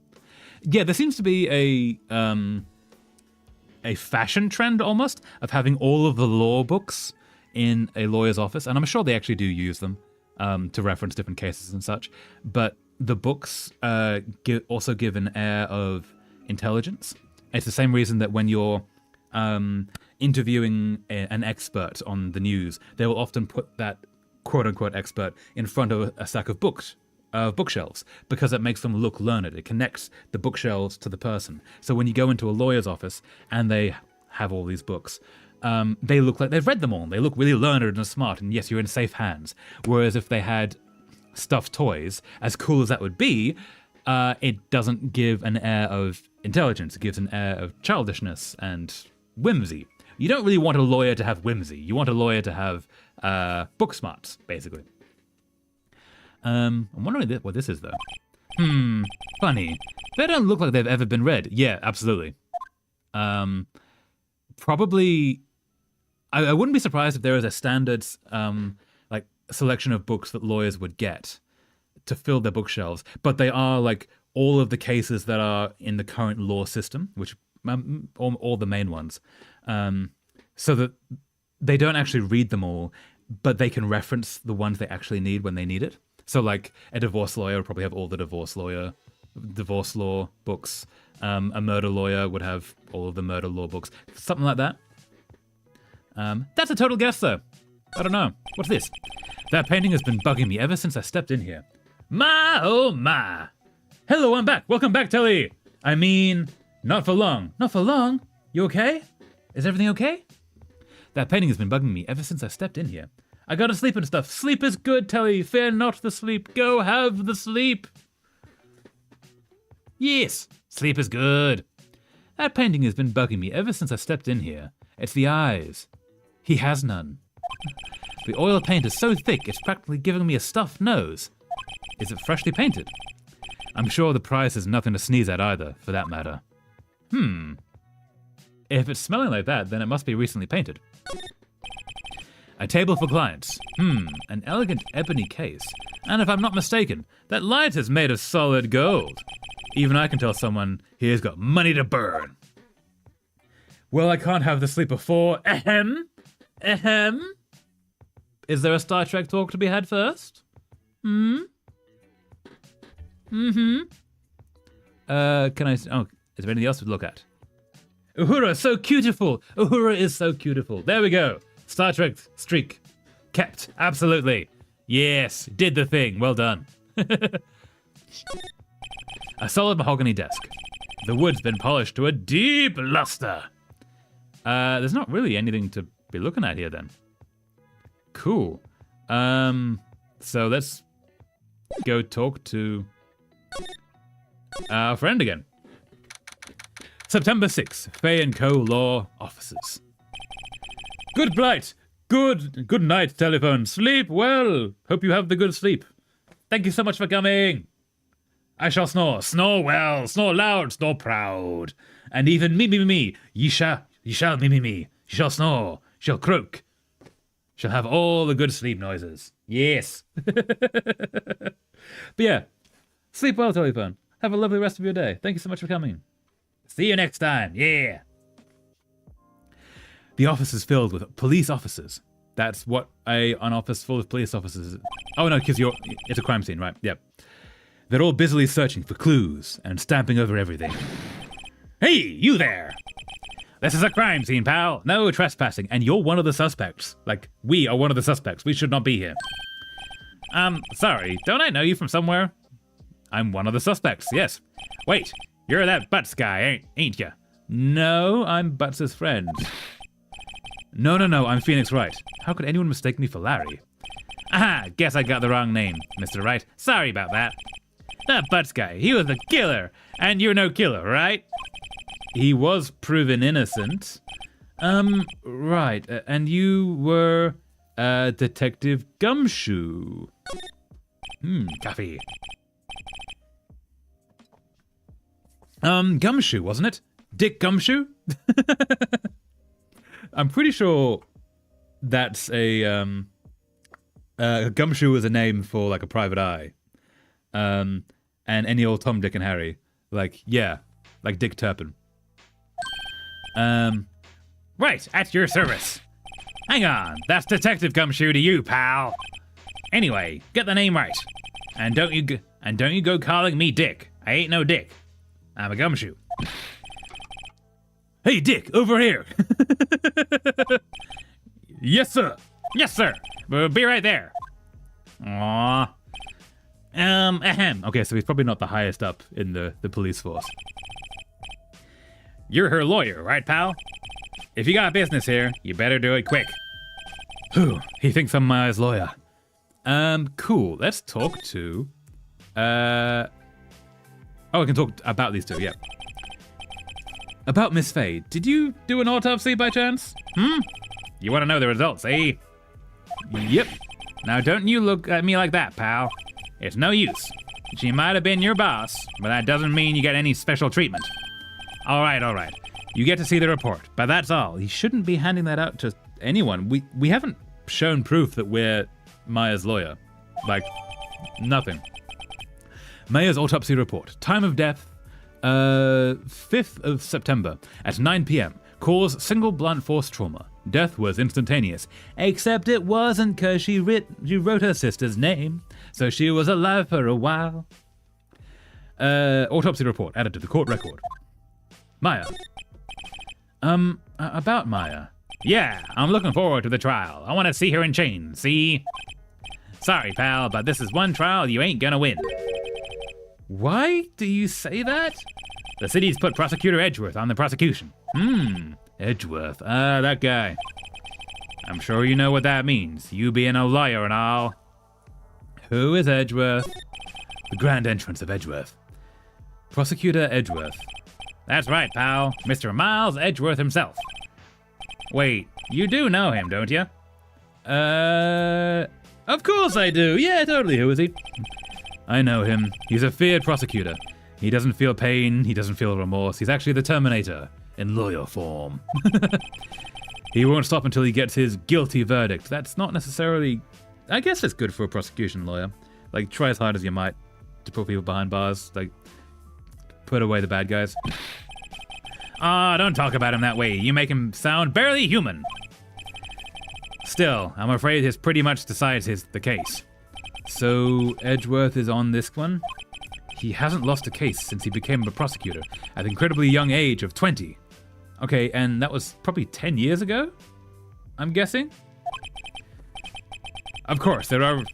Speaker 3: Yeah, there seems to be a fashion trend almost of having all of the law books in a lawyer's office, and I'm sure they actually do use them to reference different cases and such. But the books also give an air of intelligence. It's the same reason that when you're interviewing an expert on the news, they will often put that quote-unquote expert in front of a stack of bookshelves, because it makes them look learned. It connects the bookshelves to the person. So when you go into a lawyer's office and they have all these books, they look like they've read them all. They look really learned and smart, and yes, you're in safe hands. Whereas if they had stuffed toys, as cool as that would be, it doesn't give an air of intelligence. It gives an air of childishness and whimsy. You don't really want a lawyer to have whimsy. You want a lawyer to have book smarts, basically. I'm wondering what this is, though. Funny. They don't look like they've ever been read. Yeah, absolutely. Probably, I wouldn't be surprised if there was a standard like selection of books that lawyers would get to fill their bookshelves, but they are like all of the cases that are in the current law system, which all the main ones, so that they don't actually read them all, but they can reference the ones they actually need when they need it. So like a divorce lawyer would probably have all the divorce law books. A murder lawyer would have all of the murder law books, something like that. That's a total guess, though. I don't know. What's this? That painting has been bugging me ever since I stepped in here. My, oh my. Hello, I'm back. Welcome back, Telly. I mean, not for long. Not for long? You okay? Is everything okay? That painting has been bugging me ever since I stepped in here. I gotta sleep and stuff. Sleep is good, Telly. Fear not the sleep. Go have the sleep. Yes, sleep is good. That painting has been bugging me ever since I stepped in here. It's the eyes. He has none. The oil paint is so thick, it's practically giving me a stuffed nose. Is it freshly painted? I'm sure the price is nothing to sneeze at either, for that matter. If it's smelling like that, then it must be recently painted. A table for clients. An elegant ebony case. And if I'm not mistaken, that light is made of solid gold. Even I can tell someone here's got money to burn. Well, I can't have the sleep before. Ahem. Is there a Star Trek talk to be had first? Can I... Oh, is there anything else to look at? Uhura, so beautiful. Uhura is so beautiful. There we go. Star Trek streak. Kept. Absolutely. Yes. Did the thing. Well done. A solid mahogany desk. The wood's been polished to a deep luster. There's not really anything to be looking at here then. Cool. So let's go talk to our friend again. September 6th, Fay & Co. Law Offices. Good blight. Good night, telephone. Sleep well. Hope you have the good sleep. Thank you so much for coming. I shall snore. Snore well. Snore loud. Snore proud. And even me. Ye shall me. Ye shall snore. Shall croak. Shall have all the good sleep noises. Yes. But yeah, sleep well, telephone. Have a lovely rest of your day. Thank you so much for coming. See you next time. Yeah. The office is filled with police officers. That's what an office full of police officers is. Oh no, because it's a crime scene, right? Yep. They're all busily searching for clues and stamping over everything. Hey, you there! This is a crime scene, pal. No trespassing, and you're one of the suspects. Like, we are one of the suspects. We should not be here. Sorry, don't I know you from somewhere? I'm one of the suspects, yes. Wait, you're that Butts guy, ain't you? No, I'm Butts' friend. No, I'm Phoenix Wright. How could anyone mistake me for Larry? Aha, guess I got the wrong name, Mr. Wright. Sorry about that. That Butts guy, he was the killer, and you're no killer, right? He was proven innocent. Right, and you were, Detective Gumshoe. Coffee. Gumshoe, wasn't it? Dick Gumshoe? I'm pretty sure that's a Gumshoe is a name for like a private eye. And any old Tom, Dick, and Harry. Like, yeah, like Dick Turpin.
Speaker 2: Right, at your service. Hang on, that's Detective Gumshoe to you, pal. Anyway, get the name right. And don't you go calling me Dick. I ain't no Dick. I'm a Gumshoe.
Speaker 3: Hey, Dick, over here.
Speaker 2: Yes, sir. Yes, sir. We'll be right there. Aww. Ahem.
Speaker 3: Okay, so he's probably not the highest up in the police force.
Speaker 2: You're her lawyer, right, pal? If you got business here, you better do it quick.
Speaker 3: Whew, he thinks I'm Maya's lawyer. Cool. Let's talk to... Oh, I can talk about these two, yeah. About Miss Fay, did you do an autopsy by chance?
Speaker 2: You want to know the results, eh?
Speaker 3: Yep.
Speaker 2: Now don't you look at me like that, pal. It's no use. She might have been your boss, but that doesn't mean you get any special treatment. All right. You get to see the report, but that's all.
Speaker 3: He shouldn't be handing that out to anyone. We haven't shown proof that we're Maya's lawyer. Like, nothing. Maya's autopsy report. Time of death, 5th of September at 9 p.m. Cause single blunt force trauma. Death was instantaneous. Except it wasn't because she wrote her sister's name, so she was alive for a while. Autopsy report added to the court record. Maya. About Maya.
Speaker 2: Yeah, I'm looking forward to the trial. I want to see her in chains, see? Sorry, pal, but this is one trial you ain't gonna win.
Speaker 3: Why do you say that?
Speaker 2: The city's put Prosecutor Edgeworth on the prosecution.
Speaker 3: Edgeworth. That guy.
Speaker 2: I'm sure you know what that means, you being a lawyer and all.
Speaker 3: Who is Edgeworth? The grand entrance of Edgeworth. Prosecutor Edgeworth.
Speaker 2: That's right, pal. Mr. Miles Edgeworth himself. Wait, you do know him, don't you?
Speaker 3: Of course I do. Yeah, totally. Who is he? I know him. He's a feared prosecutor. He doesn't feel pain. He doesn't feel remorse. He's actually the Terminator in lawyer form. He won't stop until he gets his guilty verdict. That's not necessarily... I guess it's good for a prosecution lawyer. Like, try as hard as you might to put people behind bars. Like, put away the bad guys.
Speaker 2: Don't talk about him that way. You make him sound barely human. Still, I'm afraid this pretty much decides the case.
Speaker 3: So, Edgeworth is on this one? He hasn't lost a case since he became a prosecutor at an incredibly young age of 20. Okay, and that was probably 10 years ago? I'm guessing? Of course, there are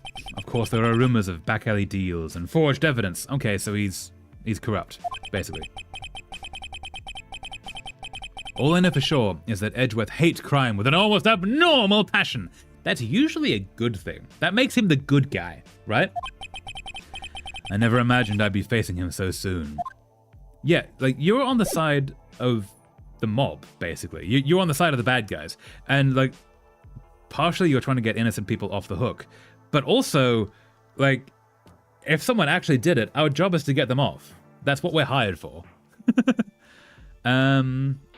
Speaker 3: rumors of back alley deals and forged evidence. Okay, so he's corrupt, basically. All I know for sure is that Edgeworth hates crime with an almost abnormal passion. That's usually a good thing. That makes him the good guy, right? I never imagined I'd be facing him so soon. Yeah, like, you're on the side of the mob, basically. You're on the side of the bad guys. And, like, partially you're trying to get innocent people off the hook. But also, like, if someone actually did it, our job is to get them off. That's what we're hired for.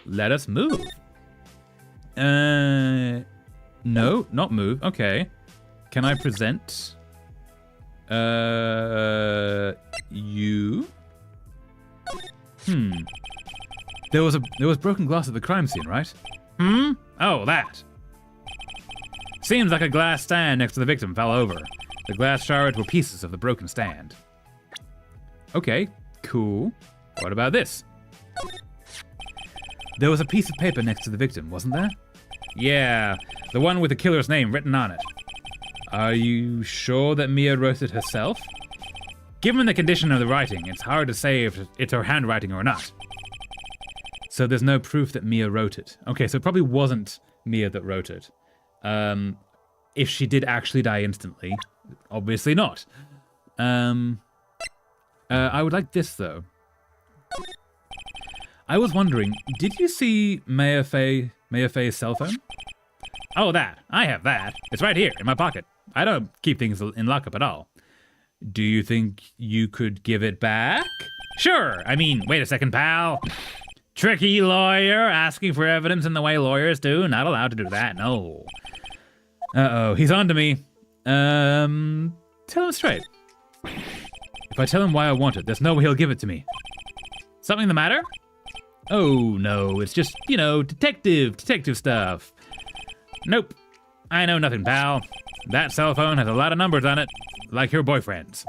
Speaker 3: Let us move. No, not move. Okay. Can I present? You? There was broken glass at the crime scene, right?
Speaker 2: Oh, that. Seems like a glass stand next to the victim fell over. The glass shards were pieces of the broken stand.
Speaker 3: Okay, cool. What about this? There was a piece of paper next to the victim, wasn't there?
Speaker 2: Yeah, the one with the killer's name written on it.
Speaker 3: Are you sure that Mia wrote it herself?
Speaker 2: Given the condition of the writing, it's hard to say if it's her handwriting or not.
Speaker 3: So there's no proof that Mia wrote it. Okay, so it probably wasn't Mia that wrote it. If she did actually die instantly, obviously not. I would like this, though. I was wondering, did you see Maya Fay's cell phone?
Speaker 2: Oh, that. I have that. It's right here, in my pocket. I don't keep things in lockup at all.
Speaker 3: Do you think you could give it back?
Speaker 2: Sure. I mean, wait a second, pal. Tricky lawyer asking for evidence in the way lawyers do. Not allowed to do that, no.
Speaker 3: Uh-oh, he's on to me. Tell him straight. If I tell him why I want it, there's no way he'll give it to me.
Speaker 2: Something the matter?
Speaker 3: Oh, no, it's just, detective stuff.
Speaker 2: Nope. I know nothing, pal. That cell phone has a lot of numbers on it, like your boyfriend's.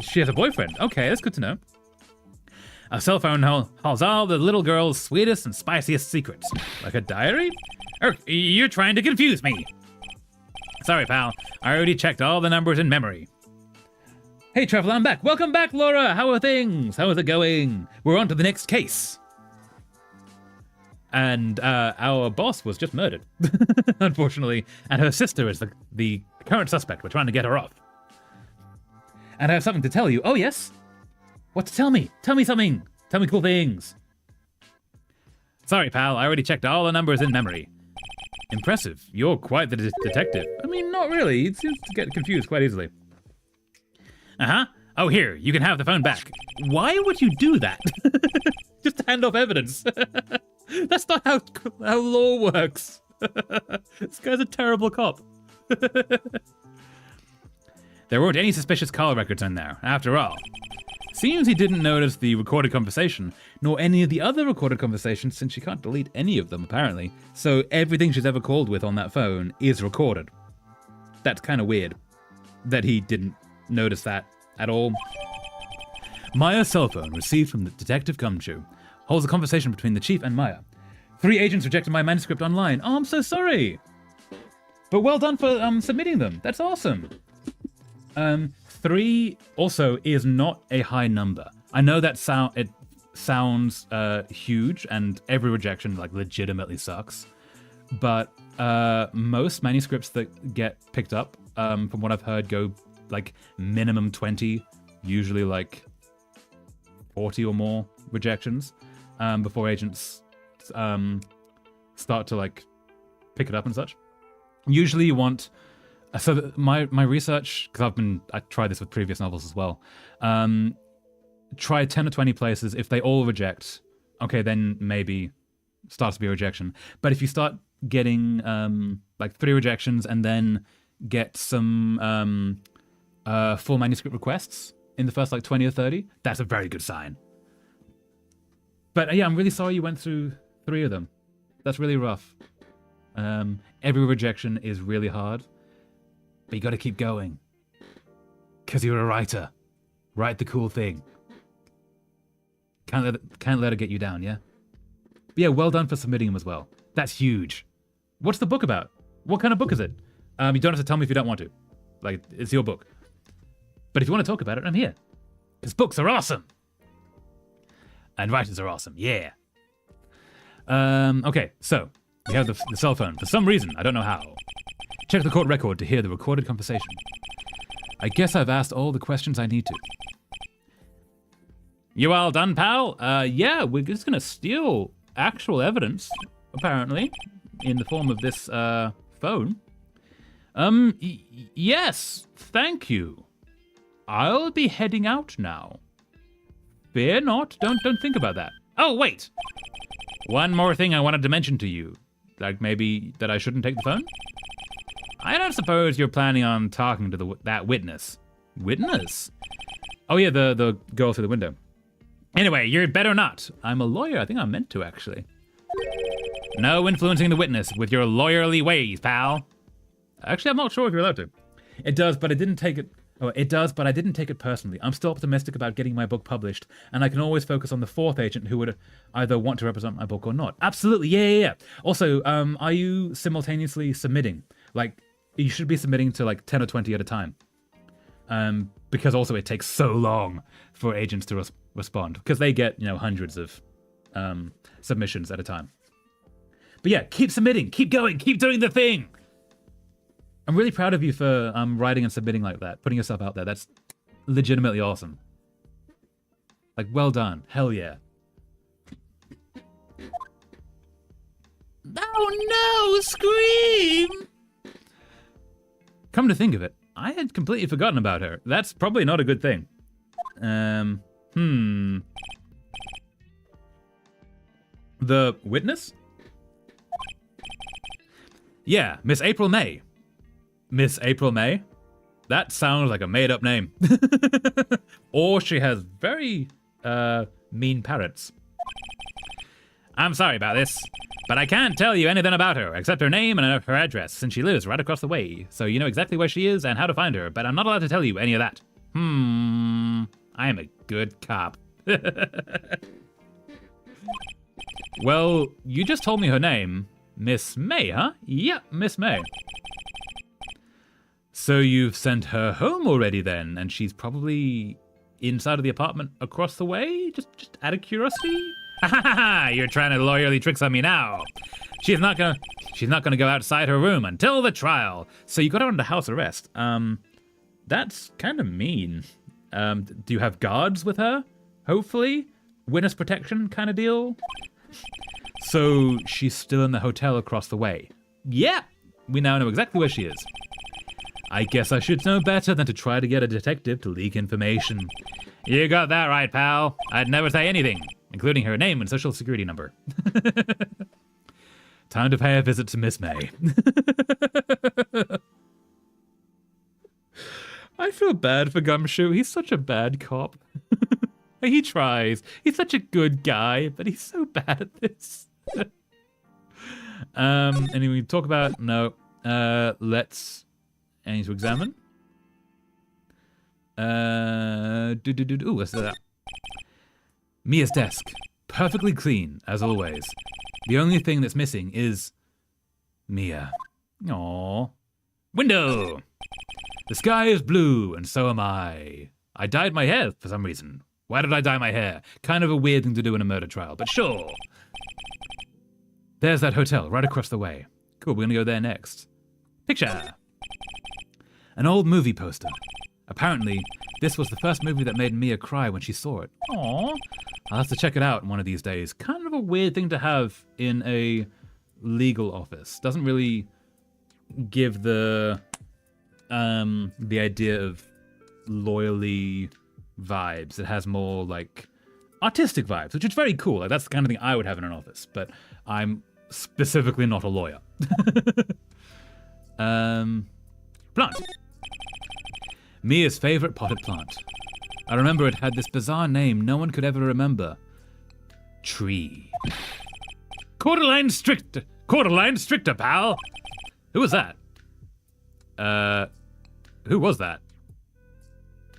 Speaker 3: She has a boyfriend. Okay, that's good to know.
Speaker 2: A cell phone holds all the little girl's sweetest and spiciest secrets.
Speaker 3: Like a diary?
Speaker 2: You're trying to confuse me. Sorry, pal. I already checked all the numbers in memory.
Speaker 3: Hey, Trevor, I'm back. Welcome back, Laura. How are things? How is it going? We're on to the next case. And our boss was just murdered, unfortunately. And her sister is the current suspect. We're trying to get her off. And I have something to tell you. Oh, yes? What to tell me? Tell me something. Tell me cool things.
Speaker 2: Sorry, pal. I already checked all the numbers in memory.
Speaker 3: Impressive. You're quite the detective. I mean, not really. It seems to get confused quite easily.
Speaker 2: Uh-huh. Oh, here. You can have the phone back.
Speaker 3: Why would you do that? Just to hand off evidence. That's not how law works. This guy's a terrible cop.
Speaker 2: There weren't any suspicious call records in there, after all.
Speaker 3: Seems he didn't notice the recorded conversation, nor any of the other recorded conversations, since she can't delete any of them, apparently. So everything she's ever called with on that phone is recorded. That's kind of weird that he didn't notice that at all. Maya's cell phone, received from the Detective Gumshoe, holds a conversation between the chief and Maya. 3 agents rejected my manuscript online. Oh, I'm so sorry. But well done for submitting them. That's awesome. 3 also is not a high number. I know that sounds huge, and every rejection legitimately sucks. But most manuscripts that get picked up, from what I've heard, go minimum 20, usually 40 or more rejections before agents start to pick it up and such. Usually you want. So my research, because I tried this with previous novels as well. Try 10 or 20 places. If they all reject, okay, then maybe starts to be a rejection. But if you start getting 3 rejections and then get some full manuscript requests in the first 20 or 30, that's a very good sign. But yeah, I'm really sorry you went through 3 of them. That's really rough. Every rejection is really hard. But you got to keep going. Because you're a writer. Write the cool thing. Can't let it get you down, yeah? But yeah, well done for submitting them as well. That's huge. What's the book about? What kind of book is it? You don't have to tell me if you don't want to. It's your book. But if you want to talk about it, I'm here. Because books are awesome. And writers are awesome, yeah. Okay, so we have the cell phone. For some reason, I don't know how. Check the court record to hear the recorded conversation. I guess I've asked all the questions I need to.
Speaker 2: You all done, pal?
Speaker 3: Yeah, we're just gonna steal actual evidence, apparently, in the form of this, phone. Yes, thank you. I'll be heading out now. Fear not, don't think about that.
Speaker 2: Oh, wait! One more thing I wanted to mention to you.
Speaker 3: Maybe that I shouldn't take the phone?
Speaker 2: I don't suppose you're planning on talking to that witness.
Speaker 3: Witness? Oh yeah, the girl through the window.
Speaker 2: Anyway, you'd better not.
Speaker 3: I'm a lawyer. I think I'm meant to, actually.
Speaker 2: No influencing the witness with your lawyerly ways, pal.
Speaker 3: Actually, I'm not sure if you're allowed to. It does, but I didn't take it. Oh, it does, but I didn't take it personally. I'm still optimistic about getting my book published, and I can always focus on the 4th agent who would either want to represent my book or not. Absolutely, yeah. Also, are you simultaneously submitting? You should be submitting to 10 or 20 at a time. Because also it takes so long for agents to respond, because they get, hundreds of submissions at a time. But yeah, keep submitting, keep going, keep doing the thing. I'm really proud of you for writing and submitting like that, putting yourself out there. That's legitimately awesome. Well done. Hell yeah.
Speaker 2: Oh no, Scream!
Speaker 3: Come to think of it, I had completely forgotten about her. That's probably not a good thing. The witness? Yeah, Miss April May. Miss April May? That sounds like a made-up name. Or she has very mean parrots.
Speaker 2: I'm sorry about this, but I can't tell you anything about her except her name and her address, since she lives right across the way. So you know exactly where she is and how to find her, but I'm not allowed to tell you any of that. I am a good cop.
Speaker 3: Well, you just told me her name. Miss May, huh? Yep, Miss May. So you've sent her home already then, and she's probably inside of the apartment across the way? Just out of curiosity?
Speaker 2: Ha ha ha! You're trying to lawyerly tricks on me now. She's not gonna go outside her room until the trial.
Speaker 3: So you got her under house arrest. That's kind of mean. Do you have guards with her? Hopefully? Witness protection kind of deal? So she's still in the hotel across the way. Yeah, we now know exactly where she is. I guess I should know better than to try to get a detective to leak information.
Speaker 2: You got that right, pal. I'd never say anything, including her name and social security number.
Speaker 3: Time to pay a visit to Miss May. I feel bad for Gumshoe. He's such a bad cop. He tries. He's such a good guy, but he's so bad at this. Anything we talk about? No. Let's... I need to examine. Ooh, what's that? Mia's desk. Perfectly clean, as always. The only thing that's missing is... Mia. Aww. Window! The sky is blue, and so am I. I dyed my hair for some reason. Why did I dye my hair? Kind of a weird thing to do in a murder trial, but sure. There's that hotel right across the way. Cool, we're gonna go there next. Picture! An old movie poster. Apparently, this was the first movie that made Mia cry when she saw it. Aww. I'll have to check it out one of these days. Kind of a weird thing to have in a legal office. Doesn't really give the idea of lawyerly vibes. It has more like artistic vibes, which is very cool. Like that's the kind of thing I would have in an office, but I'm specifically not a lawyer. Plant. Mia's favorite potted plant. I remember it had this bizarre name no one could ever remember. Tree.
Speaker 2: Quarterline stricter, pal.
Speaker 3: Who was that? Who was that?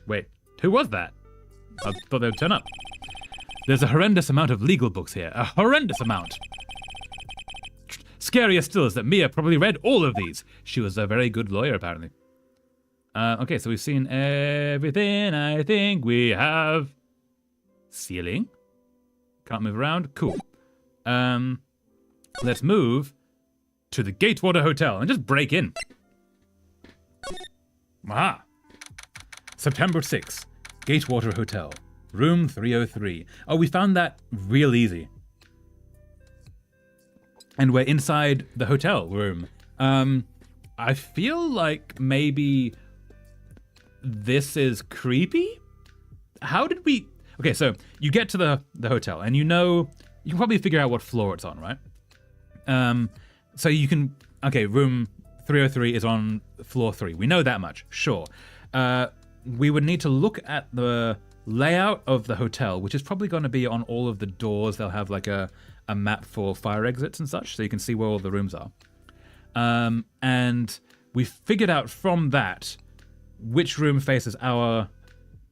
Speaker 3: Wait, who was that? I thought they would turn up. There's a horrendous amount of legal books here. A horrendous amount. Scarier still is that Mia probably read all of these. She was a very good lawyer, apparently. Okay, so we've seen everything I think we have. Ceiling. Can't move around. Cool. Let's move to the Gatewater Hotel and just break in. Aha. September 6th. Gatewater Hotel. Room 303. Oh, we found that real easy. And we're inside the hotel room. I feel like maybe this is creepy? How did we... Okay, so you get to the hotel and you can probably figure out what floor it's on, right? So you can... Okay, room 303 is on floor 3. We know that much, sure. We would need to look at the layout of the hotel, which is probably going to be on all of the doors. They'll have like a map for fire exits and such, so you can see where all the rooms are. And we figured out from that which room faces our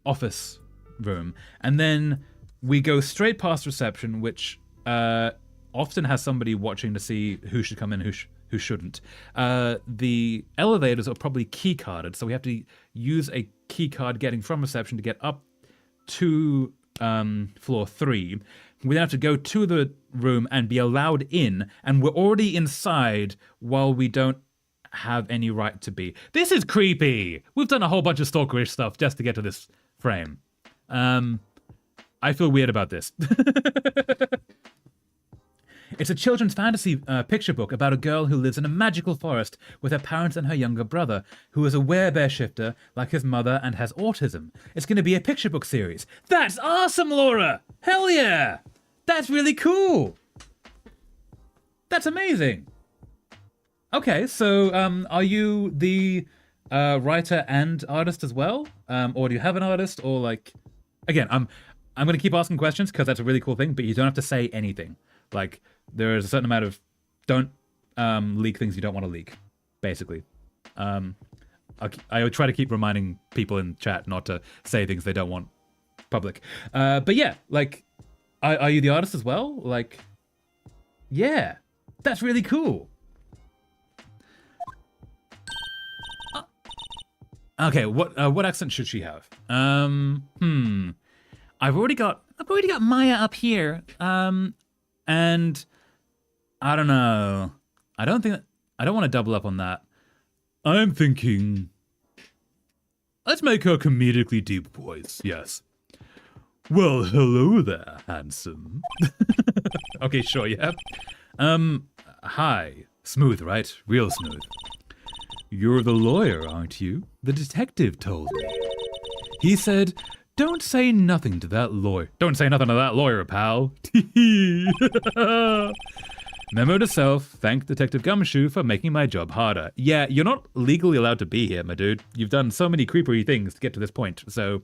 Speaker 3: office room. And then we go straight past reception, which often has somebody watching to see who should come in, who shouldn't. The elevators are probably key carded, so we have to use a key card getting from reception to get up to floor 3. We then have to go to the room and be allowed in, and we're already inside while we don't have any right to be. This is creepy! We've done a whole bunch of stalkerish stuff just to get to this frame. I feel weird about this. It's a children's fantasy picture book about a girl who lives in a magical forest with her parents and her younger brother, who is a werebear shifter like his mother and has autism. It's going to be a picture book series. That's awesome, Laura! Hell yeah! That's really cool! That's amazing! Okay, so are you the writer and artist as well? Or do you have an artist? Or like... Again, I'm going to keep asking questions because that's a really cool thing, but you don't have to say anything. Like, there is a certain amount of... Don't leak things you don't want to leak, basically. I would try to keep reminding people in chat not to say things they don't want public. But yeah, like, are you the artist as well? Like, yeah, that's really cool. Okay, what accent should she have? I've already got Maya up here. And I don't know. I don't want to double up on that. I'm thinking, let's make her comedically deep voice. Yes. Well, hello there, handsome. Okay, sure, yeah. Hi. Smooth, right? Real smooth. You're the lawyer, aren't you? The detective told me. He said, don't say nothing to that lawyer. Don't say nothing to that lawyer, pal. Memo to self, thank Detective Gumshoe for making my job harder. Yeah, you're not legally allowed to be here, my dude. You've done so many creepery things to get to this point. So,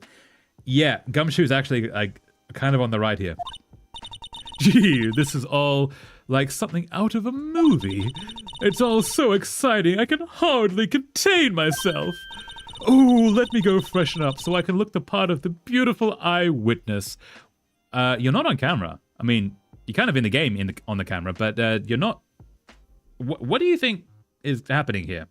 Speaker 3: yeah, Gumshoe's actually like kind of on the right here. Gee, this is all like something out of a movie. It's all so exciting, I can hardly contain myself. Oh, let me go freshen up so I can look the part of the beautiful eyewitness. You're not on camera. I mean, you're kind of in the game on the camera, but you're not... What do you think is happening here?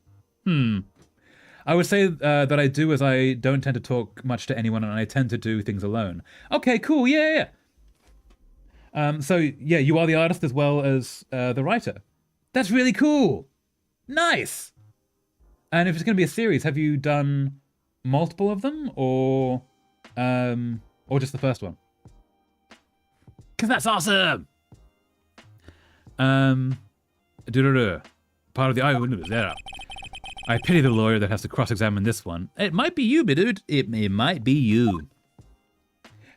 Speaker 3: I would say that I do as I don't tend to talk much to anyone and I tend to do things alone. Okay, cool, yeah. So, yeah, you are the artist as well as the writer. That's really cool. Nice. And if it's going to be a series, have you done multiple of them or just the first one? Because that's awesome. Part of the eyewitness. Yeah. I pity the lawyer that has to cross-examine this one. It might be you, dude. It might be you.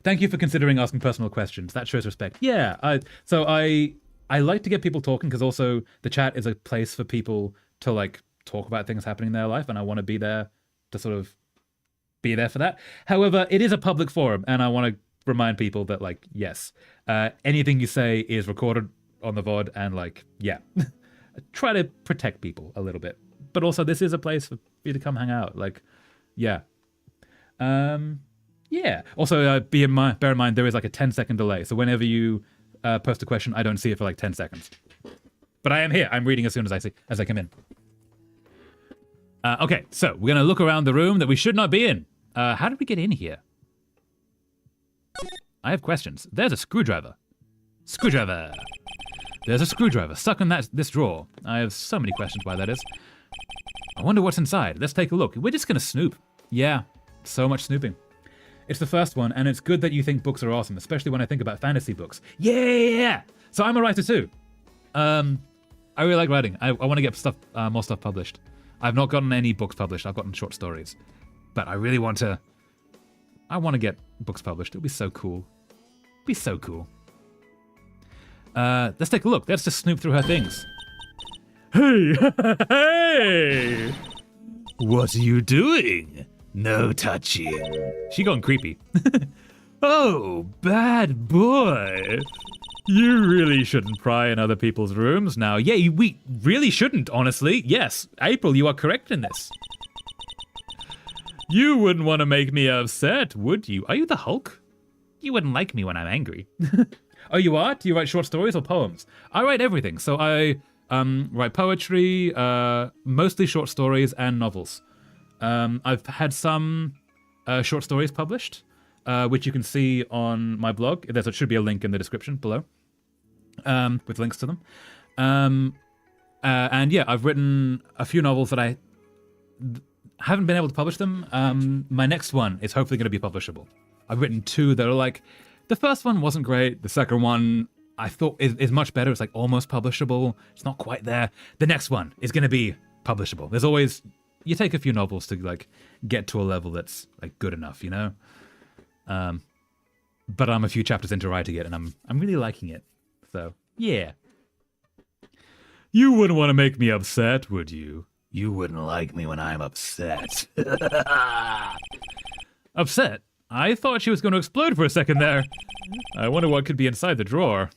Speaker 3: Thank you for considering asking personal questions. That shows respect. Yeah. I like to get people talking because also the chat is a place for people to like talk about things happening in their life, and I want to be there to sort of be there for that. However, it is a public forum, and I want to remind people that, like, yes, anything you say is recorded on the VOD, and, like, yeah, try to protect people a little bit. But also, this is a place for you to come hang out. Like, yeah. Yeah. Also, bear in mind, there is, like, a 10-second delay. So whenever you post a question, I don't see it for, like, 10 seconds. But I am here. I'm reading as soon as I come in. Okay, so we're going to look around the room that we should not be in. How did we get in here? I have questions. There's a screwdriver. Screwdriver. There's a screwdriver stuck in this drawer. I have so many questions why that is. I wonder what's inside. Let's take a look. We're just going to snoop. Yeah, so much snooping. It's the first one, and it's good that you think books are awesome, especially when I think about fantasy books. Yeah! So I'm a writer too. I really like writing. I want to get more stuff published. I've not gotten any books published. I've gotten short stories. But I really want to... I want to get books published. It'll be so cool. It'll be so cool. Let's take a look. Let's just snoop through her things. Hey! Hey! What are you doing? No touching. She gone creepy. Oh, bad boy. You really shouldn't pry in other people's rooms now. Yeah, we really shouldn't, honestly. Yes, April, you are correct in this. You wouldn't want to make me upset, would you? Are you the Hulk? You wouldn't like me when I'm angry. Oh, you are? Do you write short stories or poems? I write everything. So I write poetry, mostly short stories and novels. I've had some short stories published, which you can see on my blog. There should be a link in the description below with links to them. And yeah, I've written a few novels that I haven't been able to publish them. My next one is hopefully going to be publishable. I've written two that are like, the first one wasn't great. The second one, I thought is much better. It's like almost publishable. It's not quite there. The next one is going to be publishable. There's always, you take a few novels to like get to a level that's like good enough, you know? But I'm a few chapters into writing it and I'm really liking it. So, yeah. You wouldn't want to make me upset, would you? You wouldn't like me when I'm upset. Upset? I thought she was going to explode for a second there. I wonder what could be inside the drawer.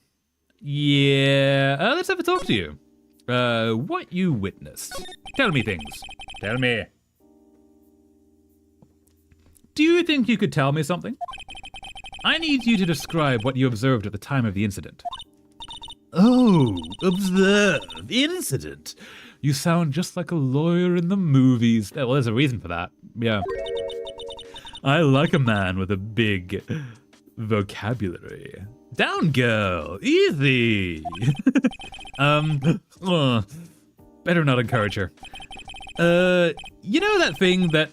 Speaker 3: Yeah, let's have a talk to you. What you witnessed. Tell me things. Tell me. Do you think you could tell me something? I need you to describe what you observed at the time of the incident. Oh, observe. Incident. You sound just like a lawyer in the movies. Well, there's a reason for that. Yeah. I like a man with a big vocabulary. Down, girl. Easy. Better not encourage her. You know that thing that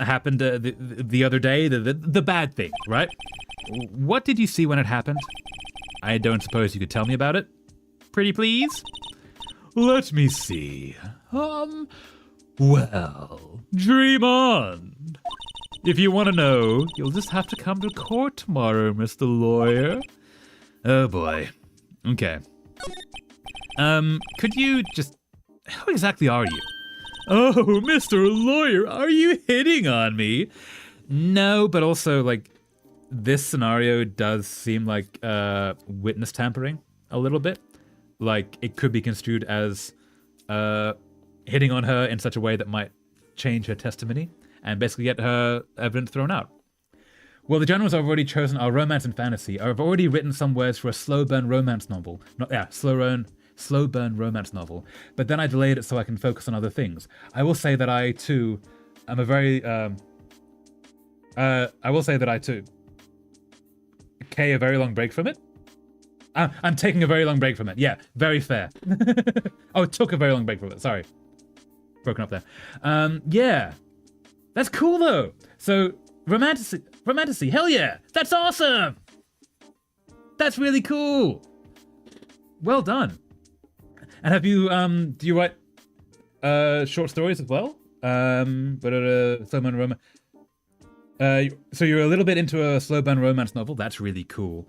Speaker 3: happened the other day? The bad thing, right? What did you see when it happened? I don't suppose you could tell me about it? Pretty please? Let me see. Well, dream on. If you want to know, you'll just have to come to court tomorrow, Mr. Lawyer. Oh boy. Okay. Could you just... How exactly are you? Oh, Mr. Lawyer, are you hitting on me? No, but also, like, this scenario does seem like witness tampering a little bit. Like, it could be construed as hitting on her in such a way that might change her testimony and basically get her evidence thrown out. Well, the genres I've already chosen are romance and fantasy. I've already written some words for a slow burn romance novel. Slow burn romance novel. But then I delayed it so I can focus on other things. I will say that I too am a very okay, a very long break from it. I'm taking a very long break from it. Yeah, very fair. Oh, took a very long break from it. Sorry. Broken up there. Yeah. That's cool though. So romanticy, hell yeah. That's awesome. That's really cool. Well done. And have you do you write short stories as well? So you're a little bit into a slow burn romance novel. That's really cool.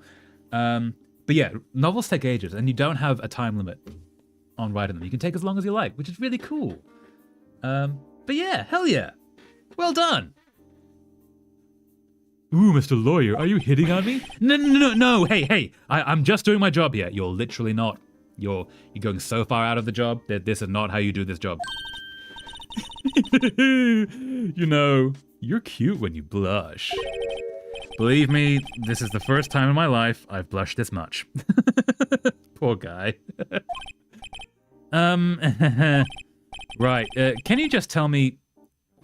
Speaker 3: But yeah, novels take ages and you don't have a time limit on writing them. You can take as long as you like, which is really cool. But yeah, hell yeah. Well done. Ooh, Mr. Lawyer, are you hitting on me? No. Hey, I'm just doing my job here. You're literally not. You're going so far out of the job that this is not how you do this job. You know, you're cute when you blush. Believe me, this is the first time in my life I've blushed this much. Poor guy. Right, can you just tell me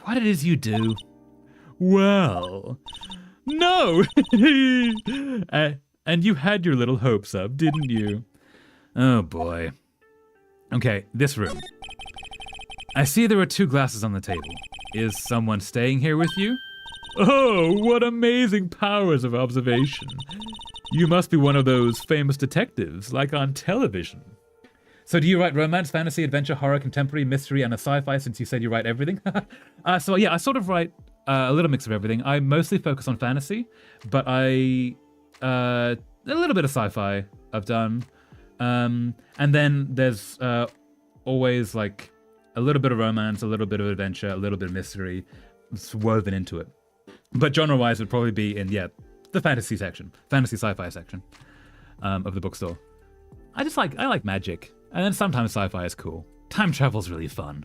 Speaker 3: what it is you do? Well, no! And you had your little hopes up, didn't you? Oh boy. Okay, this room. I see there are 2 glasses on the table. Is someone staying here with you? Oh, what amazing powers of observation. You must be one of those famous detectives, like on television. So do you write romance, fantasy, adventure, horror, contemporary, mystery, and a sci-fi, since you said you write everything? So yeah, I sort of write a little mix of everything. I mostly focus on fantasy, but a little bit of sci-fi I've done. And then there's always like a little bit of romance, a little bit of adventure, a little bit of mystery woven into it. But genre-wise, it would probably be in, yeah, the fantasy section, fantasy sci-fi section of the bookstore. I like magic. And then sometimes sci-fi is cool. Time travel's really fun.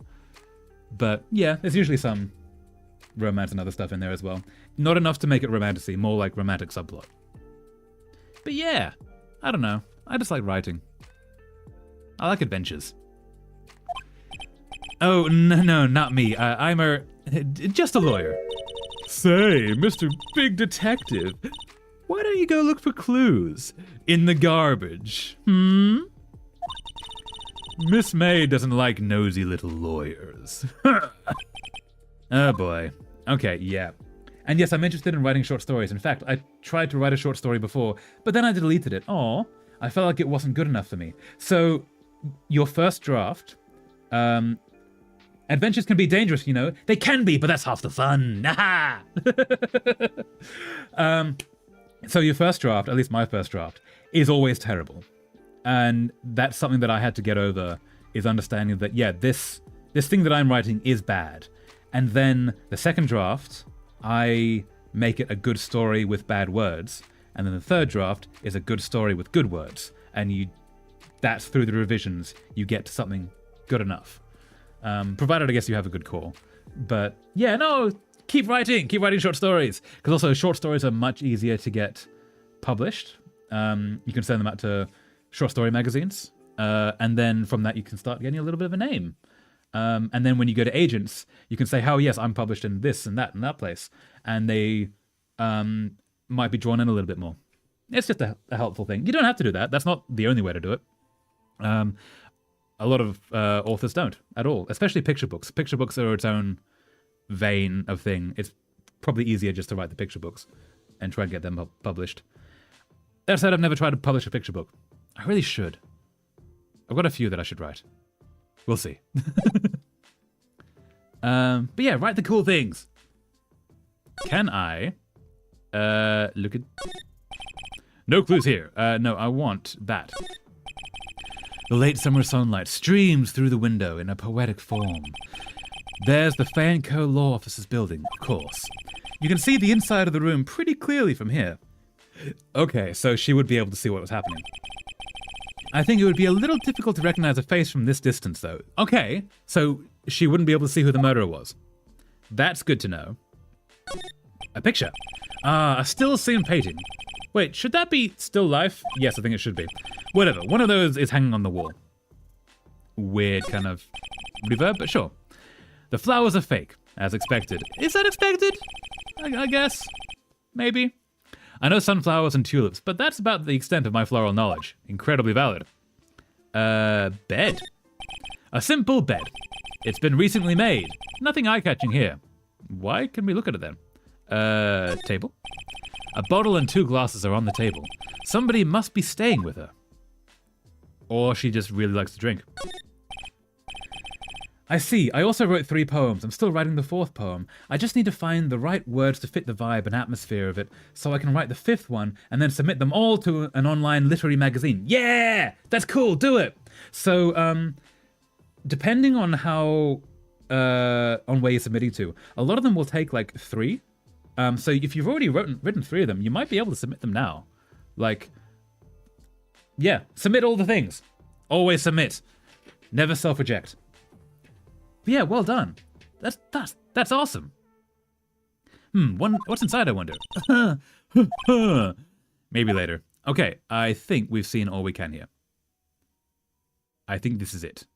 Speaker 3: But yeah, there's usually some romance and other stuff in there as well. Not enough to make it romantasy, more like romantic subplot. But yeah, I don't know. I just like writing. I like adventures. Oh, no, not me. I'm just a lawyer. Say, Mr. Big Detective, why don't you go look for clues in the garbage? Miss May doesn't like nosy little lawyers. Oh boy. Okay, yeah. And yes, I'm interested in writing short stories. In fact, I tried to write a short story before, but then I deleted it. Aw.
Speaker 1: I felt like it wasn't good enough for me. So your first draft, adventures can be dangerous, you know. They can be, but that's half the fun. So your first draft, at least my first draft, is always terrible. And that's something that I had to get over, is understanding that, yeah, this thing that I'm writing is bad. And then the second draft, I make it a good story with bad words. And then the third draft is a good story with good words. And that's through the revisions, you get to something good enough. Provided, I guess, you have a good core. But yeah, no, keep writing short stories. Because also short stories are much easier to get published. You can send them out to short story magazines. And then from that, you can start getting a little bit of a name. And then when you go to agents, you can say, oh, yes, I'm published in this and that place. And they might be drawn in a little bit more. It's just a helpful thing. You don't have to do that. That's not the only way to do it. A lot of authors don't at all, especially picture books. Picture books are its own vein of thing. It's probably easier just to write the picture books and try and get them published. That said, I've never tried to publish a picture book. I really should. I've got a few that I should write. We'll see. But yeah, write the cool things. Can I look at... No clues here. No, I want that. The late summer sunlight streams through the window in a poetic form. There's the Fan Co. Law Offices building, of course. You can see the inside of the room pretty clearly from here. Okay, so she would be able to see what was happening. I think it would be a little difficult to recognize a face from this distance, though. Okay, so she wouldn't be able to see who the murderer was. That's good to know. A picture. A still scene painting. Wait, should that be still life? Yes, I think it should be. Whatever, one of those is hanging on the wall. Weird kind of reverb, but sure. The flowers are fake, as expected. Is that expected? I guess. Maybe. I know sunflowers and tulips, but that's about the extent of my floral knowledge. Incredibly valid. Bed. A simple bed. It's been recently made. Nothing eye-catching here. Why can we look at it then? Table. A bottle and 2 glasses are on the table. Somebody must be staying with her. Or she just really likes to drink. I see. I also wrote 3 poems. I'm still writing the 4th poem. I just need to find the right words to fit the vibe and atmosphere of it so I can write the 5th one and then submit them all to an online literary magazine. Yeah! That's cool. Do it! So, depending on how... on where you're submitting to, a lot of them will take like 3. So if you've already written 3 of them, you might be able to submit them now. Like, yeah, submit all the things. Always submit. Never self-reject. But yeah, well done. That's awesome. What's inside, I wonder? Maybe later. Okay, I think we've seen all we can here. I think this is it.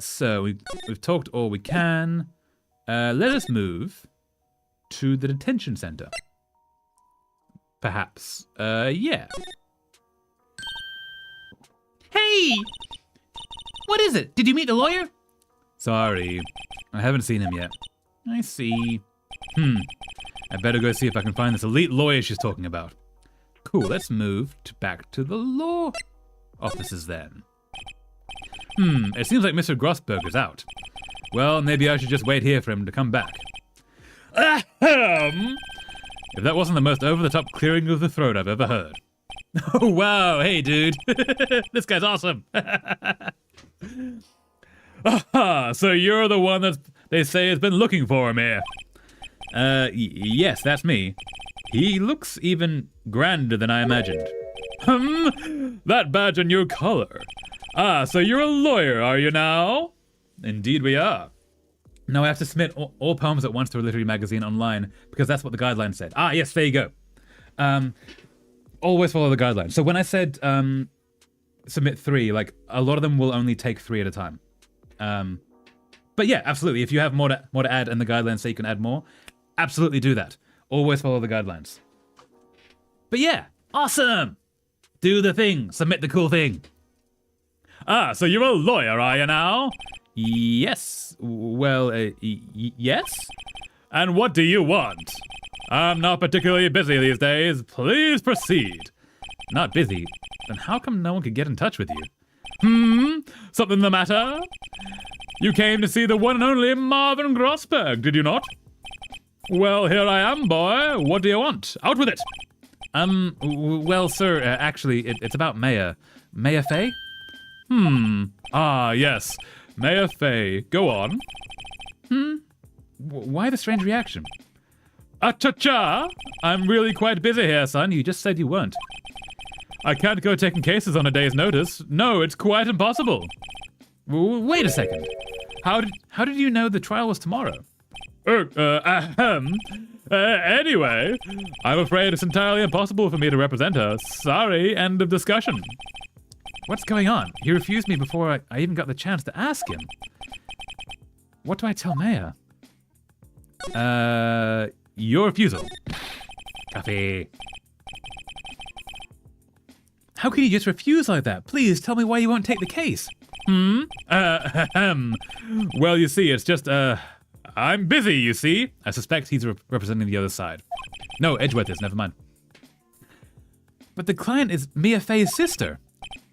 Speaker 1: So we've talked all we can. Let us move to the detention center. Perhaps. Yeah.
Speaker 2: Hey! What is it? Did you meet the lawyer?
Speaker 1: Sorry, I haven't seen him yet.
Speaker 2: I see.
Speaker 1: I better go see if I can find this elite lawyer she's talking about. Cool, let's move back to the law offices then. It seems like Mr. Grossberger's out. Well, maybe I should just wait here for him to come back. Ahem! If that wasn't the most over-the-top clearing of the throat I've ever heard. Oh, wow, hey, dude. This guy's awesome. Aha, so you're the one that they say has been looking for him here. Yes, that's me. He looks even grander than I imagined. That badge on your collar. Ah, so you're a lawyer, are you now? Indeed we are. Now I have to submit all poems at once to a literary magazine online because that's what the guidelines said. Ah, yes, there you go. Always follow the guidelines. So when I said submit 3, like a lot of them will only take 3 at a time. But yeah, absolutely. If you have more to add and the guidelines say you can add more, absolutely do that. Always follow the guidelines. But yeah, awesome. Do the thing. Submit the cool thing. Ah, so you're a lawyer, are you now? Yes. Well, yes. And what do you want? I'm not particularly busy these days. Please proceed.
Speaker 3: Not busy? Then how come no one could get in touch with you? Something the matter? You came to see the one and only Marvin Grossberg, did you not? Well, here I am, boy. What do you want? Out with it!
Speaker 2: Well, sir, actually, it's about Maya. Maya Fey?
Speaker 3: Ah, yes. Mayor Fay. Go on.
Speaker 2: Why the strange reaction?
Speaker 3: Cha-cha! I'm really quite busy here, son.
Speaker 2: You just said you weren't.
Speaker 3: I can't go taking cases on a day's notice. No, it's quite impossible.
Speaker 2: Wait a second. How did you know the trial was tomorrow?
Speaker 3: Anyway, I'm afraid it's entirely impossible for me to represent her. Sorry, end of discussion.
Speaker 2: What's going on? He refused me before I even got the chance to ask him. What do I tell Maya?
Speaker 3: Your refusal.
Speaker 2: Copy. How can you just refuse like that? Please tell me why you won't take the case.
Speaker 3: Well, you see, it's just, I'm busy, you see.
Speaker 2: I suspect he's representing the other side. No, Edgeworth is, never mind. But the client is Mia Fey's sister.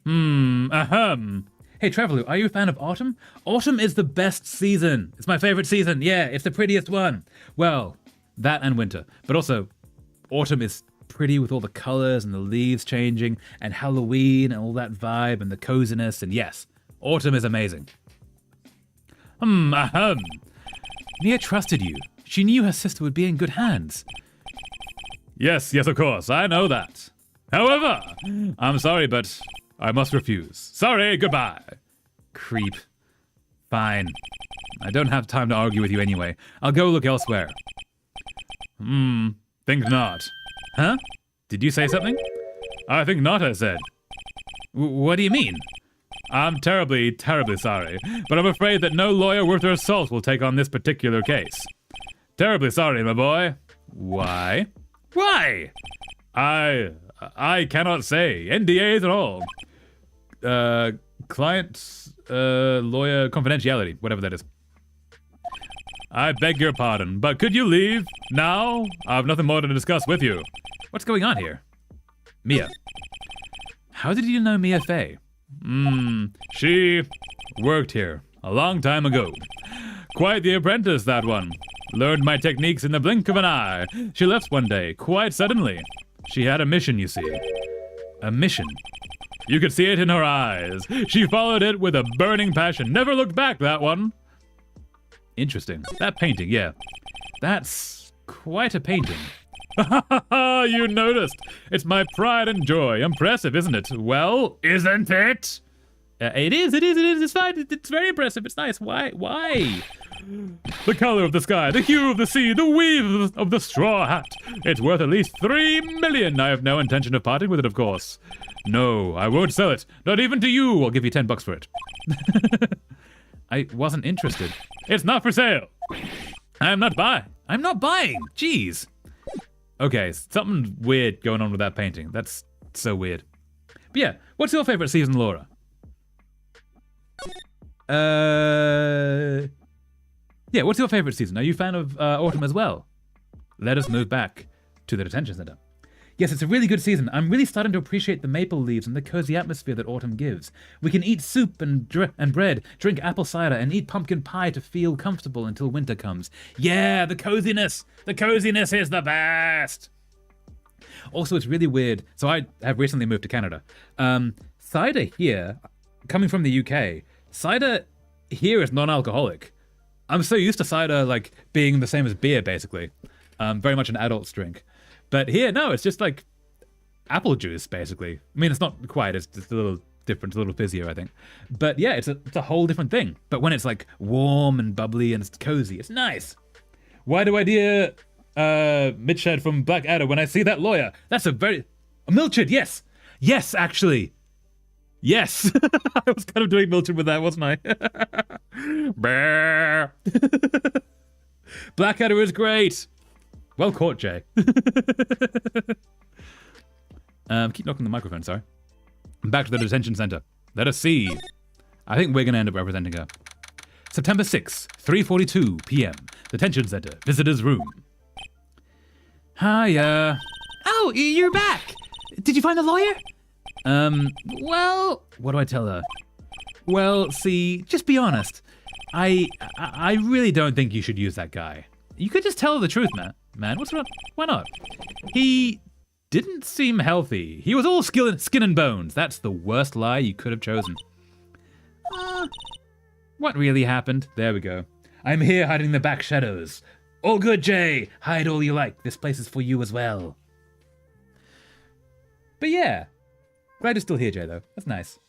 Speaker 2: Hey, Traveler, are you a fan of autumn? Autumn is the best season. It's my favorite season. Yeah, it's the prettiest one. Well, that and winter. But also, autumn is pretty with all the colors and the leaves changing and Halloween and all that vibe and the coziness. And yes, autumn is amazing. Mia trusted you. She knew her sister would be in good hands.
Speaker 3: Yes, of course. I know that. However, I'm sorry, but I must refuse. Sorry, goodbye.
Speaker 2: Creep. Fine. I don't have time to argue with you anyway. I'll go look elsewhere.
Speaker 3: Think not.
Speaker 2: Huh? Did you say something?
Speaker 3: I think not, I said.
Speaker 2: What do you mean?
Speaker 3: I'm terribly, terribly sorry, but I'm afraid that no lawyer worth their salt will take on this particular case. Terribly sorry, my boy.
Speaker 2: Why?
Speaker 3: Why? I cannot say. NDAs and all. Client, lawyer confidentiality, whatever that is. I beg your pardon, but could you leave now? I have nothing more to discuss with you.
Speaker 2: What's going on here? Mia. How did you know Mia Fey?
Speaker 3: She worked here a long time ago. Quite the apprentice, that one. Learned my techniques in the blink of an eye. She left one day, quite suddenly. She had a mission, you see.
Speaker 2: A mission?
Speaker 3: You could see it in her eyes. She followed it with a burning passion. Never looked back, that one.
Speaker 2: Interesting. That painting, yeah. That's quite a painting.
Speaker 3: You noticed. It's my pride and joy. Impressive, isn't it? Well, isn't it?
Speaker 2: It is. It's fine. It's very impressive. It's nice. Why?
Speaker 3: The color of the sky, the hue of the sea, the weave of the straw hat. It's worth at least 3 million. I have no intention of parting with it, of course. No, I won't sell it. Not even to you. I'll give you $10 for it.
Speaker 2: I wasn't interested.
Speaker 3: It's not for sale. I'm not buying.
Speaker 2: Jeez. Okay, something weird going on with that painting. That's so weird. But yeah, what's your favorite season, Laura? Yeah, what's your favorite season? Are you a fan of autumn as well? Let us move back to the detention center. Yes, it's a really good season. I'm really starting to appreciate the maple leaves and the cozy atmosphere that autumn gives. We can eat soup and bread, drink apple cider, and eat pumpkin pie to feel comfortable until winter comes. Yeah, the coziness! The coziness is the best! Also, it's really weird. So I have recently moved to Canada. Cider here, coming from the UK, cider here is non-alcoholic. I'm so used to cider like being the same as beer, basically. Very much an adult's drink. But here, no, it's just like apple juice, basically. I mean, it's not quite. It's just a little different, a little fizzier, I think. But yeah, it's a whole different thing. But when it's like warm and bubbly and it's cozy, it's nice. Why do I dear Mitchhead from Blackadder when I see that lawyer? That's a Milchard, yes. Yes, actually. Yes. I was kind of doing Milchard with that, wasn't I? Blackadder is great. Well caught, Jay. Keep knocking the microphone, sorry. Back to the detention center. Let us see. I think we're going to end up representing her. September 6th, 3:42 p.m. Detention center, visitor's room. Hiya.
Speaker 4: Oh, you're back.
Speaker 3: Did you find the lawyer? Well, what do I tell her? Well, see, just be honest. I really don't think you should use that guy. You could just tell her the truth, man. What's wrong? Why not? He didn't seem healthy. He was all skin and bones. That's the worst lie you could have chosen. What really happened? There we go. I'm here hiding in the back shadows. All good, Jay. Hide all you like. This place is for you as well. But yeah. Glad you're still here, Jay, though. That's nice.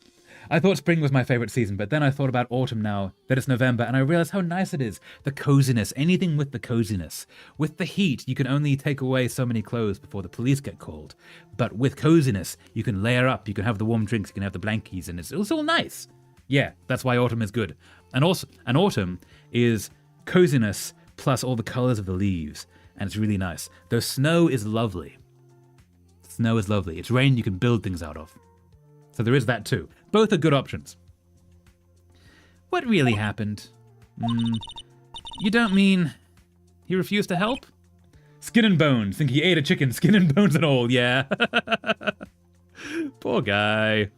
Speaker 3: I thought spring was my favorite season, but then I thought about autumn now that it's November, and I realized how nice it is. The coziness, anything with the coziness. With the heat, you can only take away so many clothes before the police get called. But with coziness, you can layer up, you can have the warm drinks, you can have the blankies, and it's all nice. Yeah, that's why autumn is good. And autumn is coziness plus all the colors of the leaves, and it's really nice. The snow is lovely. Snow is lovely. It's rain you can build things out of. So there is that too. Both are good options. What really happened? You don't mean he refused to help? Skin and bones. Think he ate a chicken, skin and bones and all, yeah. Poor guy.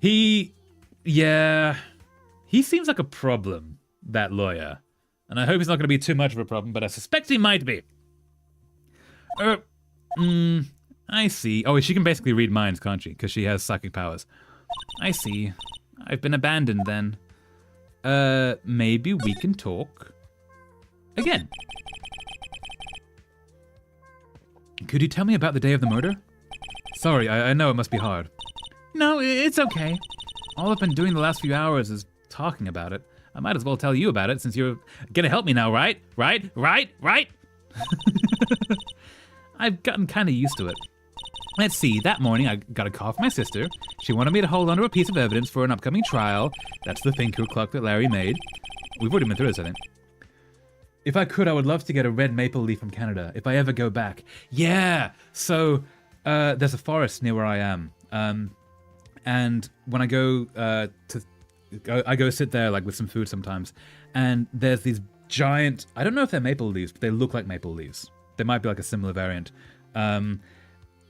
Speaker 3: He seems like a problem, that lawyer. And I hope he's not going to be too much of a problem, but I suspect he might be. I see. Oh, she can basically read minds, can't she? Because she has psychic powers. I see. I've been abandoned then. Maybe we can talk again. Could you tell me about the day of the murder? Sorry, I know it must be hard. No, it's okay. All I've been doing the last few hours is talking about it. I might as well tell you about it since you're gonna help me now, right? Right? I've gotten kind of used to it. Let's see, that morning I got a call from my sister. She wanted me to hold onto a piece of evidence for an upcoming trial. That's the thinker clock that Larry made. We've already been through this, I think. If I could, I would love to get a red maple leaf from Canada, if I ever go back. Yeah! So, there's a forest near where I am. And when I go I go sit there like with some food sometimes, and there's these giant, I don't know if they're maple leaves, but they look like maple leaves. They might be like a similar variant.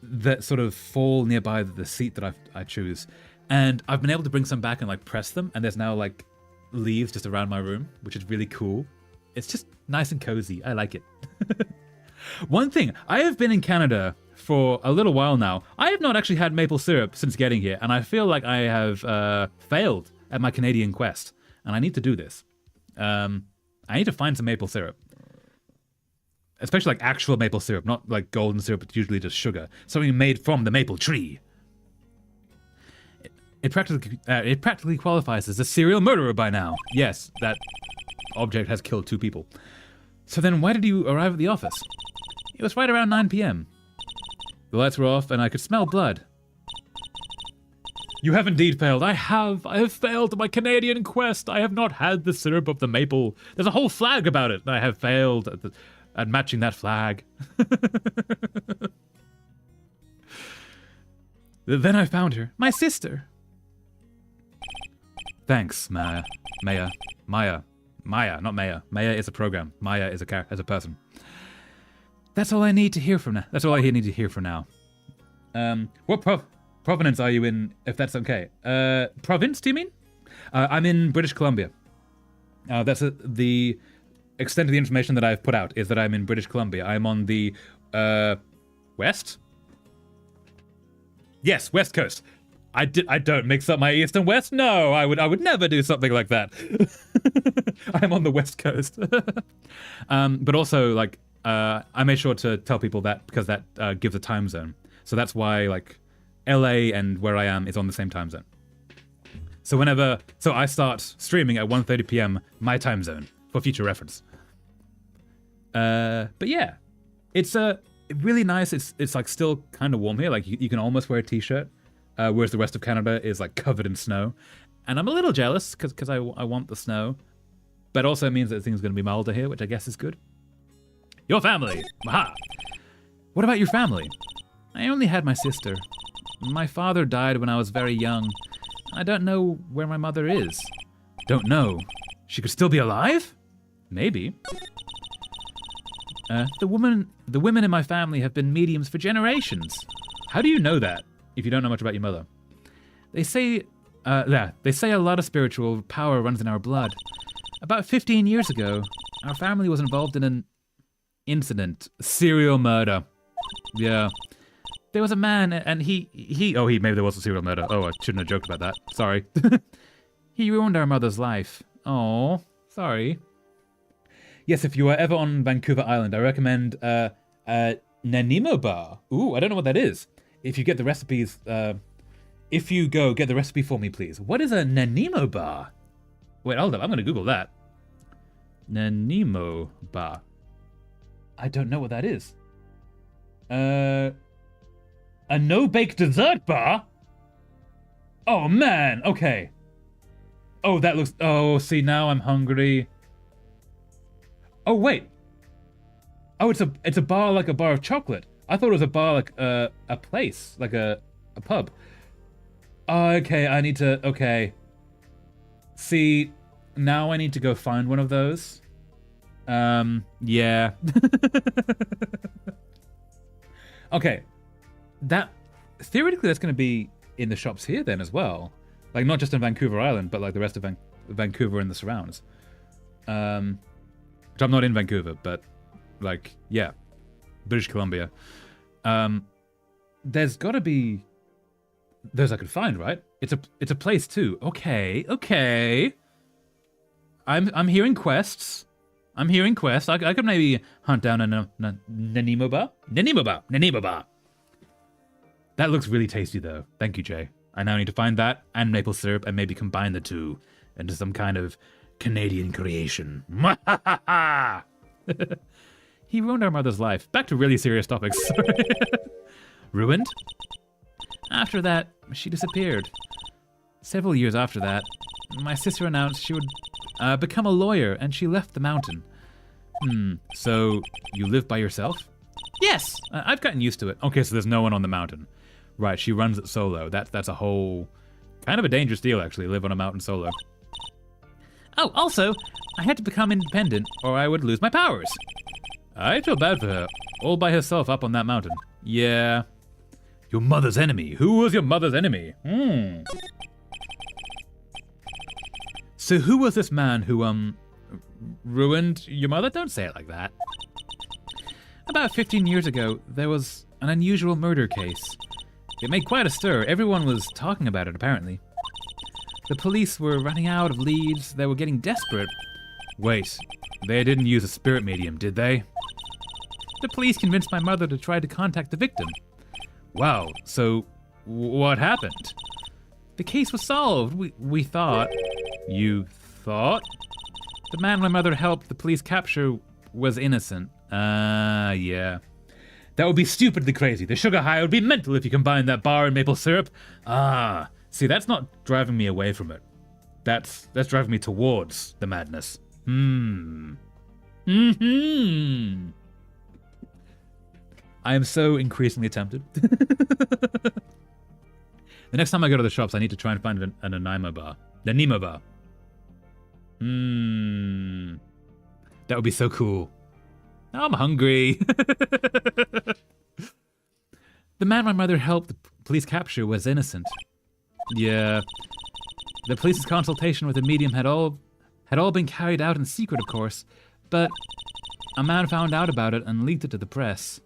Speaker 3: That sort of fall nearby the seat that I choose. And I've been able to bring some back and like press them, and there's now like leaves just around my room, which is really cool. It's just nice and cozy. I like it. One thing, I have been in Canada for a little while now. I have not actually had maple syrup since getting here, and I feel like I have failed at my Canadian quest, and I need to do this. I need to find some maple syrup. Especially like actual maple syrup, not like golden syrup, it's usually just sugar. Something made from the maple tree. It practically qualifies as a serial murderer by now. Yes, that object has killed 2 people. So then why did you arrive at the office? It was right around 9 p.m. The lights were off and I could smell blood. You have indeed failed. I have failed my Canadian quest. I have not had the syrup of the maple. There's a whole flag about it. I have failed at matching that flag. Then I found her. My sister. Thanks, Maya. Maya, not Maya. Maya is a program. Maya is a person. That's all I need to hear from now. That's all I need to hear for now. What province are you in, if that's okay? Province, do you mean? I'm in British Columbia. That's the extent of the information that I've put out is that I'm in British Columbia. I'm on the west? Yes, west coast. I don't mix up my east and west. No, I would never do something like that. I'm on the west coast. But also, like, I made sure to tell people that because that gives a time zone. So that's why, like, LA and where I am is on the same time zone. So I start streaming at 1:30 p.m. my time zone for future reference. But yeah, it's really nice. It's like still kind of warm here. Like you can almost wear a t-shirt, whereas the rest of Canada is like covered in snow. And I'm a little jealous because I want the snow, but also it means that things are going to be milder here, which I guess is good. Your family, aha. What about your family? I only had my sister. My father died when I was very young. I don't know where my mother is. Don't know. She could still be alive? Maybe. The women in my family have been mediums for generations. How do you know that if you don't know much about your mother? They say a lot of spiritual power runs in our blood. About 15 years ago, our family was involved in an incident. Serial murder. Yeah. There was a man, and maybe there was a serial murder. Oh, I shouldn't have joked about that. Sorry. He ruined our mother's life. Oh, sorry. Yes, if you are ever on Vancouver Island, I recommend Nanimo Bar. Ooh, I don't know what that is. If you get the recipes, if you go, get the recipe for me, please. What is a Nanimo Bar? Wait, hold up. I'm going to Google that. Nanimo Bar. I don't know what that is. A no-bake dessert bar? Oh, man. Okay. Oh, that looks... Oh, see, now I'm hungry. Oh, wait. Oh, it's a bar like a bar of chocolate. I thought it was a bar like a place, like a pub. Okay, I need to... Okay. See, now I need to go find one of those. Yeah. Okay. Theoretically, that's going to be in the shops here then as well. Like, not just in Vancouver Island, but like the rest of Vancouver and the surrounds. Which I'm not in Vancouver, but like, yeah. British Columbia. There's got to be... Those I could find, right? It's a place too. Okay. I'm hearing quests. I could maybe hunt down a Nanimo Bar. That looks really tasty though. Thank you, Jay. I now need to find that and maple syrup and maybe combine the two into some kind of Canadian creation. He ruined our mother's life. Back to really serious topics. Ruined? After that, she disappeared. Several years after that, my sister announced she would become a lawyer, and she left the mountain. So you live by yourself? Yes! I've gotten used to it. Okay, so there's no one on the mountain. Right, she runs it solo. That's a whole... kind of a dangerous deal, actually, live on a mountain solo. Oh, also, I had to become independent, or I would lose my powers. I feel bad for her, all by herself up on that mountain. Yeah. Your mother's enemy. Who was your mother's enemy? So who was this man who, ruined your mother? Don't say it like that. About 15 years ago, there was an unusual murder case. It made quite a stir. Everyone was talking about it, apparently. The police were running out of leads. They were getting desperate. Wait, they didn't use a spirit medium, did they? The police convinced my mother to try to contact the victim. Wow, so what happened? The case was solved. We thought. You thought? The man my mother helped the police capture was innocent. Yeah. That would be stupidly crazy. The sugar high would be mental if you combined that bar and maple syrup. See, that's not driving me away from it. That's driving me towards the madness. I am so increasingly tempted. The next time I go to the shops, I need to try and find an Nanimo Bar. Nanimo Bar. That would be so cool. Now I'm hungry. The man my mother helped the police capture was innocent. Yeah. The police's consultation with the medium had all been carried out in secret, of course, but a man found out about it and leaked it to the press.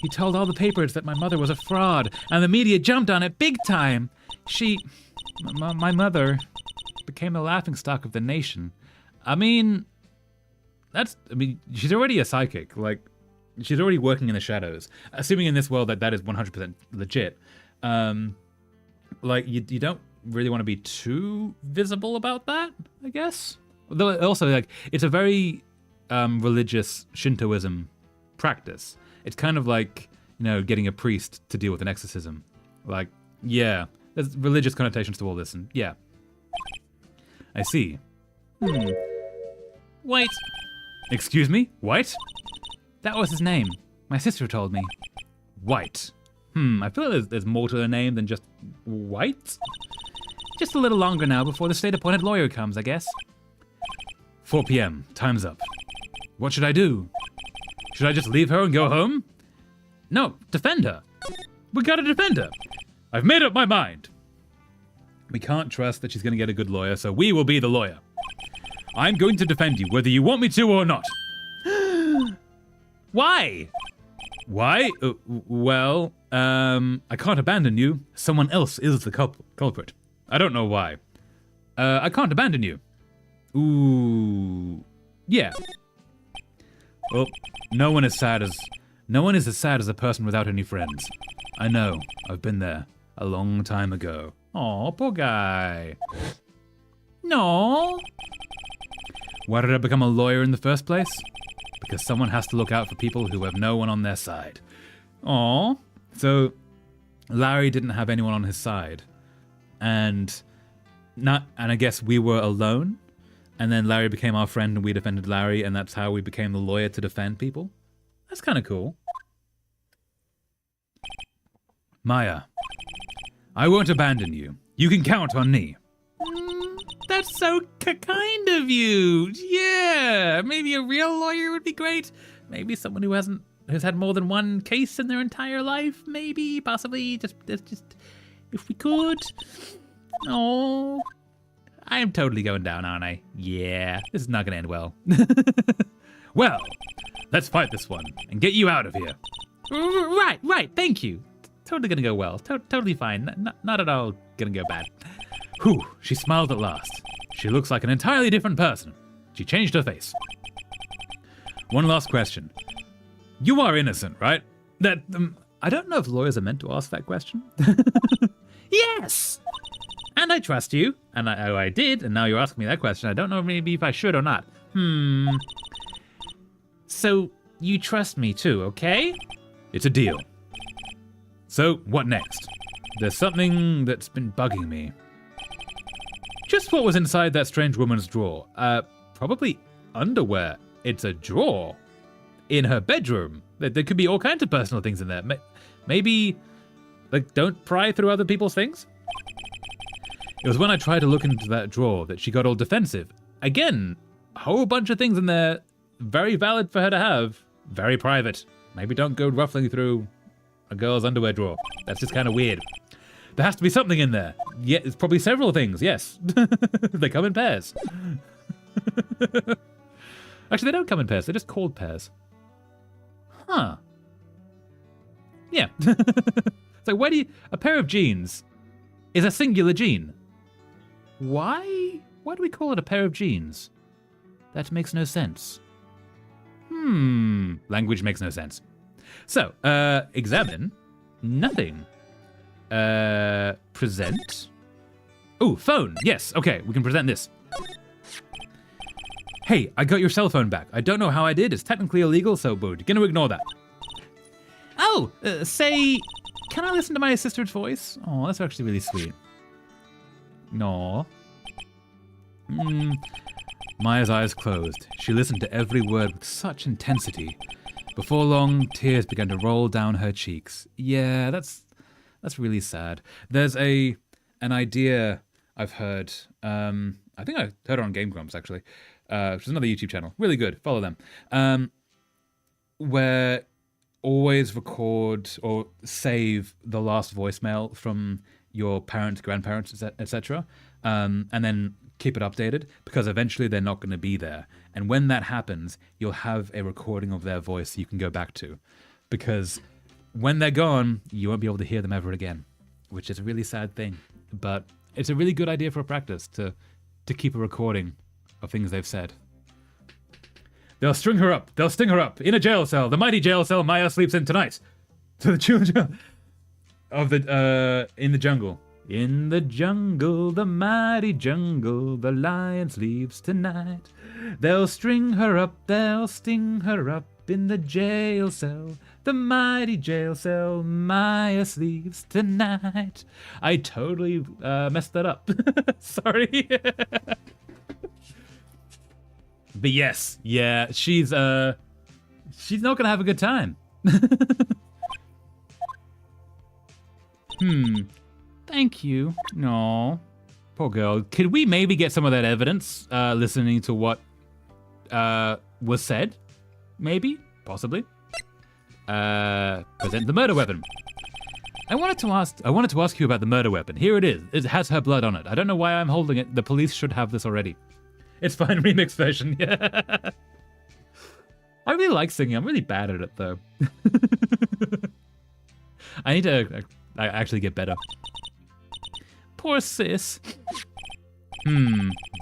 Speaker 3: He told all the papers that my mother was a fraud, and the media jumped on it big time. My mother became the laughingstock of the nation. I mean, she's already a psychic. Like, she's already working in the shadows. Assuming in this world that is 100% legit. Like, you don't really want to be too visible about that, I guess. Though also, like, it's a very religious Shintoism practice. It's kind of like, getting a priest to deal with an exorcism. Like, yeah, there's religious connotations to all this, and yeah. I see.
Speaker 2: Wait.
Speaker 3: Excuse me? White?
Speaker 2: That was his name. My sister told me.
Speaker 3: White. I feel like there's more to the name than just White.
Speaker 2: Just a little longer now before the state-appointed lawyer comes, I guess.
Speaker 3: 4 p.m. Time's up. What should I do? Should I just leave her and go home?
Speaker 2: No, defend her.
Speaker 3: We gotta defend her. I've made up my mind. We can't trust that she's gonna get a good lawyer, so we will be the lawyer. I'm going to defend you, whether you want me to or not.
Speaker 2: Why?
Speaker 3: Why? Well, I can't abandon you. Someone else is the culprit. I don't know why. I can't abandon you. Ooh, yeah. Well, no one is as sad as a person without any friends. I know. I've been there a long time ago. Aw, poor guy.
Speaker 2: No.
Speaker 3: Why did I become a lawyer in the first place? Because someone has to look out for people who have no one on their side. Aw. So, Larry didn't have anyone on his side. And I guess we were alone. And then Larry became our friend and we defended Larry, and that's how we became the lawyer to defend people. That's kind of cool. Maya, I won't abandon you. You can count on me.
Speaker 2: That's so kind of you. Yeah, maybe a real lawyer would be great. Maybe someone who has had more than one case in their entire life. Maybe, possibly, just if we could. Oh, I am totally going down, aren't I? Yeah, this is not going to end well.
Speaker 3: Well, let's fight this one and get you out of here.
Speaker 2: Right. Thank you. Totally going to go well. Totally fine. Not at all going to go bad.
Speaker 3: Whew, she smiled at last. She looks like an entirely different person. She changed her face. One last question. You are innocent, right? That, I don't know if lawyers are meant to ask that question.
Speaker 2: Yes! And I trust you. And I did, and now you're asking me that question. I don't know maybe if I should or not. So, you trust me too, okay?
Speaker 3: It's a deal. So, what next? There's something that's been bugging me. Just what was inside that strange woman's drawer? Probably underwear. It's a drawer. In her bedroom. There could be all kinds of personal things in there. Maybe, like, don't pry through other people's things? It was when I tried to look into that drawer that she got all defensive. Again, a whole bunch of things in there. Very valid for her to have. Very private. Maybe don't go ruffling through a girl's underwear drawer. That's just kind of weird. There has to be something in there. Yeah, it's probably several things, yes. They come in pairs. Actually, they don't come in pairs. They're just called pairs. Huh. Yeah. So why do you... A pair of jeans is a singular jean. Why? Why do we call it a pair of jeans? That makes no sense. Language makes no sense. So, examine. Nothing. Present. Ooh, phone. Yes, okay, we can present this. Hey, I got your cell phone back. I don't know how I did. It's technically illegal, so we're gonna ignore that.
Speaker 2: Oh, say, can I listen to my sister's voice? Oh, that's actually really sweet.
Speaker 3: No. Maya's eyes closed. She listened to every word with such intensity. Before long, tears began to roll down her cheeks. Yeah, that's really sad. There's an idea I've heard. I think I heard it on Game Grumps, actually, which is another YouTube channel. Really good. Follow them. Where always record or save the last voicemail from your parents, grandparents, etc., and then keep it updated, because eventually they're not going to be there. And when that happens, you'll have a recording of their voice you can go back to. Because when they're gone, you won't be able to hear them ever again, which is a really sad thing. But it's a really good idea for a practice to keep a recording of things they've said. They'll string her up. They'll sting her up in a jail cell. The mighty jail cell Maya sleeps in tonight. To the children of the in the jungle. In the jungle, the mighty jungle, the lion sleeps tonight. They'll string her up, they'll sting her up in the jail cell. The mighty jail cell, Maya sleeps tonight. I totally messed that up. Sorry. But yes, yeah, she's not gonna have a good time. Thank you. No, poor girl. Could we maybe get some of that evidence? Listening to what was said, maybe, possibly. Present the murder weapon. I wanted to ask you about the murder weapon. Here it is. It has her blood on it. I don't know why I'm holding it. The police should have this already. It's fine, remix version. Yeah. I really like singing. I'm really bad at it though. I need to actually get better. Poor sis.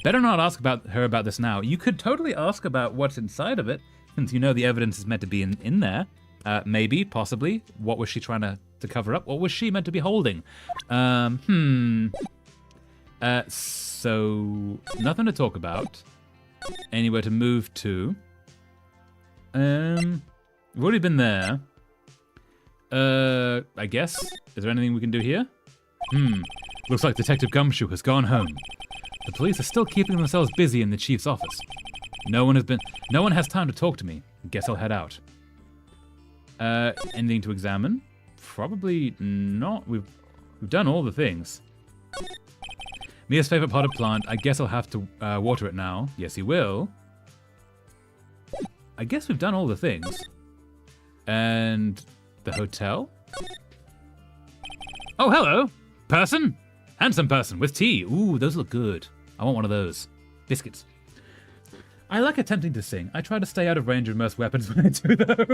Speaker 3: Better not ask her about this now. You could totally ask about what's inside of it, since you know the evidence is meant to be in there. Maybe, possibly. What was she trying to cover up? What was she meant to be holding? So, nothing to talk about. Anywhere to move to. We've already been there. I guess. Is there anything we can do here? Looks like Detective Gumshoe has gone home. The police are still keeping themselves busy in the chief's office. No one has time to talk to me. Guess I'll head out. Anything to examine? Probably not. We've done all the things. Mia's favorite potted plant. I guess I'll have to water it now. Yes, he will. I guess we've done all the things. And the hotel? Oh, hello. Person? Handsome person with tea. Ooh, those look good. I want one of those. Biscuits. I like attempting to sing. I try to stay out of range of most weapons when I do, though.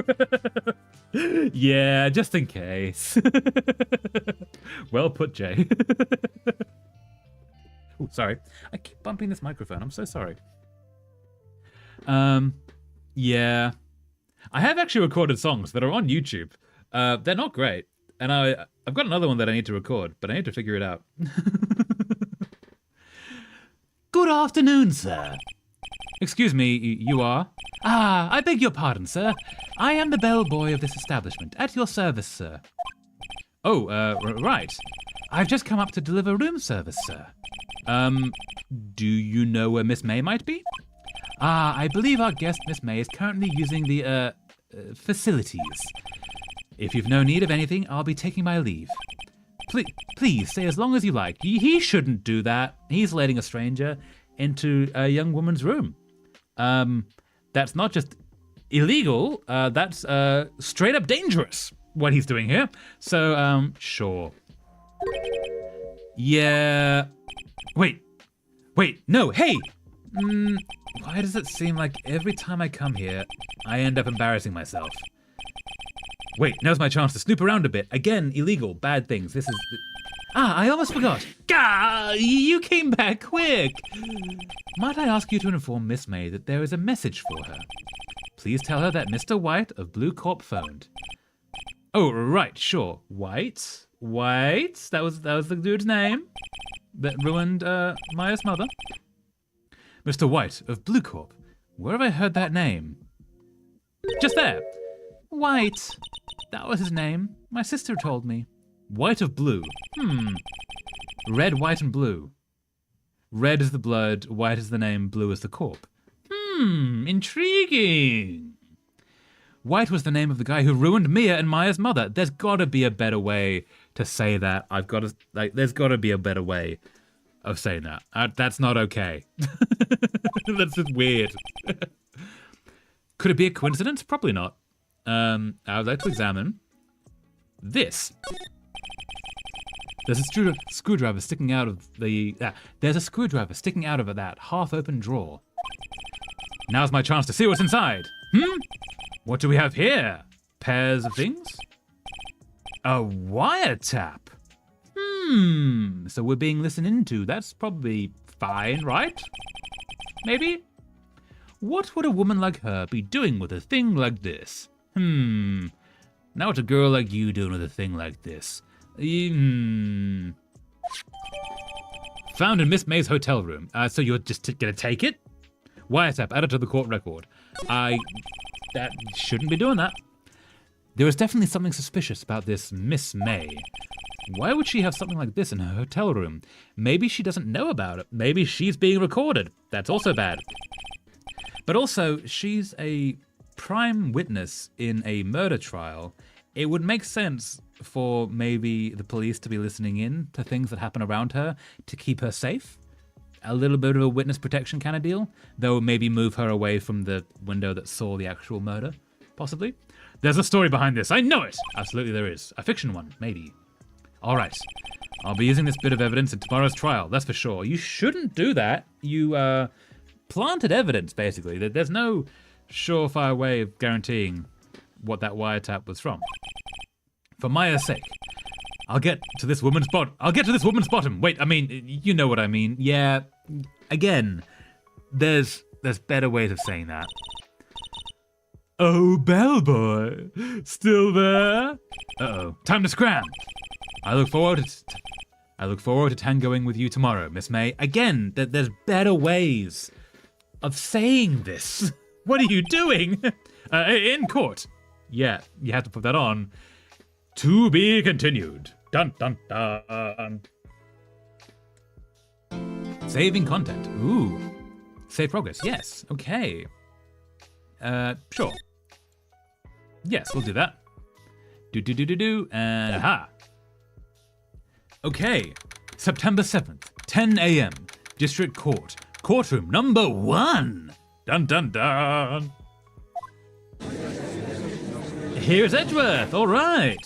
Speaker 3: Yeah, just in case. Well put, Jay. Oh, sorry. I keep bumping this microphone. I'm so sorry. Yeah. I have actually recorded songs that are on YouTube. They're not great. And I've got another one that I need to record, but I need to figure it out. Good afternoon, sir. Excuse me, you are? Ah, I beg your pardon, sir. I am the bellboy of this establishment. At your service, sir. Oh, right. I've just come up to deliver room service, sir. Do you know where Miss May might be? Ah, I believe our guest, Miss May, is currently using the, facilities. If you've no need of anything, I'll be taking my leave. Please, stay as long as you like. He shouldn't do that. He's letting a stranger into a young woman's room. That's not just illegal, that's straight up dangerous, what he's doing here. So, sure. Yeah. Wait, no, hey! Why does it seem like every time I come here, I end up embarrassing myself? Wait, now's my chance to snoop around a bit. Again, illegal, bad things. This is... Ah, I almost forgot. Gah! You came back quick! Might I ask you to inform Miss May that there is a message for her? Please tell her that Mr. White of Blue Corp phoned. Oh, right, sure. White? That was the dude's name that ruined Maya's mother. Mr. White of Blue Corp. Where have I heard that name? Just there. White. That was his name. My sister told me. White of blue. Red, white, and blue. Red is the blood, white is the name, blue is the corp. Intriguing. White was the name of the guy who ruined Mia and Maya's mother. There's gotta be a better way to say that. There's gotta be a better way of saying that. That's not okay. That's just weird. Could it be a coincidence? Probably not. I would like to examine this. There's a screwdriver sticking out of the... there's a screwdriver sticking out of that half-open drawer. Now's my chance to see what's inside. What do we have here? Pairs of things? A wiretap. So we're being listened into. That's probably fine, right? Maybe? What would a woman like her be doing with a thing like this? Now what's a girl like you doing with a thing like this? Found in Miss May's hotel room. So you're just gonna take it? Wiretap added to the court record. That shouldn't be doing that. There was definitely something suspicious about this Miss May. Why would she have something like this in her hotel room? Maybe she doesn't know about it. Maybe she's being recorded. That's also bad. But also, she's a prime witness in a murder trial. It would make sense for maybe the police to be listening in to things that happen around her to keep her safe. A little bit of a witness protection kind of deal, though maybe move her away from the window that saw the actual murder, possibly. There's a story behind this, I know it! Absolutely there is. A fiction one, maybe. All right. I'll be using this bit of evidence in tomorrow's trial, that's for sure. You shouldn't do that. You planted evidence, basically. There's no surefire way of guaranteeing what that wiretap was from. For Maya's sake, I'll get to this woman's bottom. Wait, I mean, you know what I mean. Yeah, again, there's better ways of saying that. Oh, bellboy, still there? Uh-oh, time to scram. I look forward to tangoing with you tomorrow, Miss May. Again, there's better ways of saying this. What are you doing? In court. Yeah, you have to put that on. To be continued. Dun dun dun. Saving content. Ooh. Save progress. Yes. Okay. Sure. Yes, we'll do that. Do. And aha. Okay. September 7th, 10 a.m. District Court. Courtroom number 1. Dun dun dun. Here's Edgeworth. All right.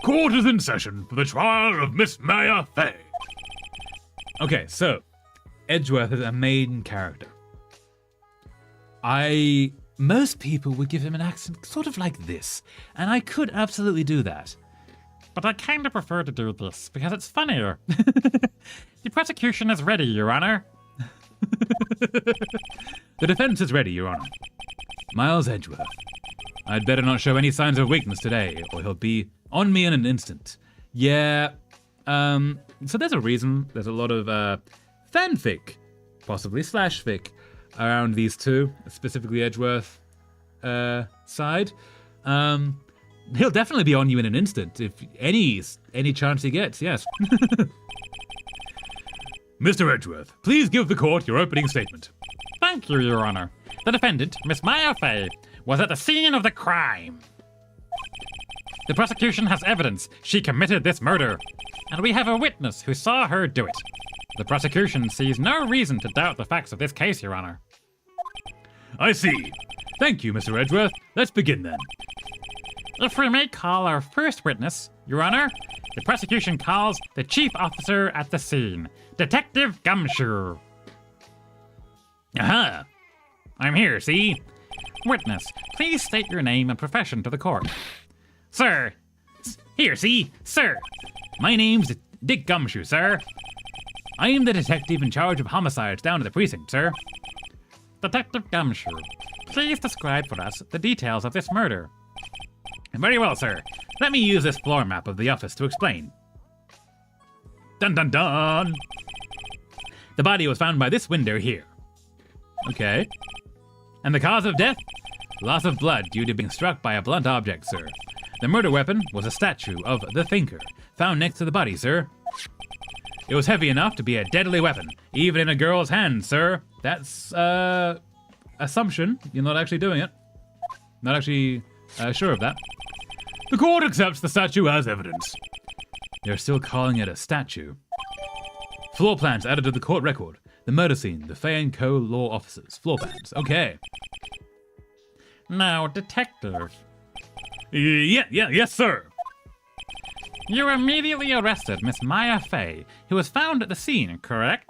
Speaker 3: Court is in session for the trial of Miss Maya Fay. Okay, so Edgeworth is a main character. Most people would give him an accent sort of like this, and I could absolutely do that.
Speaker 2: But I kind of prefer to do this because it's funnier. The prosecution is ready, Your Honor.
Speaker 3: The defense is ready, Your Honor. Miles Edgeworth. I'd better not show any signs of weakness today, or he'll be on me in an instant. Yeah, so there's a reason. There's a lot of fanfic, possibly /fic, around these two, specifically Edgeworth side. He'll definitely be on you in an instant, if any chance he gets, yes. Mr. Edgeworth, please give the court your opening statement.
Speaker 2: Thank you, Your Honor. The defendant, Miss Maya Fay, was at the scene of the crime. The prosecution has evidence she committed this murder, and we have a witness who saw her do it. The prosecution sees no reason to doubt the facts of this case, Your Honor.
Speaker 3: I see. Thank you, Mr. Edgeworth. Let's begin then.
Speaker 2: If we may call our first witness, Your Honor, the prosecution calls the chief officer at the scene, Detective Gumshoe.
Speaker 3: Aha!
Speaker 2: I'm here, see? Witness, please state your name and profession to the court. Sir. Here, see? Sir.
Speaker 3: My name's Dick Gumshoe, sir. I am the detective in charge of homicides down at the precinct, sir.
Speaker 2: Detective Gumshoe, please describe for us the details of this murder.
Speaker 3: Very well, sir. Let me use this floor map of the office to explain. Dun dun dun! The body was found by this window here. Okay. And the cause of death? Loss of blood due to being struck by a blunt object, sir. The murder weapon was a statue of the Thinker, found next to the body, sir. It was heavy enough to be a deadly weapon, even in a girl's hand, sir. That's, assumption. You're not actually doing it. Not actually sure of that. The court accepts the statue as evidence. They're still calling it a statue. Floor plans added to the court record. The murder scene, the Fay & Co. law officers. Floor plans. Okay.
Speaker 2: Now, detective.
Speaker 3: Yes, sir.
Speaker 2: You immediately arrested Miss Maya Fay, who was found at the scene, correct?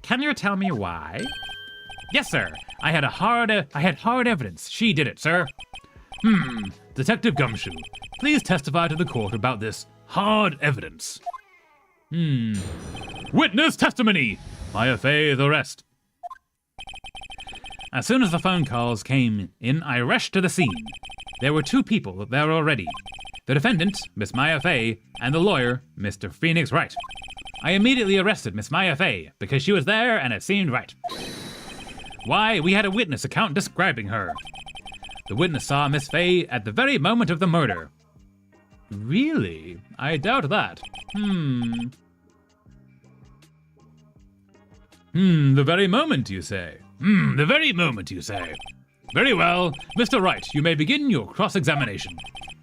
Speaker 2: Can you tell me why?
Speaker 3: Yes, sir. I had hard evidence. She did it, sir. Detective Gumshoe, please testify to the court about this hard evidence. Witness testimony! Maya Fay's arrest. As soon as the phone calls came in, I rushed to the scene. There were two people there already. The defendant, Miss Maya Fay, and the lawyer, Mr. Phoenix Wright. I immediately arrested Miss Maya Fay because she was there and it seemed right. Why, we had a witness account describing her. The witness saw Miss Fay at the very moment of the murder. Really? I doubt that. The very moment, you say? The very moment, you say? Very well. Mr. Wright, you may begin your cross-examination.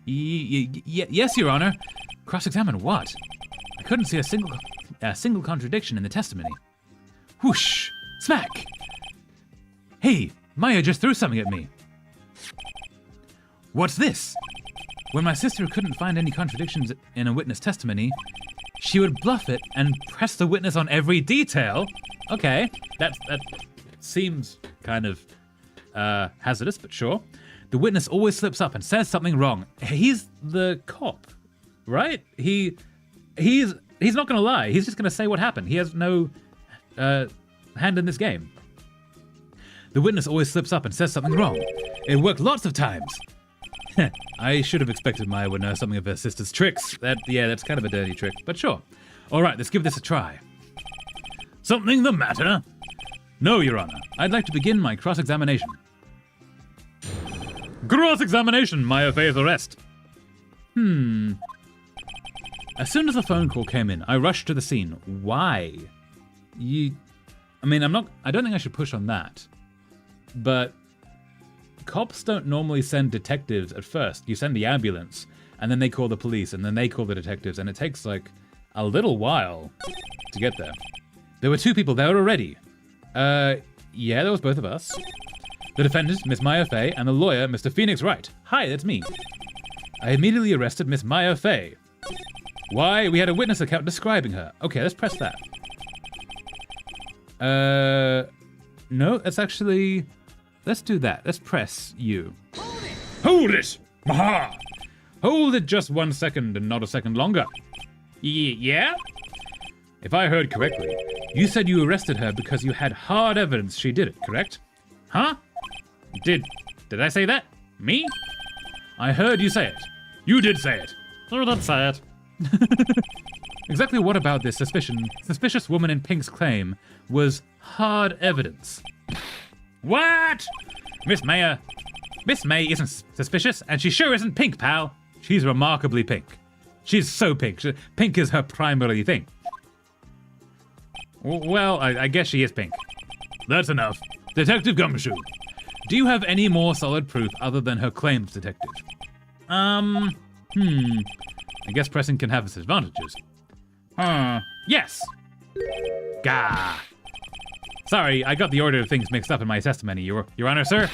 Speaker 3: Yes, Your Honor. Cross-examine what? I couldn't see a single contradiction in the testimony. Whoosh! Smack! Hey, Maya just threw something at me. What's this? When my sister couldn't find any contradictions in a witness testimony, she would bluff it and press the witness on every detail. Okay, that seems kind of hazardous, but sure. The witness always slips up and says something wrong. He's the cop, right? He's not going to lie. He's just going to say what happened. He has no hand in this game. The witness always slips up and says something wrong. It worked lots of times. I should have expected Maya would know something of her sister's tricks. That's kind of a dirty trick, but sure. All right, let's give this a try. Something the matter? No, Your Honor. I'd like to begin my cross-examination. Cross-examination, Maya Fay's arrest. As soon as the phone call came in, I rushed to the scene. Why? I don't think I should push on that. But cops don't normally send detectives at first. You send the ambulance, and then they call the police, and then they call the detectives, and it takes like a little while to get there. There were 2 people there already. Yeah, there was both of us. The defendant, Miss Maya Fay, and the lawyer, Mr. Phoenix Wright. Hi, that's me. I immediately arrested Miss Maya Fay. Why? We had a witness account describing her. Okay, let's press that. No, that's actually... Let's do that. Let's press you. Hold it! Aha! Hold it just 1 second and not a second longer. Yeah? If I heard correctly, you said you arrested her because you had hard evidence she did it, correct? Huh? Did I say that? Me? I heard you say it. You did say it.
Speaker 2: You did say it.
Speaker 3: Exactly what about this suspicious woman in pink's claim was hard evidence?
Speaker 2: What? Miss May isn't suspicious, and she sure isn't pink, pal.
Speaker 3: She's remarkably pink. She's so pink. Pink is her primary thing.
Speaker 2: Well, I guess she is pink.
Speaker 3: That's enough. Detective Gumshoe, do you have any more solid proof other than her claims, detective? I guess pressing can have its advantages.
Speaker 2: Yes.
Speaker 3: Gah. Sorry, I got the order of things mixed up in my testimony, Your Honor, sir.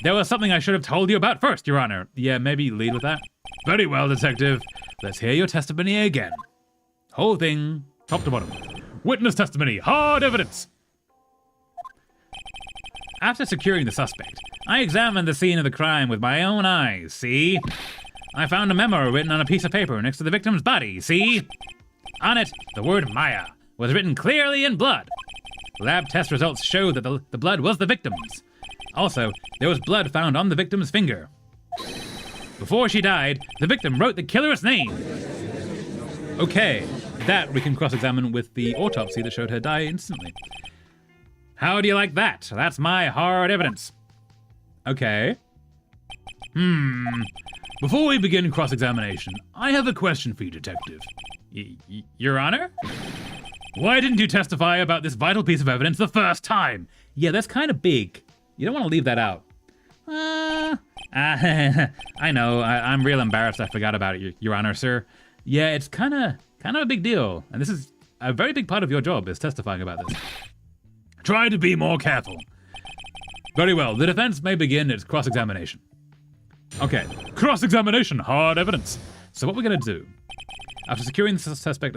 Speaker 3: There was something I should have told you about first, Your Honor. Yeah, maybe lead with that. Very well, detective. Let's hear your testimony again. Whole thing, top to bottom. Witness testimony, hard evidence.
Speaker 2: After securing the suspect, I examined the scene of the crime with my own eyes, see? I found a memo written on a piece of paper next to the victim's body, see? On it, the word Maya was written clearly in blood. Lab test results showed that the blood was the victim's. Also, there was blood found on the victim's finger. Before she died, the victim wrote the killer's name.
Speaker 3: Okay, that we can cross-examine with the autopsy that showed her die instantly.
Speaker 2: How do you like that? That's my hard evidence.
Speaker 3: Okay. Before we begin cross-examination, I have a question for you, detective.
Speaker 2: Your Honor?
Speaker 3: Why didn't you testify about this vital piece of evidence the first time?
Speaker 2: Yeah, that's kind of big. You don't want to leave that out. I know. I'm real embarrassed I forgot about it, Your Honor, sir.
Speaker 3: Yeah, it's kind of a big deal. And this is a very big part of your job, is testifying about this. Try to be more careful. Very well. The defense may begin its cross-examination. Okay. Cross-examination. Hard evidence. So what we're going to do... After securing the suspect...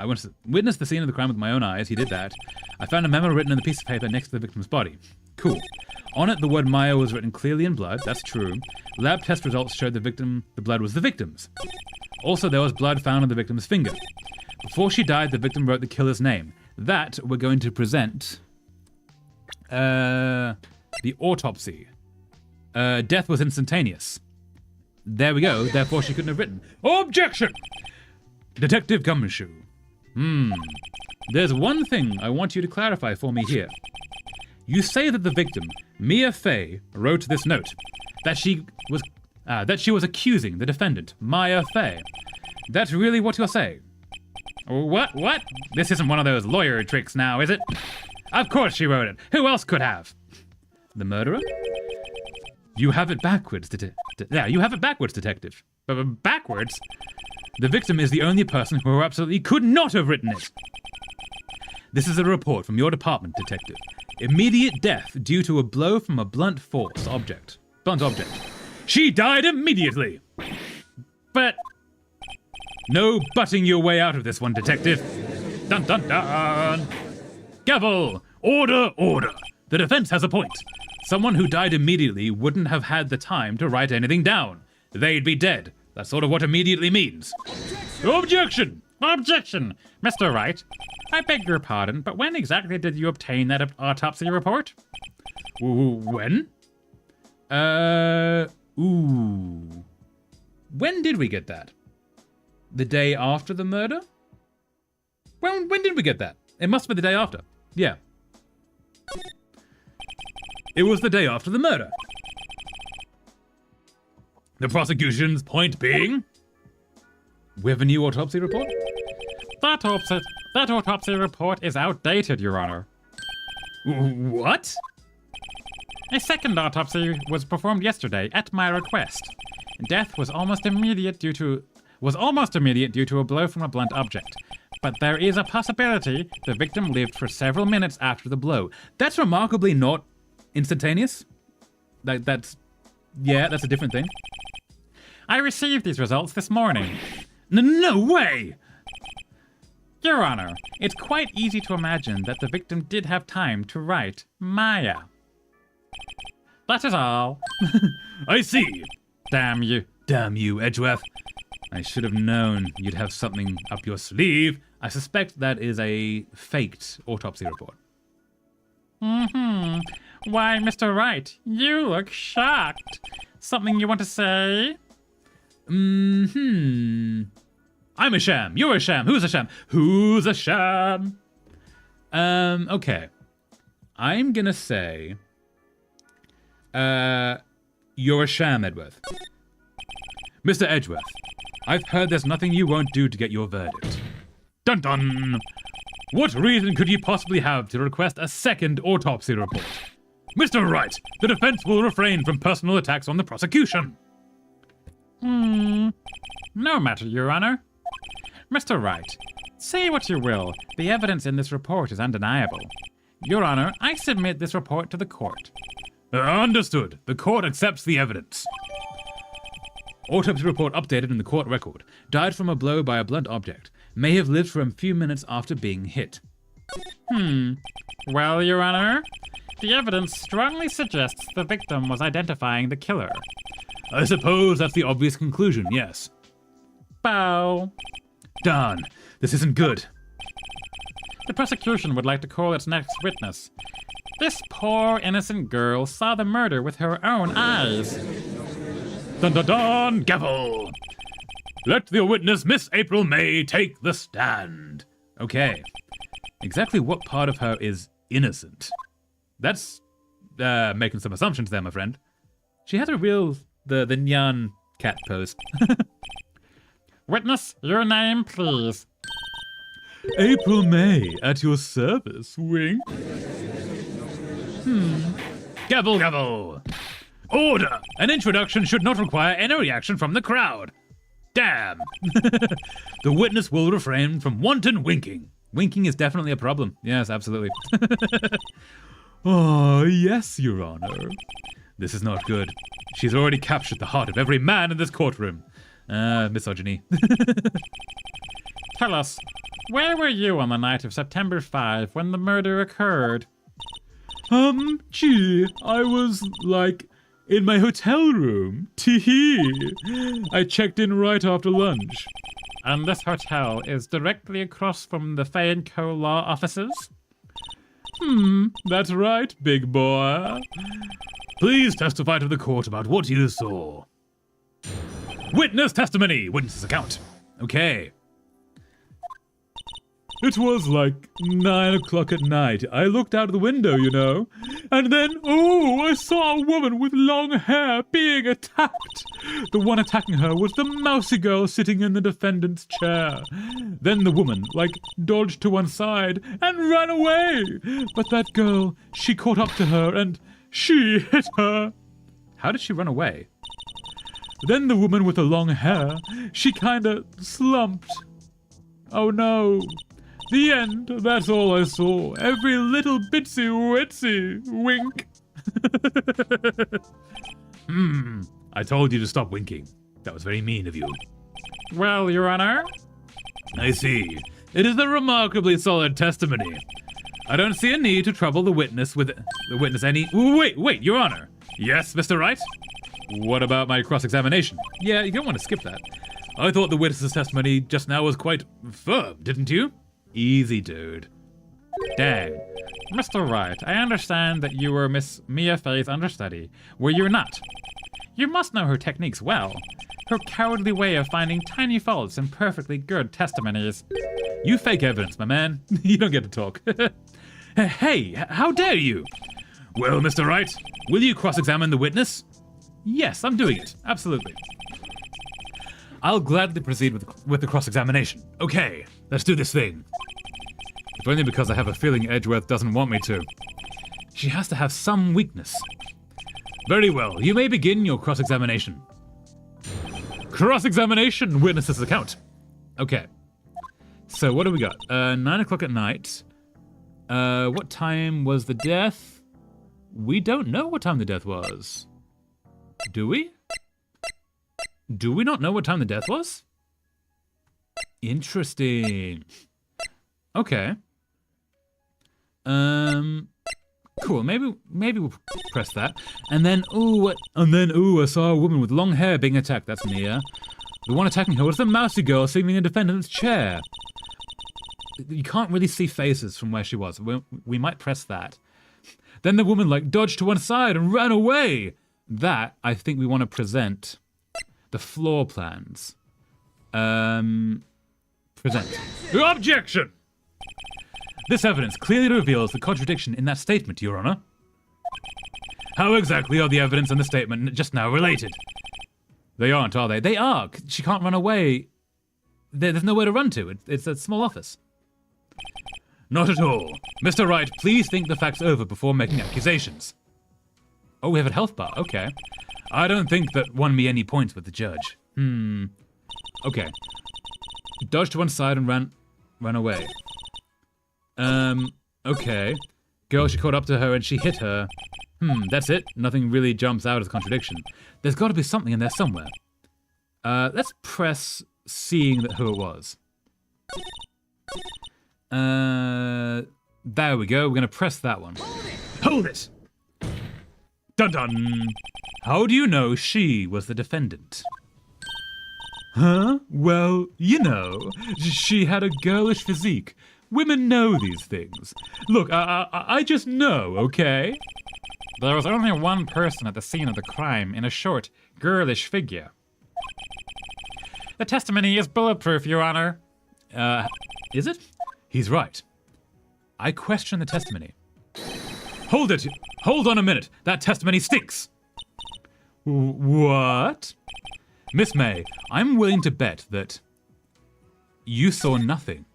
Speaker 3: I witnessed the scene of the crime with my own eyes. He did that. I found a memo written on the piece of paper next to the victim's body. Cool. On it, the word Maya was written clearly in blood. That's true. Lab test results showed the blood was the victim's. Also, there was blood found on the victim's finger. Before she died, the victim wrote the killer's name. That we're going to present... the autopsy. Death was instantaneous. There we go. Therefore, she couldn't have written. Objection! Detective Gumshoe. There's one thing I want you to clarify for me here. You say that the victim, Mia Fay, wrote this note. That she was accusing the defendant, Maya Fay. That's really what you're saying?
Speaker 2: What? This isn't one of those lawyer tricks now, is it? Of course she wrote it. Who else could have?
Speaker 3: The murderer? You have it backwards, you have it backwards, detective.
Speaker 2: Backwards?
Speaker 3: The victim is the only person who absolutely could not have written it. This is a report from your department, detective. Immediate death due to a blow from a blunt object. She died immediately.
Speaker 2: But
Speaker 1: No butting your way out of this one, detective.
Speaker 2: dun dun dun. Gavel! Order, order.
Speaker 1: The defense has a point. Someone who died immediately wouldn't have had the time to write anything down. They'd be dead. That's sort of what immediately means. Objection!
Speaker 2: Objection! Mr. Wright, I beg your pardon, but when exactly did you obtain that autopsy report?
Speaker 1: When? Ooh. When did we get that? The day after the murder? When did we get that? It must be the day after. Yeah. It was the day after the murder. The prosecution's point being? We have a new autopsy report?
Speaker 2: That autopsy report is outdated, Your Honor.
Speaker 1: What?
Speaker 2: A second autopsy was performed yesterday at my request. Death was almost immediate due to a blow from a blunt object. But there is a possibility the victim lived for several minutes after the blow.
Speaker 1: That's remarkably not instantaneous. That's a different thing.
Speaker 2: I received these results this morning.
Speaker 1: No way!
Speaker 2: Your Honor, it's quite easy to imagine that the victim did have time to write Maya. That is all.
Speaker 1: I see.
Speaker 2: Damn you.
Speaker 1: Damn you, Edgeworth. I should have known you'd have something up your sleeve. I suspect that is a faked autopsy report.
Speaker 2: Why, Mr. Wright, you look shocked. Something you want to say?
Speaker 1: I'm a sham. You're a sham. Who's a sham? Who's a sham? Okay. I'm gonna say, you're a sham, Edgeworth. Mr. Edgeworth, I've heard there's nothing you won't do to get your verdict. Dun dun! What reason could you possibly have to request a second autopsy report? Mr. Wright, the defense will refrain from personal attacks on the prosecution.
Speaker 2: No matter, Your Honor. Mr. Wright, say what you will, the evidence in this report is undeniable. Your Honor, I submit this report to the court.
Speaker 1: Understood. The court accepts the evidence. Autopsy report updated in the court record. Died from a blow by a blunt object. May have lived for a few minutes after being hit.
Speaker 2: Well, Your Honor, the evidence strongly suggests the victim was identifying the killer.
Speaker 1: I suppose that's the obvious conclusion, yes.
Speaker 2: Bow.
Speaker 1: Darn, this isn't good.
Speaker 2: The prosecution would like to call its next witness. This poor innocent girl saw the murder with her own eyes.
Speaker 1: Dun dun dun, gavel! Let the witness, Miss April May, take the stand. Okay. Exactly what part of her is innocent? That's making some assumptions there, my friend. She has a real the Nyan cat pose.
Speaker 2: Witness, your name, please.
Speaker 1: April May, at your service, wink. Gavel, gavel! Order! An introduction should not require any reaction from the crowd. Damn! The witness will refrain from wanton winking. Winking is definitely a problem. Yes, absolutely. Oh, yes, Your Honor. This is not good. She's already captured the heart of every man in this courtroom. Misogyny.
Speaker 2: Tell us, where were you on the night of September 5 when the murder occurred?
Speaker 1: I was, in my hotel room. Tee-hee. I checked in right after lunch.
Speaker 2: And this hotel is directly across from the Fay & Co. law offices?
Speaker 1: That's right, big boy. Please testify to the court about what you saw. Witness testimony! Witness's account. Okay. It was 9 o'clock at night. I looked out of the window, you know. And then, I saw a woman with long hair being attacked. The one attacking her was the mousy girl sitting in the defendant's chair. Then the woman, dodged to one side and ran away. But that girl, she caught up to her and she hit her. How did she run away? Then the woman with the long hair, she kinda slumped. Oh no. The end, that's all I saw. Every little bitsy witsy wink. I told you to stop winking. That was very mean of you.
Speaker 2: Well, Your Honor.
Speaker 3: I see. It is a remarkably solid testimony. I don't see a need to trouble the witness with any... Wait, Your Honor. Yes, Mr. Wright? What about my cross-examination? Yeah, you don't want to skip that. I thought the witness's testimony just now was quite firm, didn't you? Easy, dude.
Speaker 2: Dang. Mr. Wright, I understand that you were Miss Mia Fey's understudy. Were you not? You must know her techniques well. Her cowardly way of finding tiny faults in perfectly good testimonies.
Speaker 3: You fake evidence, my man. You don't get to talk. Hey, how dare you? Well, Mr. Wright, will you cross-examine the witness? Yes, I'm doing it. Absolutely. I'll gladly proceed with the cross-examination. Okay, let's do this thing. If only because I have a feeling Edgeworth doesn't want me to. She has to have some weakness. Very well, you may begin your cross-examination. Cross-examination, witness's account. Okay. So what do we got? 9 o'clock at night. What time was the death? We don't know what time the death was. Do we? Do we not know what time the death was? Interesting. Okay. Cool. Maybe we'll press that. And then, I saw a woman with long hair being attacked. That's Mia. The one attacking her was the mousy girl sitting in the defendant's chair. You can't really see faces from where she was. We might press that. Then the woman, dodged to one side and ran away. That, I think we want to present the floor plans. Present. Objection! This evidence clearly reveals the contradiction in that statement, Your Honor. How exactly are the evidence and the statement just now related? They aren't, are they? They are. She can't run away. There's nowhere to run to. It's a small office. Not at all. Mr. Wright, please think the facts over before making accusations. Oh, we have a health bar. Okay. I don't think that won me any points with the judge. Okay. Dodged to one side and ran away. Okay. Girl, she caught up to her and she hit her. That's it. Nothing really jumps out as a contradiction. There's got to be something in there somewhere. Let's press seeing who it was. There we go. We're going to press that one. Hold it! Dun dun! How do you know she was the defendant? Huh? Well, she had a girlish physique. Women know these things. Look, I just know, okay?
Speaker 2: There was only one person at the scene of the crime in a short, girlish figure. The testimony is bulletproof, Your Honor.
Speaker 3: Is it? He's right. I question the testimony. Hold it! Hold on a minute! That testimony stinks! What? Miss May, I'm willing to bet that you saw nothing.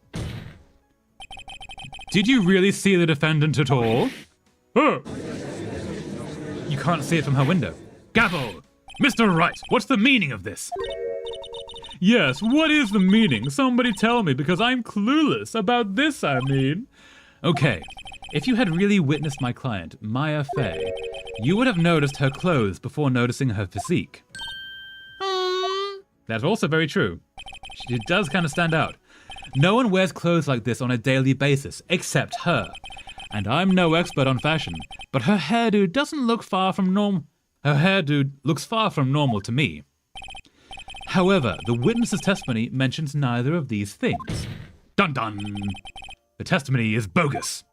Speaker 3: Did you really see the defendant at all? Oh! You can't see it from her window. Gavel! Mr. Wright, what's the meaning of this? Yes, what is the meaning? Somebody tell me, because I'm clueless about this, I mean. Okay, if you had really witnessed my client, Maya Fey, you would have noticed her clothes before noticing her physique. That's also very true. She does kind of stand out. No one wears clothes like this on a daily basis, except her. And I'm no expert on fashion, but her hairdo doesn't look far from normal. Her hairdo looks far from normal to me. However, the witness's testimony mentions neither of these things. Dun dun! The testimony is bogus.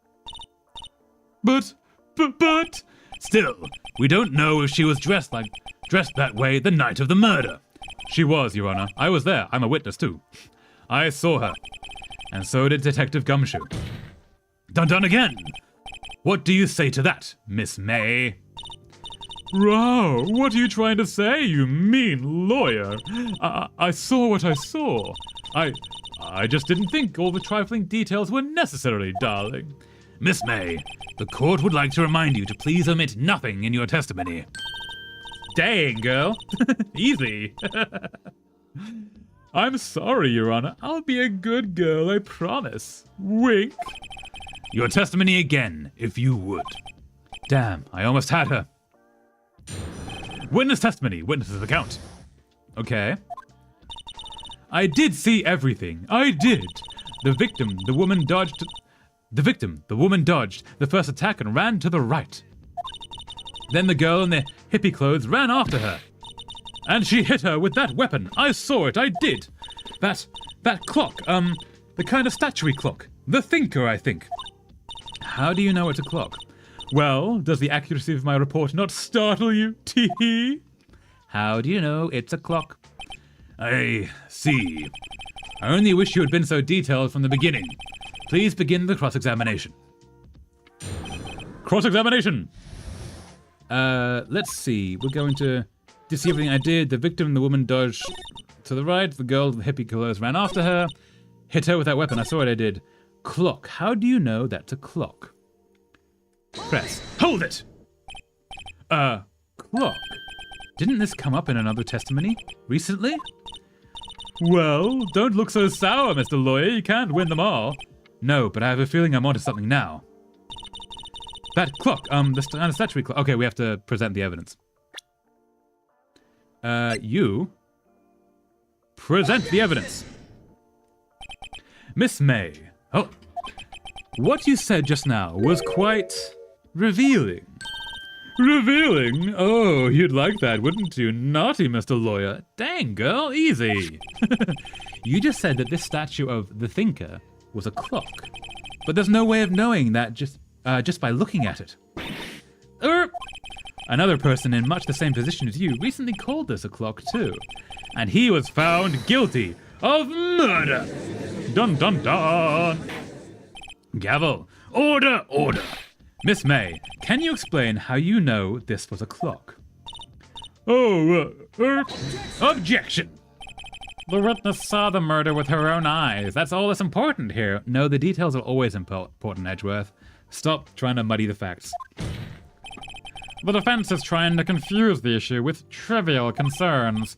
Speaker 3: But... Still, we don't know if she was dressed that way the night of the murder. She was, Your Honor. I was there. I'm a witness, too. I saw her. And so did Detective Gumshoe. Dun dun again! What do you say to that, Miss May? Row, what are you trying to say, you mean lawyer? I saw what I saw. I just didn't think all the trifling details were necessary, darling. Miss May, the court would like to remind you to please omit nothing in your testimony. Dang, girl. Easy. I'm sorry, Your Honor. I'll be a good girl, I promise. Wink. Your testimony again, if you would. Damn, I almost had her. Witness testimony, witness's account. Okay. I did see everything. I did. The victim, the woman dodged the first attack and ran to the right. Then the girl in the hippie clothes ran after her. And she hit her with that weapon. I saw it, I did. That clock, the kind of statuary clock. The thinker, I think. How do you know it's a clock? Well, does the accuracy of my report not startle you? Tee-hee. How do you know it's a clock? I see. I only wish you had been so detailed from the beginning. Please begin the cross-examination. Cross-examination! Let's see. We're going to see everything I did. The victim, the woman dodged to the right. The girl with the hippie clothes ran after her. Hit her with that weapon. I saw what I did. Clock. How do you know that's a clock? Press. Hold it! Clock. Didn't this come up in another testimony recently? Well, don't look so sour, Mr. Lawyer. You can't win them all. No, but I have a feeling I'm onto something now. That clock, the statuary clock. Okay, we have to present the evidence. You present the evidence. Miss May. Oh, what you said just now was quite revealing. Revealing? Oh, you'd like that, wouldn't you? Naughty, Mr. Lawyer. Dang, girl, easy. You just said that this statue of the thinker was a clock. But there's no way of knowing that just by looking at it. Another person in much the same position as you recently called this a clock too. And he was found guilty of murder. Dun dun dun. Gavel. Order, order. Miss May, can you explain how you know this was a clock? Objection! The witness saw the murder with her own eyes. That's all that's important here. No, the details are always important, Edgeworth. Stop trying to muddy the facts. The defense is trying to confuse the issue with trivial concerns.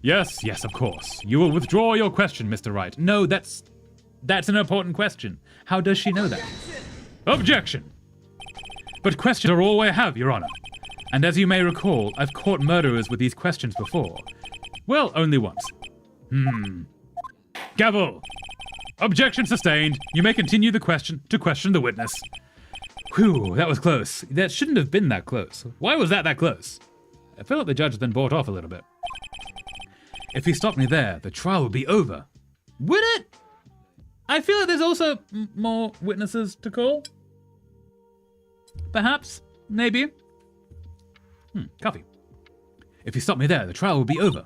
Speaker 3: Yes, of course. You will withdraw your question, Mr. Wright. No, that's an important question. How does she know that? Objection! But questions are all I have, Your Honor. And as you may recall, I've caught murderers with these questions before. Well, only once. Gavel! Objection sustained. You may continue the question to question the witness. Whew, that was close. That shouldn't have been that close. Why was that close? I feel like the judge has been bought off a little bit. If he stopped me there, the trial would be over. Would it? I feel like there's also more witnesses to call. Perhaps. Maybe. Coffee. If you stop me there, the trial will be over.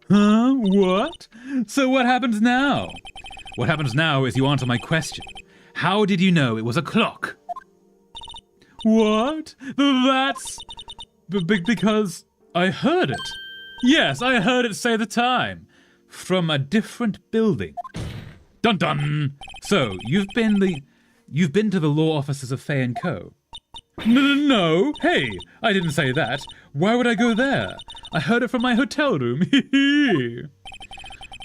Speaker 3: Huh? What? So what happens now? What happens now is you answer my question. How did you know it was a clock? What? That's... because I heard it. Yes, I heard it say the time. From a different building. Dun dun! So, you've been to the law offices of Fay & Co.? No. Hey, I didn't say that. Why would I go there? I heard it from my hotel room. The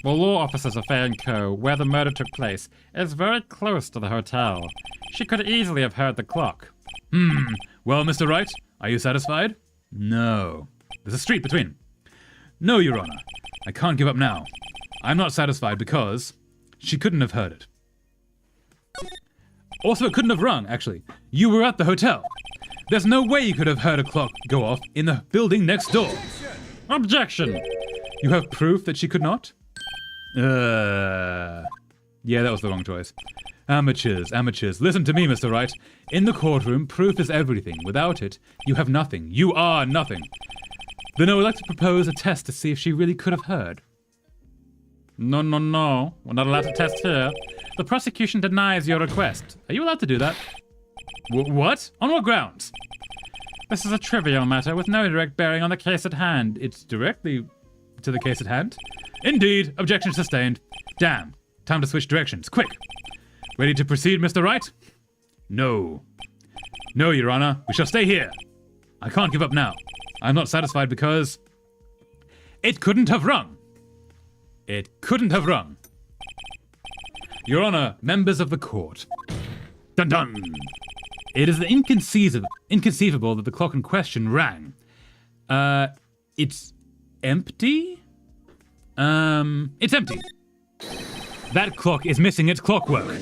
Speaker 3: law offices of Fay & Co., where the murder took place, is very close to the hotel. She could easily have heard the clock. Well, Mr. Wright, are you satisfied? No. There's a street between. No, Your Honor. I can't give up now. I'm not satisfied because she couldn't have heard it. Also, it couldn't have rung, actually. You were at the hotel. There's no way you could have heard a clock go off in the building next door. Objection! You have proof that she could not? Yeah, that was the wrong choice. Amateurs. Listen to me, Mr. Wright. In the courtroom, proof is everything. Without it, you have nothing. You are nothing. Then I would like to propose a test to see if she really could have heard. No. We're not allowed to test here. The prosecution denies your request. Are you allowed to do that? What? On what grounds? This is a trivial matter with no direct bearing on the case at hand. It's directly to the case at hand? Indeed. Objection sustained. Damn. Time to switch directions. Quick. Ready to proceed, Mr. Wright? No. No, Your Honor. We shall stay here. I can't give up now. I'm not satisfied because it couldn't have rung. It couldn't have rung. Your Honor, members of the court. Dun dun. It is inconceivable that the clock in question rang. It's empty? It's empty. That clock is missing its clockwork.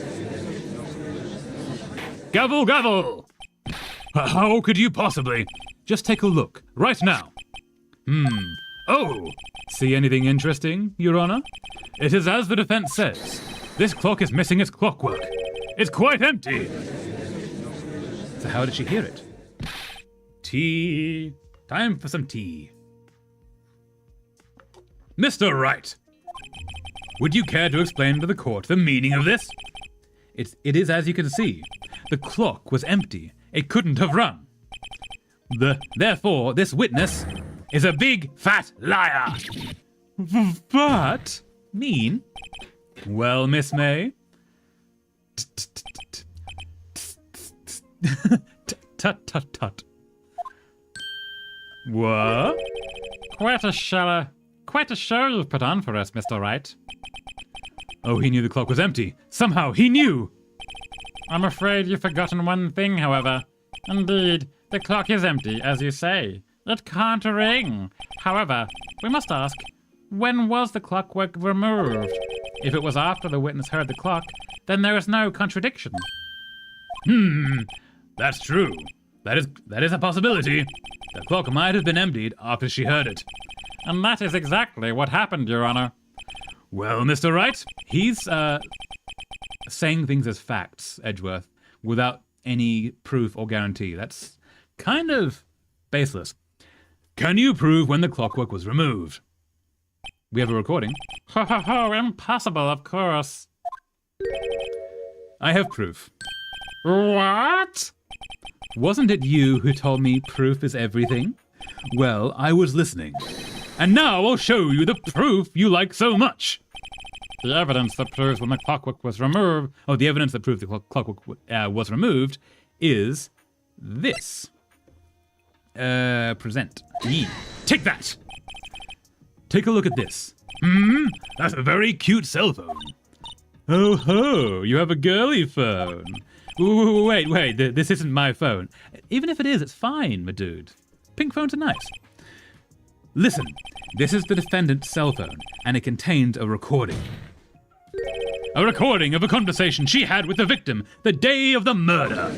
Speaker 3: Gavel, gavel! How could you possibly? Just take a look, right now. Oh! See anything interesting, Your Honor? It is as the defense says. This clock is missing its clockwork. It's quite empty.
Speaker 1: So how did she hear it?
Speaker 3: Tea. Time for some tea. Mr. Wright, would you care to explain to the court the meaning of this?
Speaker 1: It is as you can see.
Speaker 3: The clock was empty. It couldn't have run. Therefore, this witness is a big, fat liar. But mean? Well, Miss May? Tut, tut, tut. What? Quite a show you've put on for us, Mr. Wright. Oh, he knew the clock was empty. Somehow he knew. I'm afraid you've forgotten one thing, however. Indeed, the clock is empty, as you say. It can't ring. However, we must ask, when was the clockwork removed? If it was after the witness heard the clock, then there is no contradiction. That's true. That is a possibility. The clock might have been emptied after she heard it. And that is exactly what happened, Your Honor. Well, Mr. Wright, he's saying things as facts, Edgeworth, without any proof or guarantee. That's kind of baseless. Can you prove when the clockwork was removed? We have a recording. Ho, ho, ho, impossible, of course. I have proof. What? Wasn't it you who told me proof is everything? Well, I was listening. And now I'll show you the proof you like so much. The evidence that proves when the clockwork was removed... Oh, the evidence that proves the clockwork was removed is this. Present. Take that! Take a look at this. That's a very cute cell phone. Oh ho, you have a girly phone. Wait, this isn't my phone. Even if it is, it's fine, my dude. Pink phones are nice. Listen, this is the defendant's cell phone, and it contains a recording. A recording of a conversation she had with the victim the day of the murder.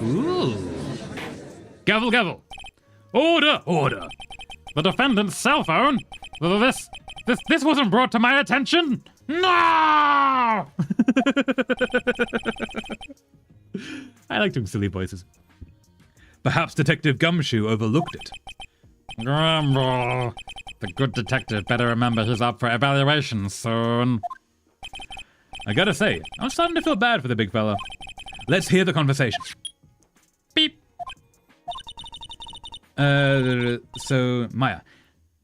Speaker 3: Ooh. Gavel, gavel. Order, order. The defendant's cell phone? This wasn't brought to my attention? No! I like doing silly voices. Perhaps Detective Gumshoe overlooked it. Grumble. The good detective better remember he's up for evaluation soon. I gotta say, I'm starting to feel bad for the big fella. Let's hear the conversation. Beep. So, Maya.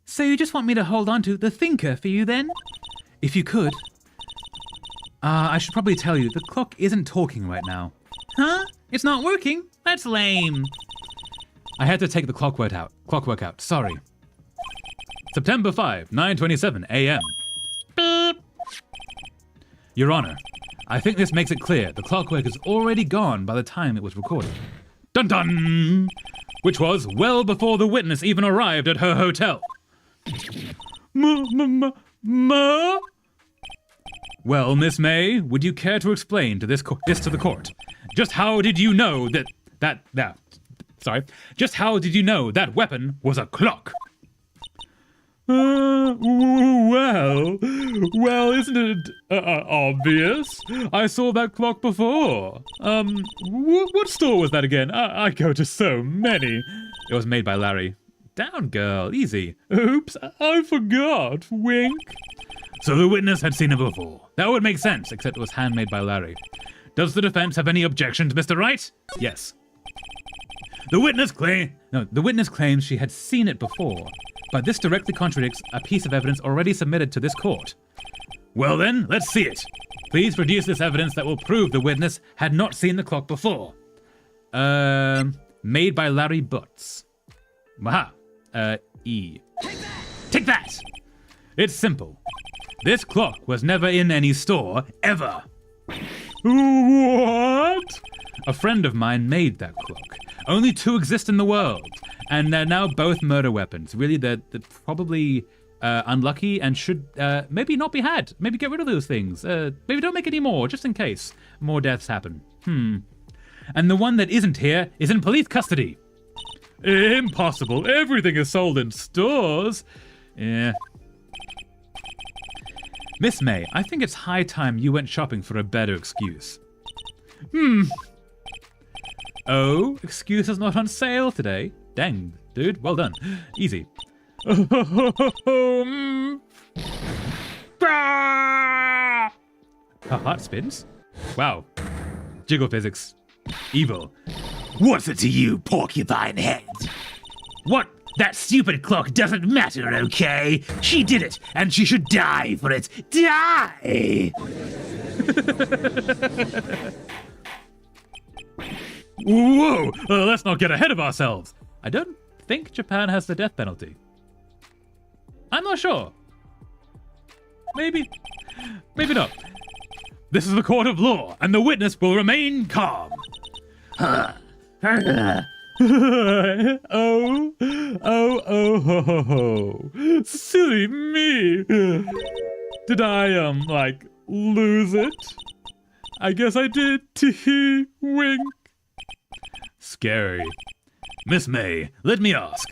Speaker 3: So you just want me to hold on to the thinker for you then? If you could. I should probably tell you, the clock isn't talking right now.
Speaker 2: Huh? It's not working? That's lame.
Speaker 3: I had to take the clockwork out. Sorry. September 5, 9:27 a.m. Beep. Your Honor, I think this makes it clear the clockwork is already gone by the time it was recorded. Dun dun! Which was well before the witness even arrived at her hotel. Ma? Well, Miss May, would you care to explain to this to the court? Just how did you know Just how did you know that weapon was a clock? Well, isn't it obvious? I saw that clock before. What store was that again? I go to so many. It was made by Larry. Down, girl, easy. Oops, I forgot. Wink. So the witness had seen it before. That would make sense, except it was handmade by Larry. Does the defense have any objections, Mr. Wright? Yes. The witness claims she had seen it before, but this directly contradicts a piece of evidence already submitted to this court. Well then, let's see it. Please produce this evidence that will prove the witness had not seen the clock before. Made by Larry Butts. Aha. E. Take that! It's simple. This clock was never in any store, ever. What? A friend of mine made that clock. Only two exist in the world, and they're now both murder weapons. Really, they're probably unlucky and should maybe not be had. Maybe get rid of those things. Maybe don't make any more, just in case more deaths happen. And the one that isn't here is in police custody. Impossible. Everything is sold in stores. Yeah. Miss May, I think it's high time you went shopping for a better excuse. Oh, excuse is not on sale today. Dang, dude, well done. Easy. Her heart spins? Wow. Jiggle physics. Evil.
Speaker 2: What's it to you, porcupine head? What? That stupid clock doesn't matter, okay? She did it, and she should die for it. Die!
Speaker 3: Whoa! Let's not get ahead of ourselves. I don't think Japan has the death penalty. I'm not sure. Maybe not. This is the court of law, and the witness will remain calm. Oh, silly me. Did I, lose it? I guess I did. Tee wink. Scary. Miss May, let me ask.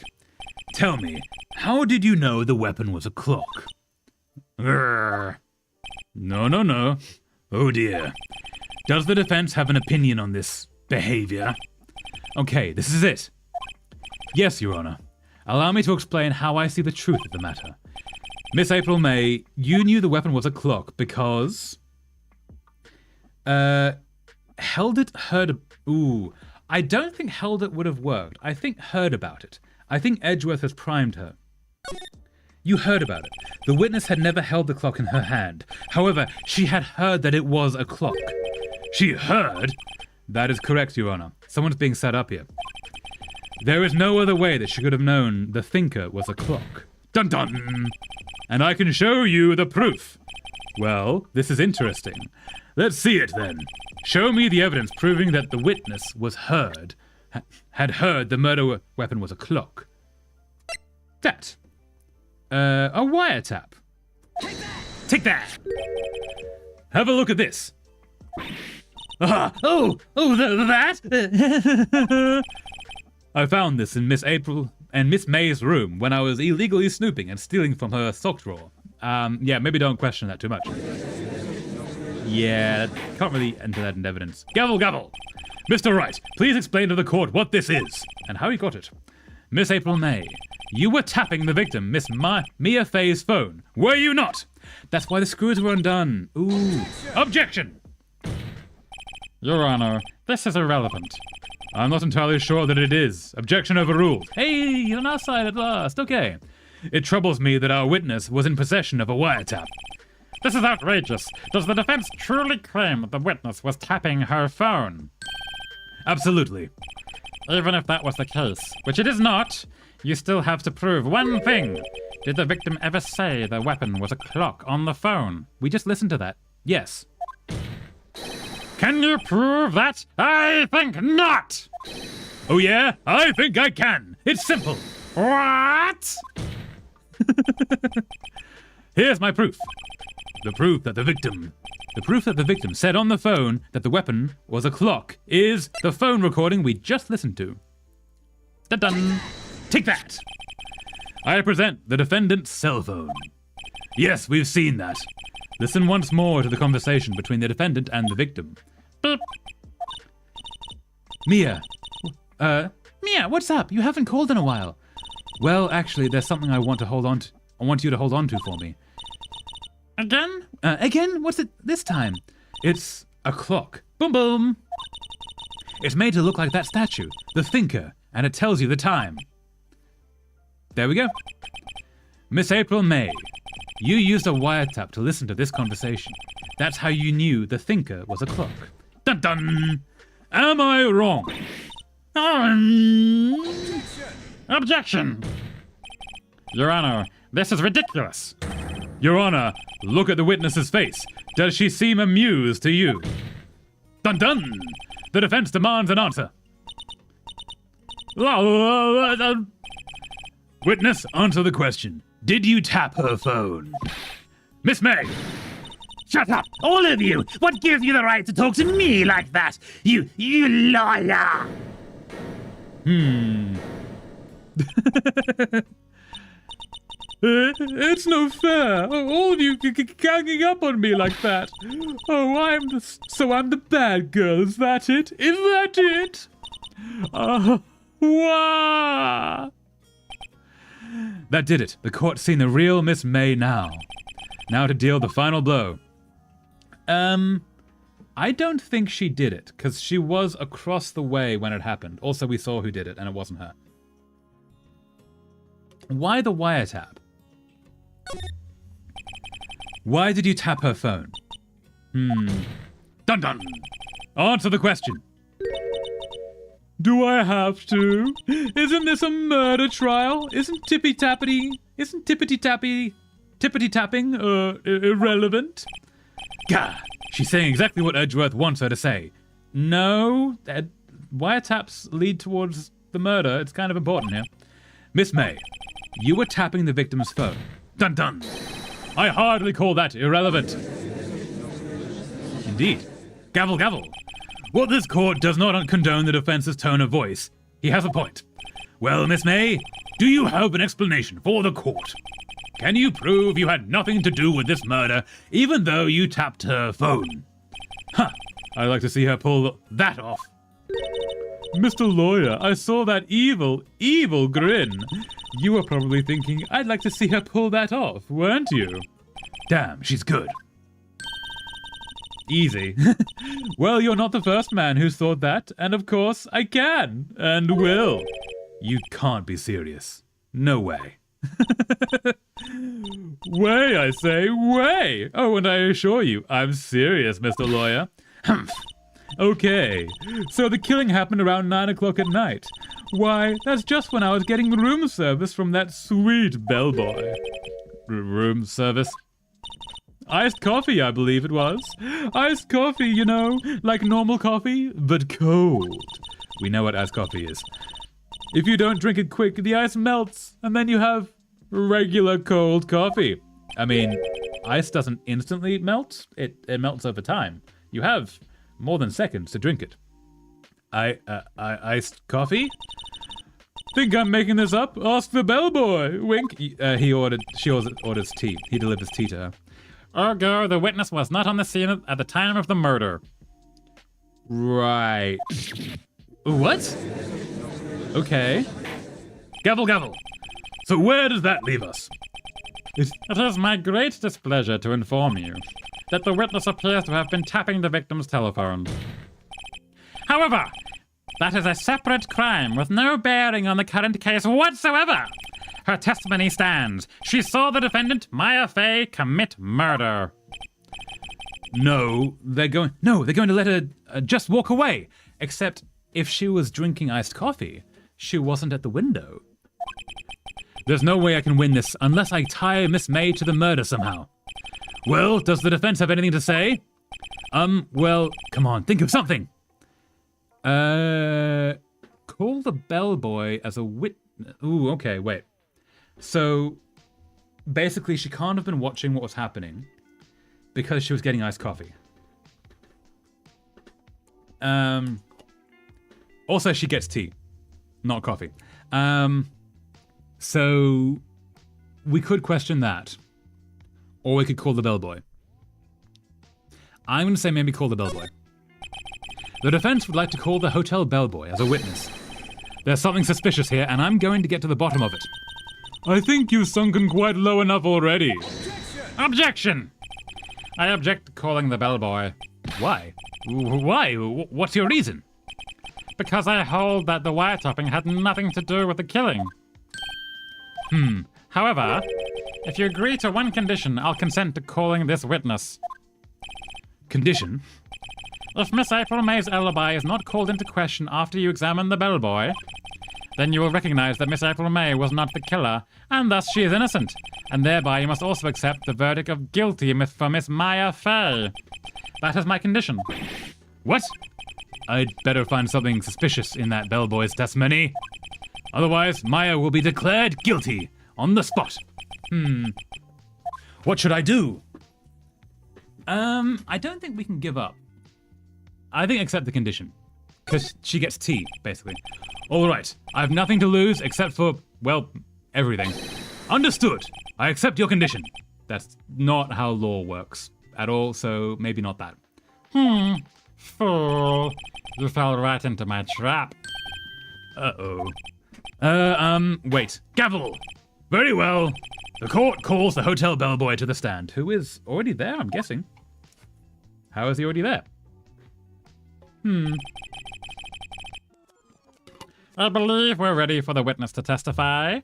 Speaker 3: Tell me, how did you know the weapon was a clock? No. Oh dear. Does the defense have an opinion on this behavior? Okay, this is it. Yes, Your Honor. Allow me to explain how I see the truth of the matter. Miss April May, you knew the weapon was a clock because... held it, heard... Ooh, I don't think held it would have worked. I think heard about it. I think Edgeworth has primed her. You heard about it. The witness had never held the clock in her hand. However, she had heard that it was a clock. She heard? That is correct, Your Honor. Someone's being set up here. There is no other way that she could have known the thinker was a clock. Dun dun! And I can show you the proof. Well, this is interesting. Let's see it then. Show me the evidence proving that the witness was had heard the murder weapon was a clock. That. A wiretap. Take that! Have a look at this. That? I found this in Miss April and Miss May's room when I was illegally snooping and stealing from her sock drawer. Yeah, maybe don't question that too much. Yeah, can't really enter that in evidence. Gavel, gavel! Mr. Wright, please explain to the court what this is and how he got it. Miss April May, you were tapping the victim, Miss Mia Fay's phone, were you not? That's why the screws were undone. Ooh. Objection! Your Honor, this is irrelevant. I'm not entirely sure that it is. Objection overruled. Hey, you're on our side at last. Okay. It troubles me that our witness was in possession of a wiretap. This is outrageous. Does the defense truly claim that the witness was tapping her phone? Absolutely. Even if that was the case, which it is not, you still have to prove one thing. Did the victim ever say the weapon was a clock on the phone? We just listened to that. Yes. Can you prove that? I think not! Oh yeah? I think I can. It's simple. What? Here's my proof. The proof that the victim said on the phone that the weapon was a clock is the phone recording we just listened to. Dun-dun! Take that! I present the defendant's cell phone. Yes, we've seen that. Listen once more to the conversation between the defendant and the victim. Beep. Mia. Mia, what's up? You haven't called in a while. Well, actually, there's something I want to hold on to. I want you to hold on to for me. Again? Again? What's it this time? It's a clock. Boom, boom. It's made to look like that statue, the thinker, and it tells you the time. There we go. Miss April May, you used a wiretap to listen to this conversation. That's how you knew the thinker was a clock. Dun dun! Am I wrong? Objection! Your Honor, this is ridiculous. Your Honor, look at the witness's face. Does she seem amused to you? Dun dun! The defense demands an answer. Witness, answer the question.
Speaker 1: Did you tap her phone? Miss May!
Speaker 2: Shut up, all of you! What gives you the right to talk to me like that? You lawyer!
Speaker 3: It's no fair. All of you ganging up on me like that. Oh, I'm the bad girl. Is that it? Is that it? Wah!
Speaker 1: That did it. The court's seen the real Miss May now. Now to deal the final blow. I don't think she did it, because she was across the way when it happened. Also, we saw who did it, and it wasn't her. Why the wiretap? Why did you tap her phone? Dun dun! Answer the question.
Speaker 3: Do I have to? Isn't this a murder trial? Isn't tippity tapping irrelevant?
Speaker 1: Gah! She's saying exactly what Edgeworth wants her to say. No, wiretaps lead towards the murder. It's kind of important here. Miss May, you were tapping the victim's phone. Dun dun! I hardly call that irrelevant. Indeed. Gavel gavel. What this court does not condone the defense's tone of voice. He has a point. Well, Miss May, do you have an explanation for the court? Can you prove you had nothing to do with this murder, even though you tapped her phone? Huh. I'd like to see her pull that off.
Speaker 3: Mr. Lawyer, I saw that evil grin. You were probably thinking, I'd like to see her pull that off, weren't you?
Speaker 1: Damn, she's good.
Speaker 3: Easy. Well, you're not the first man who's thought that, and of course, I can, and will.
Speaker 1: You can't be serious. No way.
Speaker 3: Way, I say, way! Oh, and I assure you, I'm serious, Mr. Lawyer.
Speaker 1: Humph.
Speaker 3: Okay, so the killing happened around 9 o'clock at night. Why, that's just when I was getting room service from that sweet bellboy.
Speaker 1: Room service?
Speaker 3: Iced coffee, I believe it was. Iced coffee, you know, like normal coffee, but cold.
Speaker 1: We know what iced coffee is.
Speaker 3: If you don't drink it quick, the ice melts, and then you have regular cold coffee.
Speaker 1: I mean, ice doesn't instantly melt. It melts over time. You have more than seconds to drink it. Iced coffee?
Speaker 3: Think I'm making this up? Ask the bellboy. Wink.
Speaker 1: She orders tea. He delivers tea to her.
Speaker 2: Ergo, the witness was not on the scene at the time of the murder.
Speaker 1: Right. What? Okay. Gavel gavel. So where does that leave us?
Speaker 2: It is my great displeasure to inform you that the witness appears to have been tapping the victim's telephone. However, that is a separate crime with no bearing on the current case whatsoever. Her testimony stands. She saw the defendant, Maya Fey, commit murder.
Speaker 1: No, they're going to let her just walk away. Except if she was drinking iced coffee, she wasn't at the window. There's no way I can win this unless I tie Miss May to the murder somehow. Well, does the defense have anything to say? Well, come on, think of something. Call the bellboy as a witness. Ooh, okay, wait. So, basically, she can't have been watching what was happening because she was getting iced coffee. Also, she gets tea, not coffee. So, we could question that. Or we could call the bellboy. I'm going to say maybe call the bellboy. The defense would like to call the hotel bellboy as a witness. There's something suspicious here, and I'm going to get to the bottom of it.
Speaker 3: I think you've sunken quite low enough already.
Speaker 2: Objection! I object to calling the bellboy.
Speaker 1: Why? Why? What's your reason?
Speaker 2: Because I hold that the wiretapping had nothing to do with the killing. However, if you agree to one condition, I'll consent to calling this witness.
Speaker 1: Condition?
Speaker 2: If Miss April May's alibi is not called into question after you examine the bellboy, then you will recognize that Miss April May was not the killer, and thus she is innocent. And thereby you must also accept the verdict of guilty for Miss Maya Fey. That is my condition.
Speaker 1: What? I'd better find something suspicious in that bellboy's testimony. Otherwise, Maya will be declared guilty on the spot. What should I do?
Speaker 3: I don't think we can give up. I think accept the condition. Because she gets tea, basically. All right, I have nothing to lose except for, well, everything. Understood. I accept your condition. That's not how law works at all, so maybe not that. Fool. You fell right into my trap. Uh-oh. Wait.
Speaker 1: Gavel! Very well. The court calls the hotel bellboy to the stand, who is already there, I'm guessing.
Speaker 3: How is he already there? I believe we're ready for the witness to testify.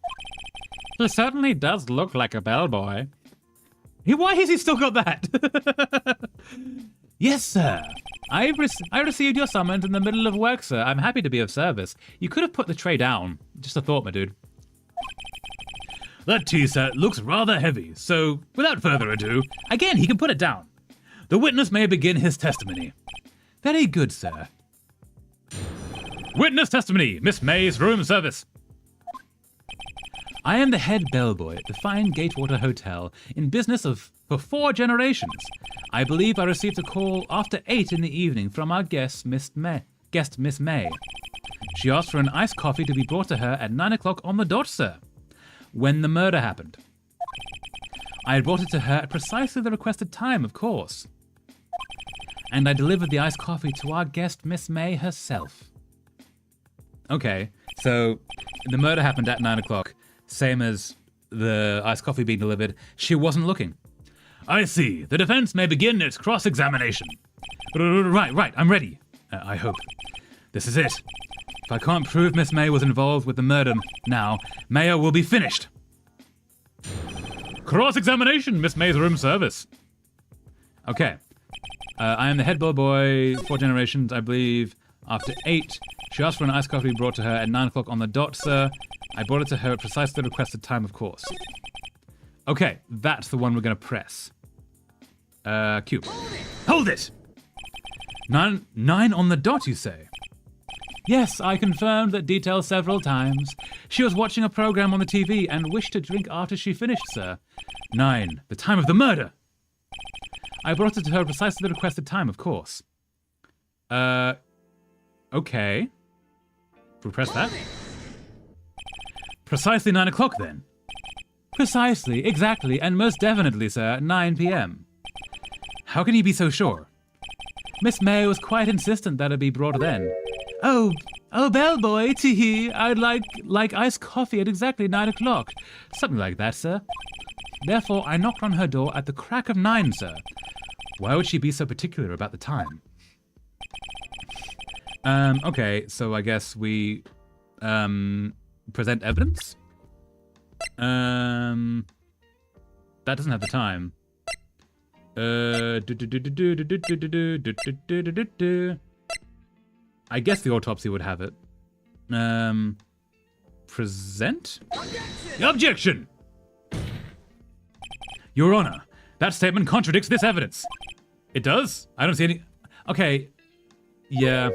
Speaker 3: He certainly does look like a bellboy.
Speaker 1: Why has he still got that?
Speaker 3: Yes, sir. I received your summons in the middle of work, sir. I'm happy to be of service. You could have put the tray down. Just a thought, my dude.
Speaker 1: That tea set looks rather heavy, so without further ado,
Speaker 3: Again, he can put it down.
Speaker 1: the witness may begin his testimony.
Speaker 3: Very good, sir.
Speaker 1: Witness testimony, Miss May's room service.
Speaker 3: I am the head bellboy at the fine Gatewater Hotel, in business for 4 generations. I believe I received a call after 8 in the evening from our guest, Miss May. She asked for an iced coffee to be brought to her at 9 o'clock on the dot, sir, when the murder happened. I had brought it to her at precisely the requested time, of course. And I delivered the iced coffee to our guest, Miss May herself.
Speaker 1: Okay, so the murder happened at 9 o'clock, same as the iced coffee being delivered. She wasn't looking. I see. The defense may begin its cross-examination. Right, I'm ready. I hope. This is it. If I can't prove Miss May was involved with the murder now, Mayo will be finished. Cross-examination, Miss May's room service. Okay. I am the head bellboy, 4 generations, I believe. After 8, she asked for an iced coffee brought to her at 9 o'clock on the dot, sir. I brought it to her at precisely the requested time, of course. Okay, that's the one we're going to press. Q. Hold it! 9 on the dot, you say?
Speaker 3: Yes, I confirmed that detail several times. She was watching a program on the TV and wished to drink after she finished, sir.
Speaker 1: 9, the time of the murder.
Speaker 3: I brought it to her at precisely the requested time, of course.
Speaker 1: Okay. We'll press that. Precisely 9 o'clock, then.
Speaker 3: Precisely, exactly, and most definitely, sir, 9 p.m.
Speaker 1: How can you be so sure?
Speaker 3: Miss May was quite insistent that it be brought then. Oh, bellboy, tee-hee, I'd like iced coffee at exactly 9 o'clock. Something like that, sir. Therefore, I knocked on her door at the crack of 9, sir.
Speaker 1: Why would she be so particular about the time? Okay, so I guess we, present evidence? That doesn't have the time. I guess the autopsy would have it. Present? Objection! Your Honor, that statement contradicts this evidence. It does? I don't see any... Okay. Yeah.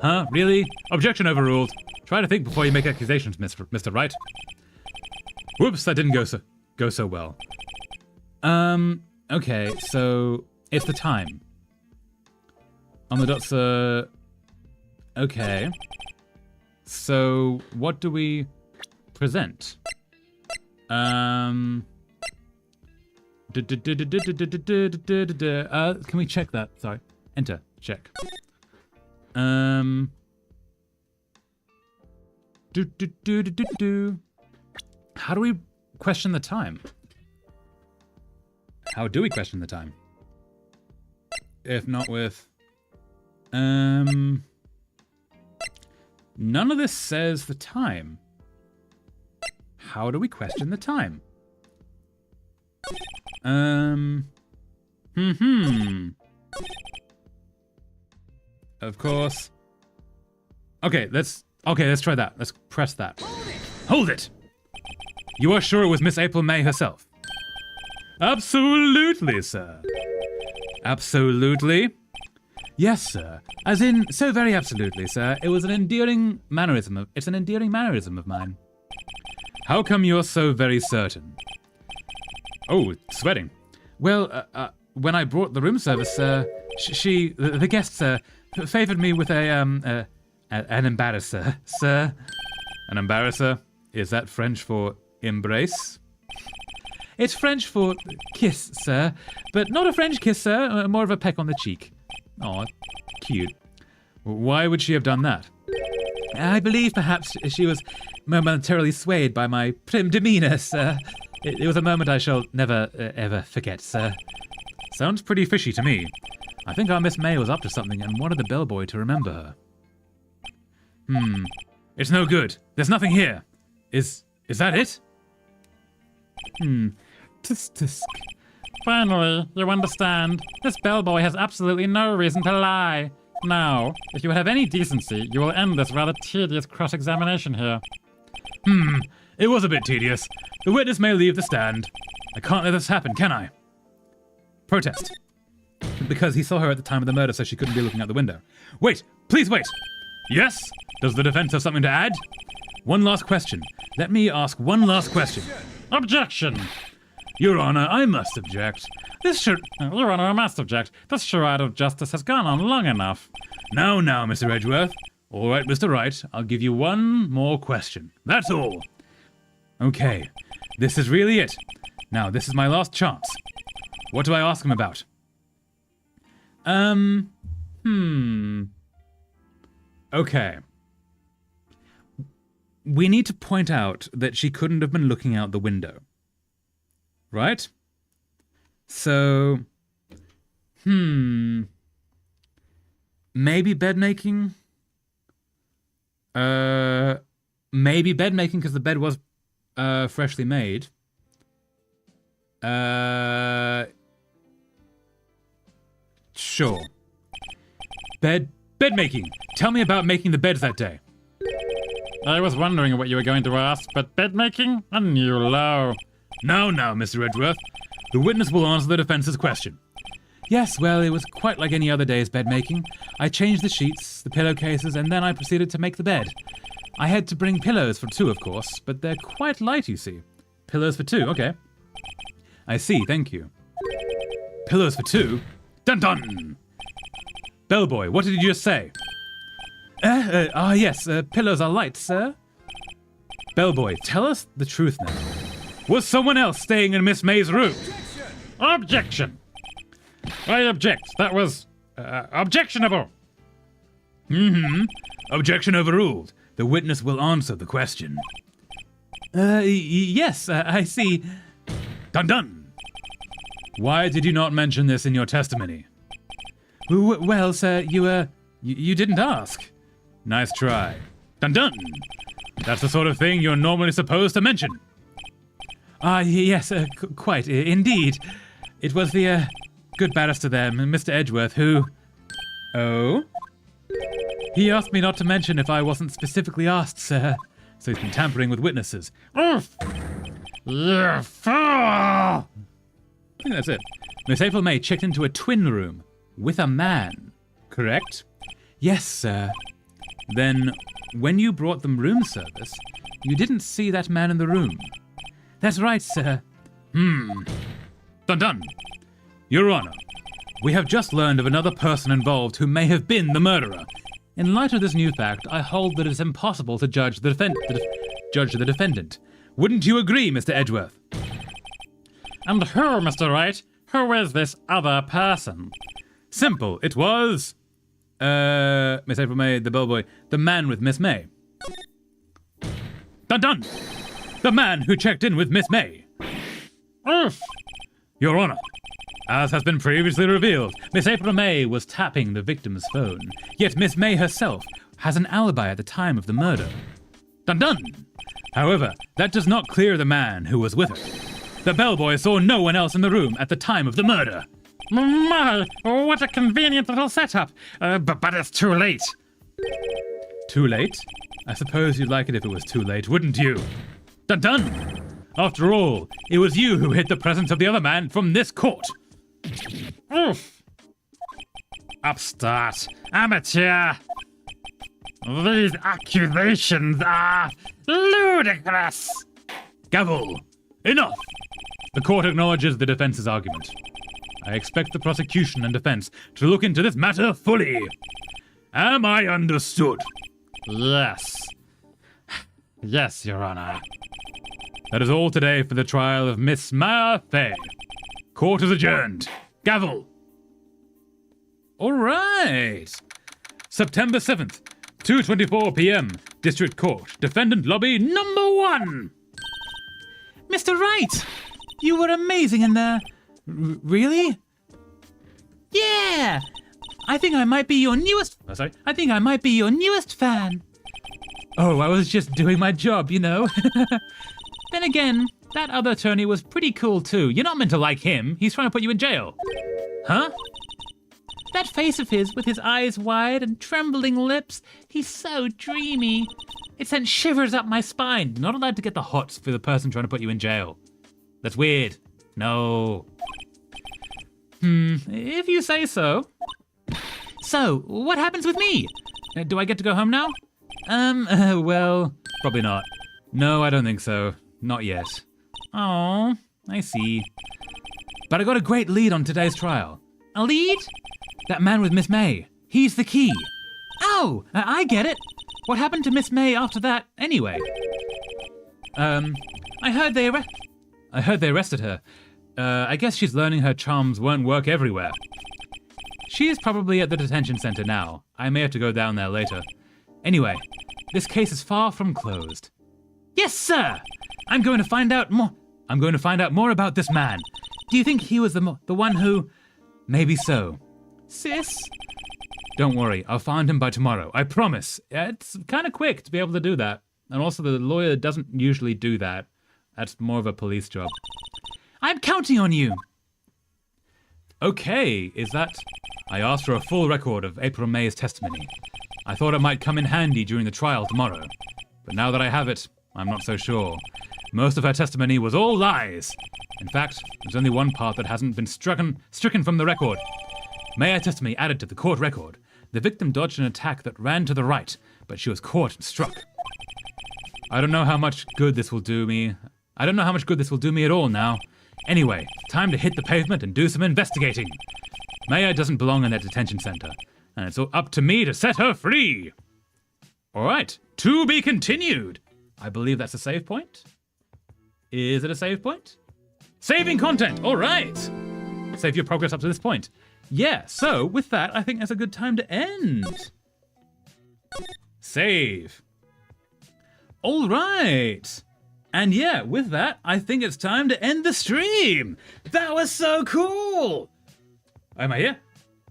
Speaker 1: Huh? Really? Objection overruled. Try to think before you make accusations, Mr. Wright. Whoops, that didn't go so well. Okay, so it's the time. On the dots, okay. So what do we present? Can we check that? Sorry. Enter. Check. How do we question the time? How do we question the time? If not with... None of this says the time. How do we question the time? Of course. Okay, let's try that. Let's press that. Hold it! You are sure it was Miss April May herself? Absolutely, sir. Absolutely? Yes, sir. As in, so very absolutely, sir. It was an endearing mannerism of... It's an endearing mannerism of mine. How come you're so very certain? Oh, sweating. Well, when I brought the room service, the guest, favored me with an embarrasser, sir. An embarrasser? Is that French for embrace? It's French for kiss, sir, but not a French kiss, sir, more of a peck on the cheek. Aw, cute. Why would she have done that? I believe perhaps she was momentarily swayed by my prim demeanour, sir. It was a moment I shall never, ever forget, sir. Sounds pretty fishy to me. I think our Miss May was up to something and wanted the bellboy to remember her. It's no good. There's nothing here. Is that it?
Speaker 3: Tisk tisk. Finally, you understand. This bellboy has absolutely no reason to lie. Now, if you have any decency, you will end this rather tedious cross-examination here.
Speaker 1: It was a bit tedious. The witness may leave the stand. I can't let this happen, can I? Protest. Because he saw her at the time of the murder, so she couldn't be looking out the window. Wait! Please wait! Yes? Does the defense have something to add? One last question. Let me ask one last question.
Speaker 3: Objection!
Speaker 1: Your Honor, I must object.
Speaker 3: Your Honor, I must object. This charade of justice has gone on long enough.
Speaker 1: Now, Mr. Edgeworth. All right, Mr. Wright, I'll give you one more question. That's all. Okay, this is really it. Now, this is my last chance. What do I ask him about? Okay. We need to point out that she couldn't have been looking out the window. Right? So, maybe bed making? Maybe bed making because the bed was freshly made. Sure. Bed making. Tell me about making the beds that day.
Speaker 3: I was wondering what you were going to ask, but bed making? A new low.
Speaker 1: Now, Mr. Edgeworth. The witness will answer the defense's question. Yes, well, it was quite like any other day's bed making. I changed the sheets, the pillowcases, and then I proceeded to make the bed. I had to bring pillows for two, of course, but they're quite light, you see. Pillows for two, okay. I see, thank you. Pillows for two? Dun dun! Bellboy, what did you just say? Yes, pillows are light, sir. Bellboy, tell us the truth now. Was someone else staying in Miss May's room?
Speaker 3: Objection! I object. That was objectionable.
Speaker 1: Objection overruled. The witness will answer the question. Yes, I see. Dun dun! Why did you not mention this in your testimony? Well, sir, you didn't ask. Nice try. Dun dun! That's the sort of thing you're normally supposed to mention. Yes, quite, indeed. It was the, good barrister there, Mr. Edgeworth, who... Oh? He asked me not to mention if I wasn't specifically asked, sir. So he's been tampering with witnesses.
Speaker 3: Oof! You fool!
Speaker 1: I think that's it. Miss April May checked into a twin room with a man, correct? Yes, sir. Then, when you brought them room service, you didn't see that man in the room. That's right, sir. Dun dun. Your Honor, we have just learned of another person involved who may have been the murderer. In light of this new fact, I hold that it's impossible to judge the defendant. Wouldn't you agree, Mr. Edgeworth?
Speaker 3: And who, Mr. Wright? Who is this other person?
Speaker 1: Simple. It was... Miss April May, the bellboy. The man with Miss May. Dun dun! The man who checked in with Miss May.
Speaker 3: Oof!
Speaker 1: Your Honor, as has been previously revealed, Miss April May was tapping the victim's phone. Yet Miss May herself has an alibi at the time of the murder. Dun dun! However, that does not clear the man who was with her. The bellboy saw no one else in the room at the time of the murder.
Speaker 3: My, what a convenient little setup. But it's too late.
Speaker 1: Too late? I suppose you'd like it if it was too late, wouldn't you? Dun dun! After all, it was you who hid the presence of the other man from this court.
Speaker 3: Oof! Upstart. Amateur. These accusations are ludicrous.
Speaker 1: Gavel! Enough!
Speaker 3: The court acknowledges the defense's argument. I expect the prosecution and defense to look into this matter fully. Am I understood?
Speaker 2: Yes. Yes, Your Honor.
Speaker 3: That is all today for the trial of Miss Maya Fey. Court is adjourned. Gavel. All right. September 7th, 2:24 p.m. District Court. Defendant lobby number 1.
Speaker 2: Mr. Wright, you were amazing in there. Really? Yeah. I think I might be your newest.
Speaker 3: Sorry?
Speaker 2: I think I might be your newest fan.
Speaker 3: Oh, I was just doing my job, you know.
Speaker 2: Then again, that other attorney was pretty cool too. You're not meant to like him. He's trying to put you in jail.
Speaker 3: Huh?
Speaker 2: That face of his with his eyes wide and trembling lips, he's so dreamy. It sent shivers up my spine.
Speaker 3: You're not allowed to get the hots for the person trying to put you in jail. That's weird. No.
Speaker 2: If you say so. So, what happens with me? Do I get to go home now?
Speaker 3: Well, probably not. No, I don't think so. Not yet.
Speaker 2: Oh, I see.
Speaker 3: But I got a great lead on today's trial.
Speaker 2: A lead?
Speaker 3: That man with Miss May. He's the key.
Speaker 2: Oh, I get it. What happened to Miss May after that, anyway?
Speaker 3: I heard they arrested her. I guess she's learning her charms won't work everywhere. She's probably at the detention center now. I may have to go down there later. Anyway, this case is far from closed.
Speaker 2: Yes, sir.
Speaker 3: I'm going to find out more. I'm going to find out more about this man. Do you think he was the one who? Maybe so.
Speaker 2: Sis?
Speaker 3: Don't worry, I'll find him by tomorrow. I promise. It's kind of quick to be able to do that. And also the lawyer doesn't usually do that. That's more of a police job.
Speaker 2: I'm counting on you.
Speaker 3: Okay, is that? I asked for a full record of April May's testimony. I thought it might come in handy during the trial tomorrow. But now that I have it, I'm not so sure. Most of her testimony was all lies. In fact, there's only one part that hasn't been stricken from the record. May testimony added to the court record. The victim dodged an attack that ran to the right, but she was caught and struck. I don't know how much good this will do me. I don't know how much good this will do me at all now. Anyway, time to hit the pavement and do some investigating. Maya doesn't belong in that detention center, and it's up to me to set her free. All right, to be continued. I believe that's a save point. Is it a save point? Saving content, all right. Save your progress up to this point. Yeah, so with that, I think that's a good time to end. Save. All right. And yeah, with that, I think it's time to end the stream. That was so cool. Am I here?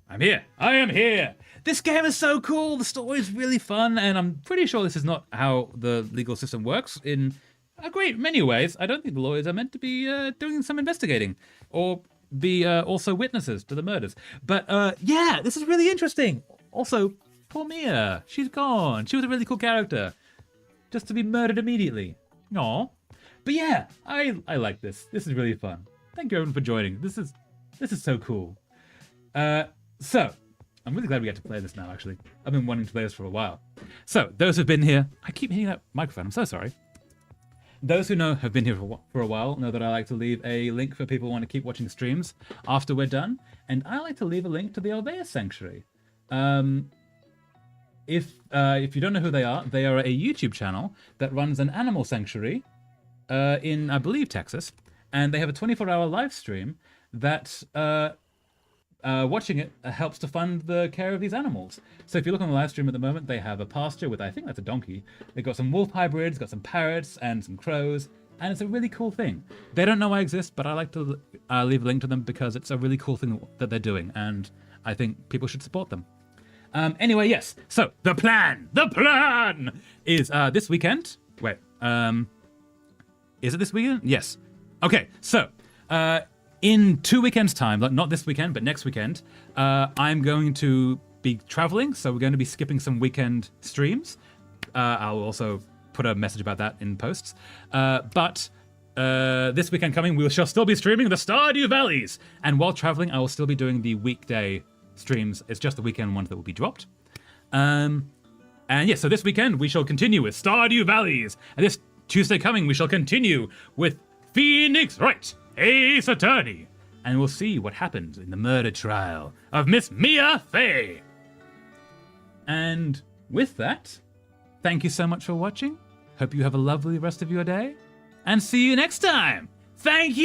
Speaker 3: I'm here. I am here. This game is so cool. The story is really fun, and I'm pretty sure this is not how the legal system works in a great many ways. I don't think the lawyers are meant to be doing some investigating or be also witnesses to the murders. But yeah, this is really interesting. Also, poor Mia. She's gone. She was a really cool character. Just to be murdered immediately. Aw. But yeah, I like this. This is really fun. Thank you everyone for joining. This is so cool. So, I'm really glad we get to play this now, actually. I've been wanting to play this for a while. So, those who've been here... I keep hitting that microphone. I'm so sorry. Those who have been here for a while know that I like to leave a link for people who want to keep watching streams after we're done. And I like to leave a link to the Alveus Sanctuary. If you don't know who they are a YouTube channel that runs an animal sanctuary in, I believe, Texas. And they have a 24-hour live stream that... watching it helps to fund the care of these animals. So if you look on the live stream at the moment, they have a pasture with, I think that's a donkey. They've got some wolf hybrids, got some parrots and some crows, and it's a really cool thing. They don't know I exist, but I like to leave a link to them because it's a really cool thing that they're doing, and I think people should support them. Anyway, yes. So the plan is this weekend. Wait, is it this weekend? Yes. Okay, so in 2 weekends' time, not this weekend, but next weekend, I'm going to be traveling, so we're going to be skipping some weekend streams. I'll also put a message about that in posts. But this weekend coming, we shall still be streaming the Stardew Valleys. And while traveling, I will still be doing the weekday streams. It's just the weekend ones that will be dropped. And yeah, so this weekend, we shall continue with Stardew Valleys. And this Tuesday coming, we shall continue with Phoenix Wright. Ace Attorney, and we'll see what happens in the murder trial of Miss Mia Fey. And with that, thank you so much for watching. Hope you have a lovely rest of your day, and see you next time. Thank you!